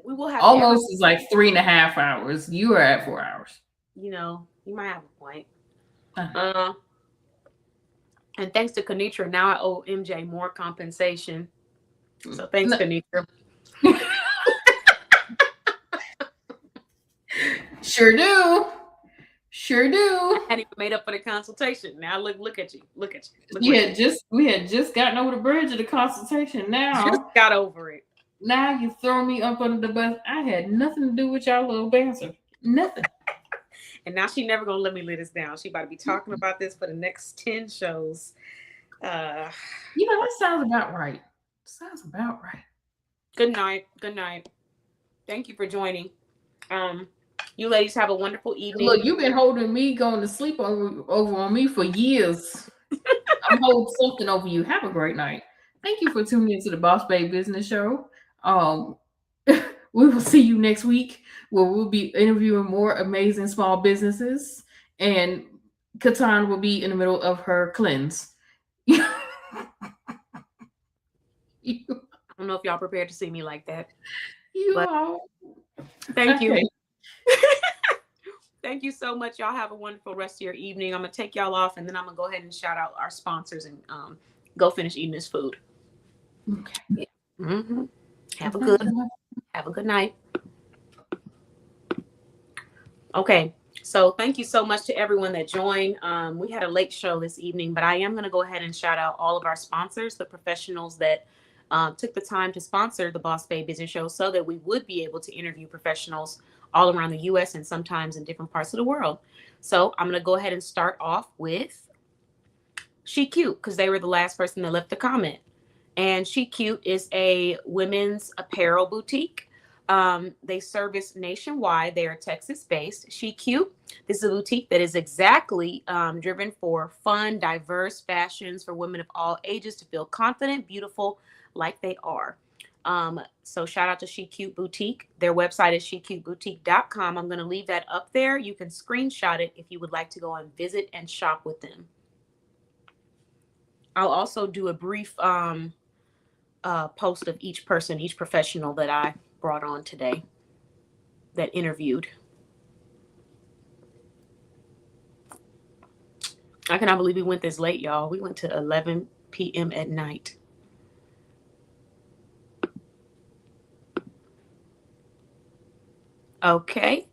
we will have almost is like 3.5 hours. You are at 4 hours. You know, you might have a point. And thanks to Kenitra, now I owe MJ more compensation. So thanks, Kenitra. Sure do. I hadn't even made up for the consultation. Now look at you. We had just gotten over the bridge of the consultation. Now just got over it. Now you throw me up under the bus. I had nothing to do with y'all little banter. Nothing. And now she never gonna let me lay this down. She about to be talking about this for the next 10 shows. You know, that sounds about right. Good night. Thank you for joining. You ladies have a wonderful evening. Look, you've been holding me going to sleep over on me for years. I'm holding something over you. Have a great night. Thank you for tuning into the Boss Babe Business Show. We will see you next week where we'll be interviewing more amazing small businesses, and Katan will be in the middle of her cleanse. I don't know if y'all prepared to see me like that. Thank you. Thank you so much. Y'all have a wonderful rest of your evening. I'm going to take y'all off, and then I'm going to go ahead and shout out our sponsors and go finish eating this food. Okay. Mm-hmm. Have a good night. Okay. So thank you so much to everyone that joined. We had a late show this evening, but I am going to go ahead and shout out all of our sponsors, the professionals that took the time to sponsor the Boss Babe Business Show so that we would be able to interview professionals all around the U.S. and sometimes in different parts of the world. So I'm going to go ahead and start off with She Cute because they were the last person that left the comment. And She Cute is a women's apparel boutique. They service nationwide. They are Texas-based. She Cute. This is a boutique that is exactly driven for fun, diverse fashions for women of all ages to feel confident, beautiful, like they are. So shout out to She Cute Boutique. Their website is shecuteboutique.com. I'm going to leave that up there. You can screenshot it if you would like to go and visit and shop with them. I'll also do a brief post of each person, each professional that I brought on today that interviewed. I cannot believe we went this late, y'all. We went to 11 p.m. at night. Okay.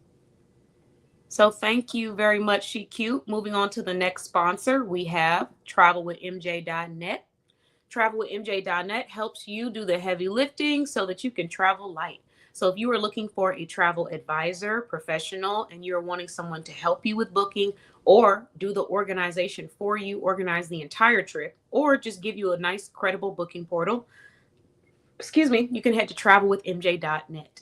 So thank you very much, She Cute. Moving on to the next sponsor, we have TravelWithMJ.net. TravelWithMJ.net helps you do the heavy lifting so that you can travel light. So if you are looking for a travel advisor, professional, and you're wanting someone to help you with booking or do the organization for you, organize the entire trip, or just give you a nice, credible booking portal, you can head to TravelWithMJ.net.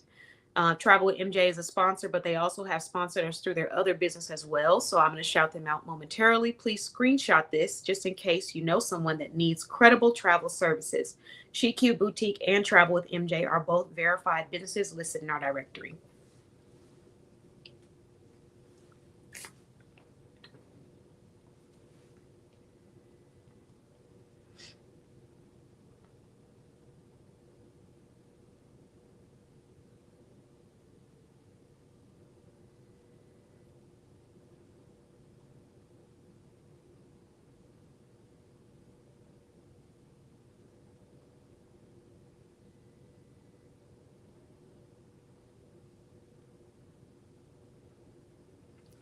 Travel with MJ is a sponsor, but they also have sponsored us through their other business as well. So I'm going to shout them out momentarily. Please screenshot this just in case you know someone that needs credible travel services. Chic Cube Boutique and Travel with MJ are both verified businesses listed in our directory.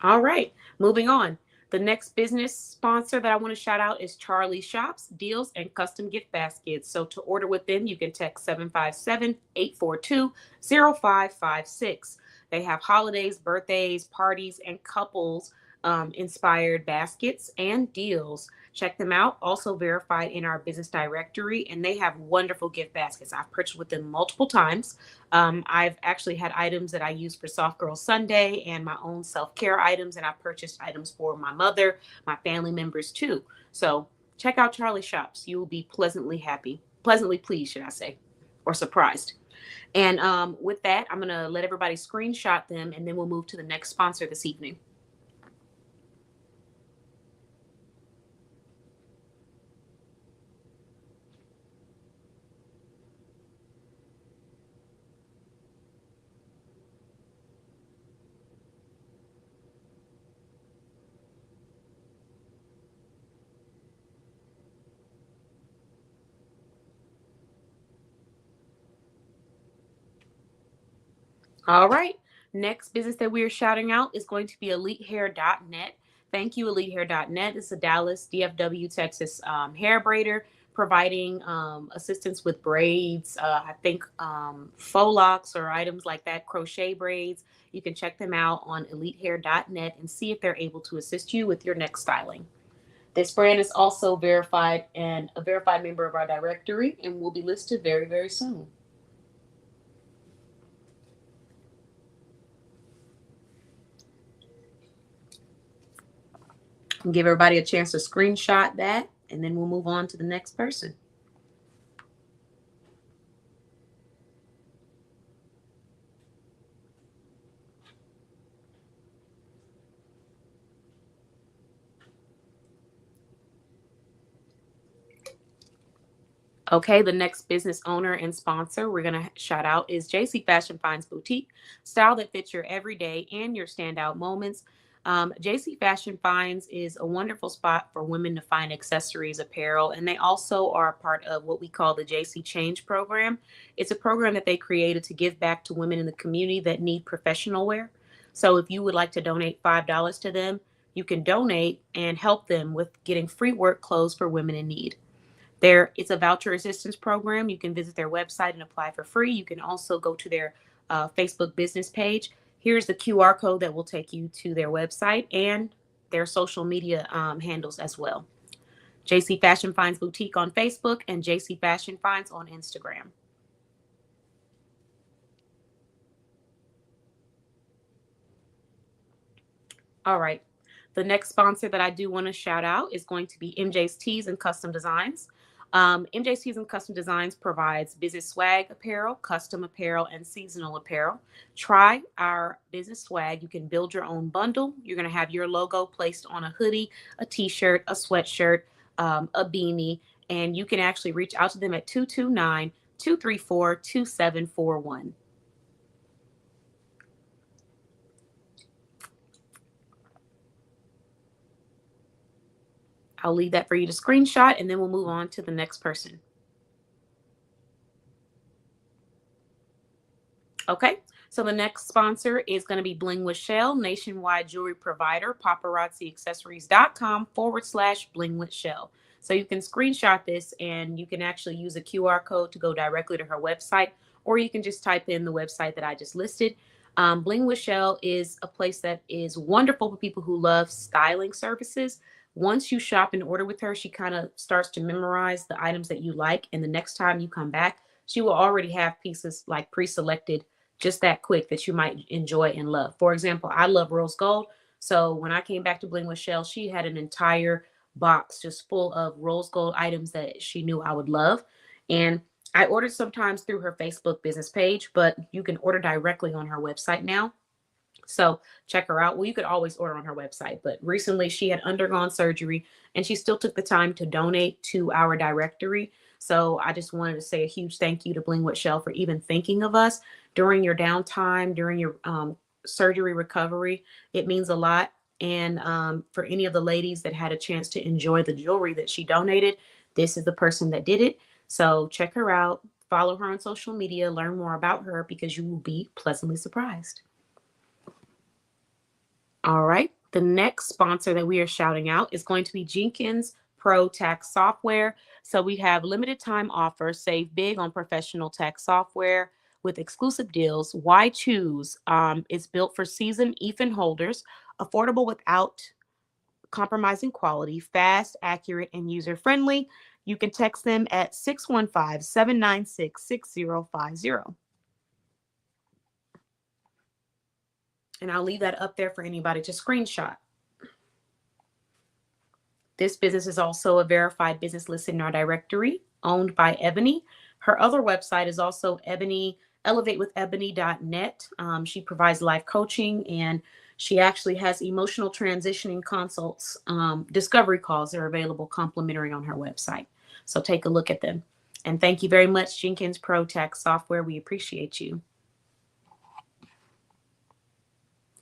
All right, moving on. The next business sponsor that I want to shout out is Charlie Shops, Deals and Custom Gift Baskets. So to order with them, you can text 757-842-0556. They have holidays, birthdays, parties, and couples inspired baskets and deals. Check them out. Also verified in our business directory, and they have wonderful gift baskets. I've purchased with them multiple times. I've actually had items that I use for Soft Girl Sunday and my own self-care items, and I purchased items for my mother, my family members too. So check out Charlie Shops. You will be pleasantly pleased, should I say, or surprised. And with that, I'm going to let everybody screenshot them, and then we'll move to the next sponsor this evening. All right. Next business that we are shouting out is going to be EliteHair.net. Thank you, EliteHair.net. It's a Dallas, DFW, Texas hair braider providing assistance with braids, I think faux locks or items like that, crochet braids. You can check them out on EliteHair.net and see if they're able to assist you with your next styling. This brand is also verified and a verified member of our directory and will be listed very, very soon. Give everybody a chance to screenshot that, and then we'll move on to the next person. Okay, the next business owner and sponsor we're going to shout out is JC Fashion Finds Boutique, style that fits your everyday and your standout moments. JC Fashion Finds is a wonderful spot for women to find accessories, apparel, and they also are a part of what we call the JC Change program. It's a program that they created to give back to women in the community that need professional wear. So if you would like to donate $5 to them, you can donate and help them with getting free work clothes for women in need. It's a voucher assistance program. You can visit their website and apply for free. You can also go to their Facebook business page. Here's the QR code that will take you to their website and their social media handles as well. JC Fashion Finds Boutique on Facebook and JC Fashion Finds on Instagram. All right. The next sponsor that I do want to shout out is going to be MJ's Tees and Custom Designs. MJ's Tees and Custom Designs provides business swag apparel, custom apparel, and seasonal apparel. Try our business swag. You can build your own bundle. You're going to have your logo placed on a hoodie, a t-shirt, a sweatshirt, a beanie, and you can actually reach out to them at 229-234-2741. I'll leave that for you to screenshot, and then we'll move on to the next person. Okay, so the next sponsor is going to be Bling with Shell, nationwide jewelry provider, paparazziaccessories.com/Bling with Shell. So you can screenshot this and you can actually use a QR code to go directly to her website, or you can just type in the website that I just listed. Bling with Shell is a place that is wonderful for people who love styling services. Once you shop and order with her, she kind of starts to memorize the items that you like. And the next time you come back, she will already have pieces like pre-selected just that quick that you might enjoy and love. For example, I love rose gold. So when I came back to Bling with Shell, she had an entire box just full of rose gold items that she knew I would love. And I ordered sometimes through her Facebook business page, but you can order directly on her website now. So check her out. Well, you could always order on her website, but recently she had undergone surgery and she still took the time to donate to our directory. So I just wanted to say a huge thank you to Bling with Shell for even thinking of us during your downtime, during your surgery recovery. It means a lot. And for any of the ladies that had a chance to enjoy the jewelry that she donated, this is the person that did it. So check her out, follow her on social media, learn more about her because you will be pleasantly surprised. All right. The next sponsor that we are shouting out is going to be Jenkins Pro Tax Software. So we have limited time offers, save big on professional tax software with exclusive deals. Why choose? It's built for seasoned EFIN holders, affordable without compromising quality, fast, accurate, and user-friendly. You can text them at 615-796-6050. And I'll leave that up there for anybody to screenshot. This business is also a verified business listed in our directory, owned by Ebony. Her other website is also Ebony, elevatewithebony.net. She provides life coaching, and she actually has emotional transitioning consults. Discovery calls are available complimentary on her website. So take a look at them. And thank you very much, Jenkins Pro Tax Software. We appreciate you.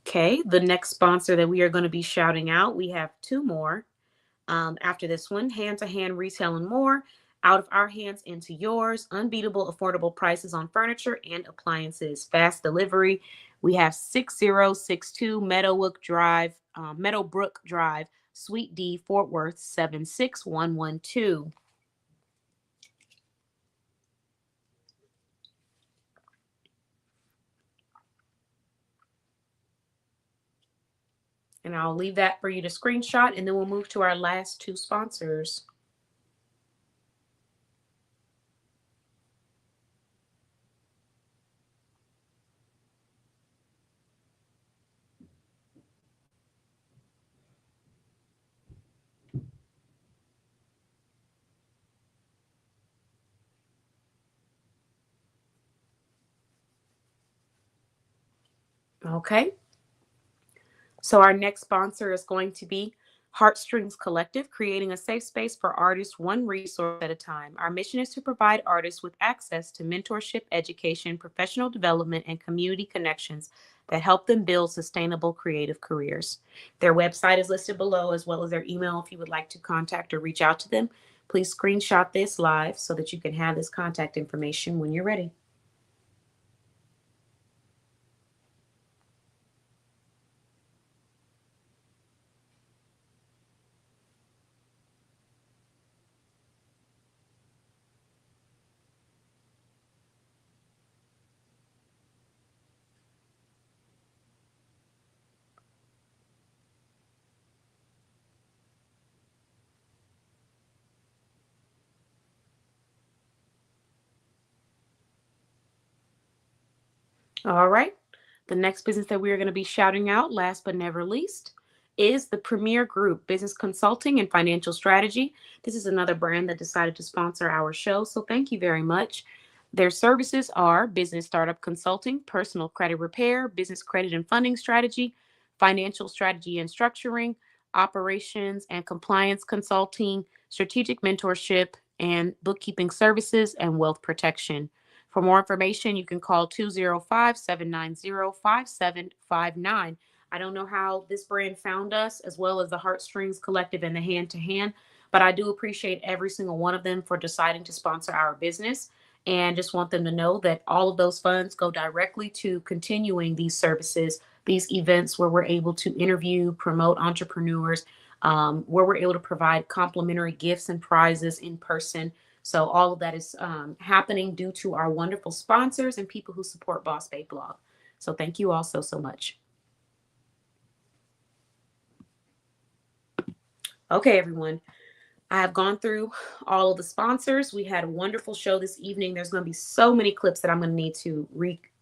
Okay, the next sponsor that we are going to be shouting out, we have two more. After this one, hand-to-hand retail and more, out of our hands into yours, unbeatable affordable prices on furniture and appliances, fast delivery. We have 6062 Meadowbrook Drive, Suite D, Fort Worth 76112. And I'll leave that for you to screenshot, and then we'll move to our last two sponsors. Okay. So our next sponsor is going to be Heartstrings Collective, creating a safe space for artists, one resource at a time. Our mission is to provide artists with access to mentorship, education, professional development, and community connections that help them build sustainable creative careers. Their website is listed below, as well as their email if you would like to contact or reach out to them. Please screenshot this live so that you can have this contact information when you're ready. All right. The next business that we are going to be shouting out, last but never least, is the Premier Group, Business Consulting and Financial Strategy. This is another brand that decided to sponsor our show, so thank you very much. Their services are business startup consulting, personal credit repair, business credit and funding strategy, financial strategy and structuring, operations and compliance consulting, strategic mentorship, and bookkeeping services and wealth protection. For more information, you can call 205-790-5759. I don't know how this brand found us, as well as the Heartstrings Collective and the Hand to Hand, but I do appreciate every single one of them for deciding to sponsor our business, and just want them to know that all of those funds go directly to continuing these services, these events where we're able to interview, promote entrepreneurs, where we're able to provide complimentary gifts and prizes in person. So all of that is happening due to our wonderful sponsors and people who support Boss Babe Blog. So thank you all so much. Okay, everyone. I have gone through all of the sponsors. We had a wonderful show this evening. There's going to be so many clips that I'm going to need to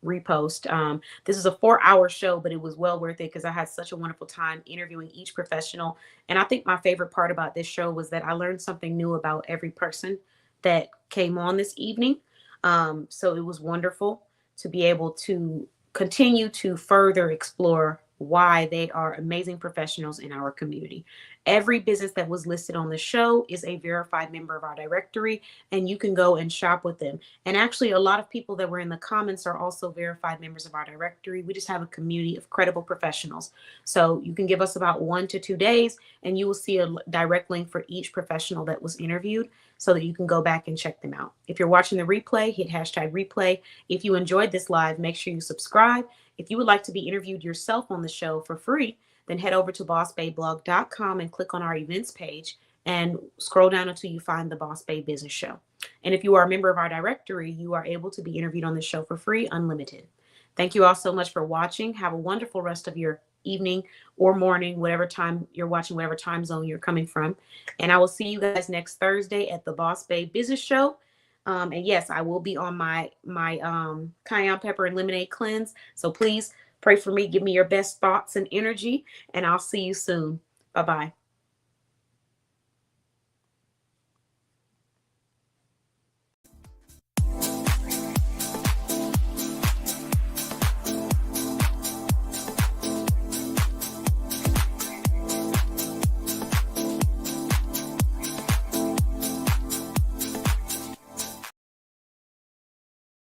repost. This is a 4-hour show, but it was well worth it because I had such a wonderful time interviewing each professional. And I think my favorite part about this show was that I learned something new about every person that came on this evening. So it was wonderful to be able to continue to further explore why they are amazing professionals in our community. Every business that was listed on the show is a verified member of our directory, and you can go and shop with them. And actually, a lot of people that were in the comments are also verified members of our directory. We just have a community of credible professionals. So you can give us about 1 to 2 days, and you will see a direct link for each professional that was interviewed so that you can go back and check them out. If you're watching the replay, hit #replay. If you enjoyed this live, make sure you subscribe. If you would like to be interviewed yourself on the show for free, then head over to bossbayblog.com and click on our events page and scroll down until you find the Boss Bay Business Show. And if you are a member of our directory, you are able to be interviewed on the show for free, unlimited. Thank you all so much for watching. Have a wonderful rest of your evening or morning, whatever time you're watching, whatever time zone you're coming from. And I will see you guys next Thursday at the Boss Bay Business Show. And yes, I will be on my cayenne pepper and lemonade cleanse. So please pray for me. Give me your best thoughts and energy. And I'll see you soon. Bye-bye.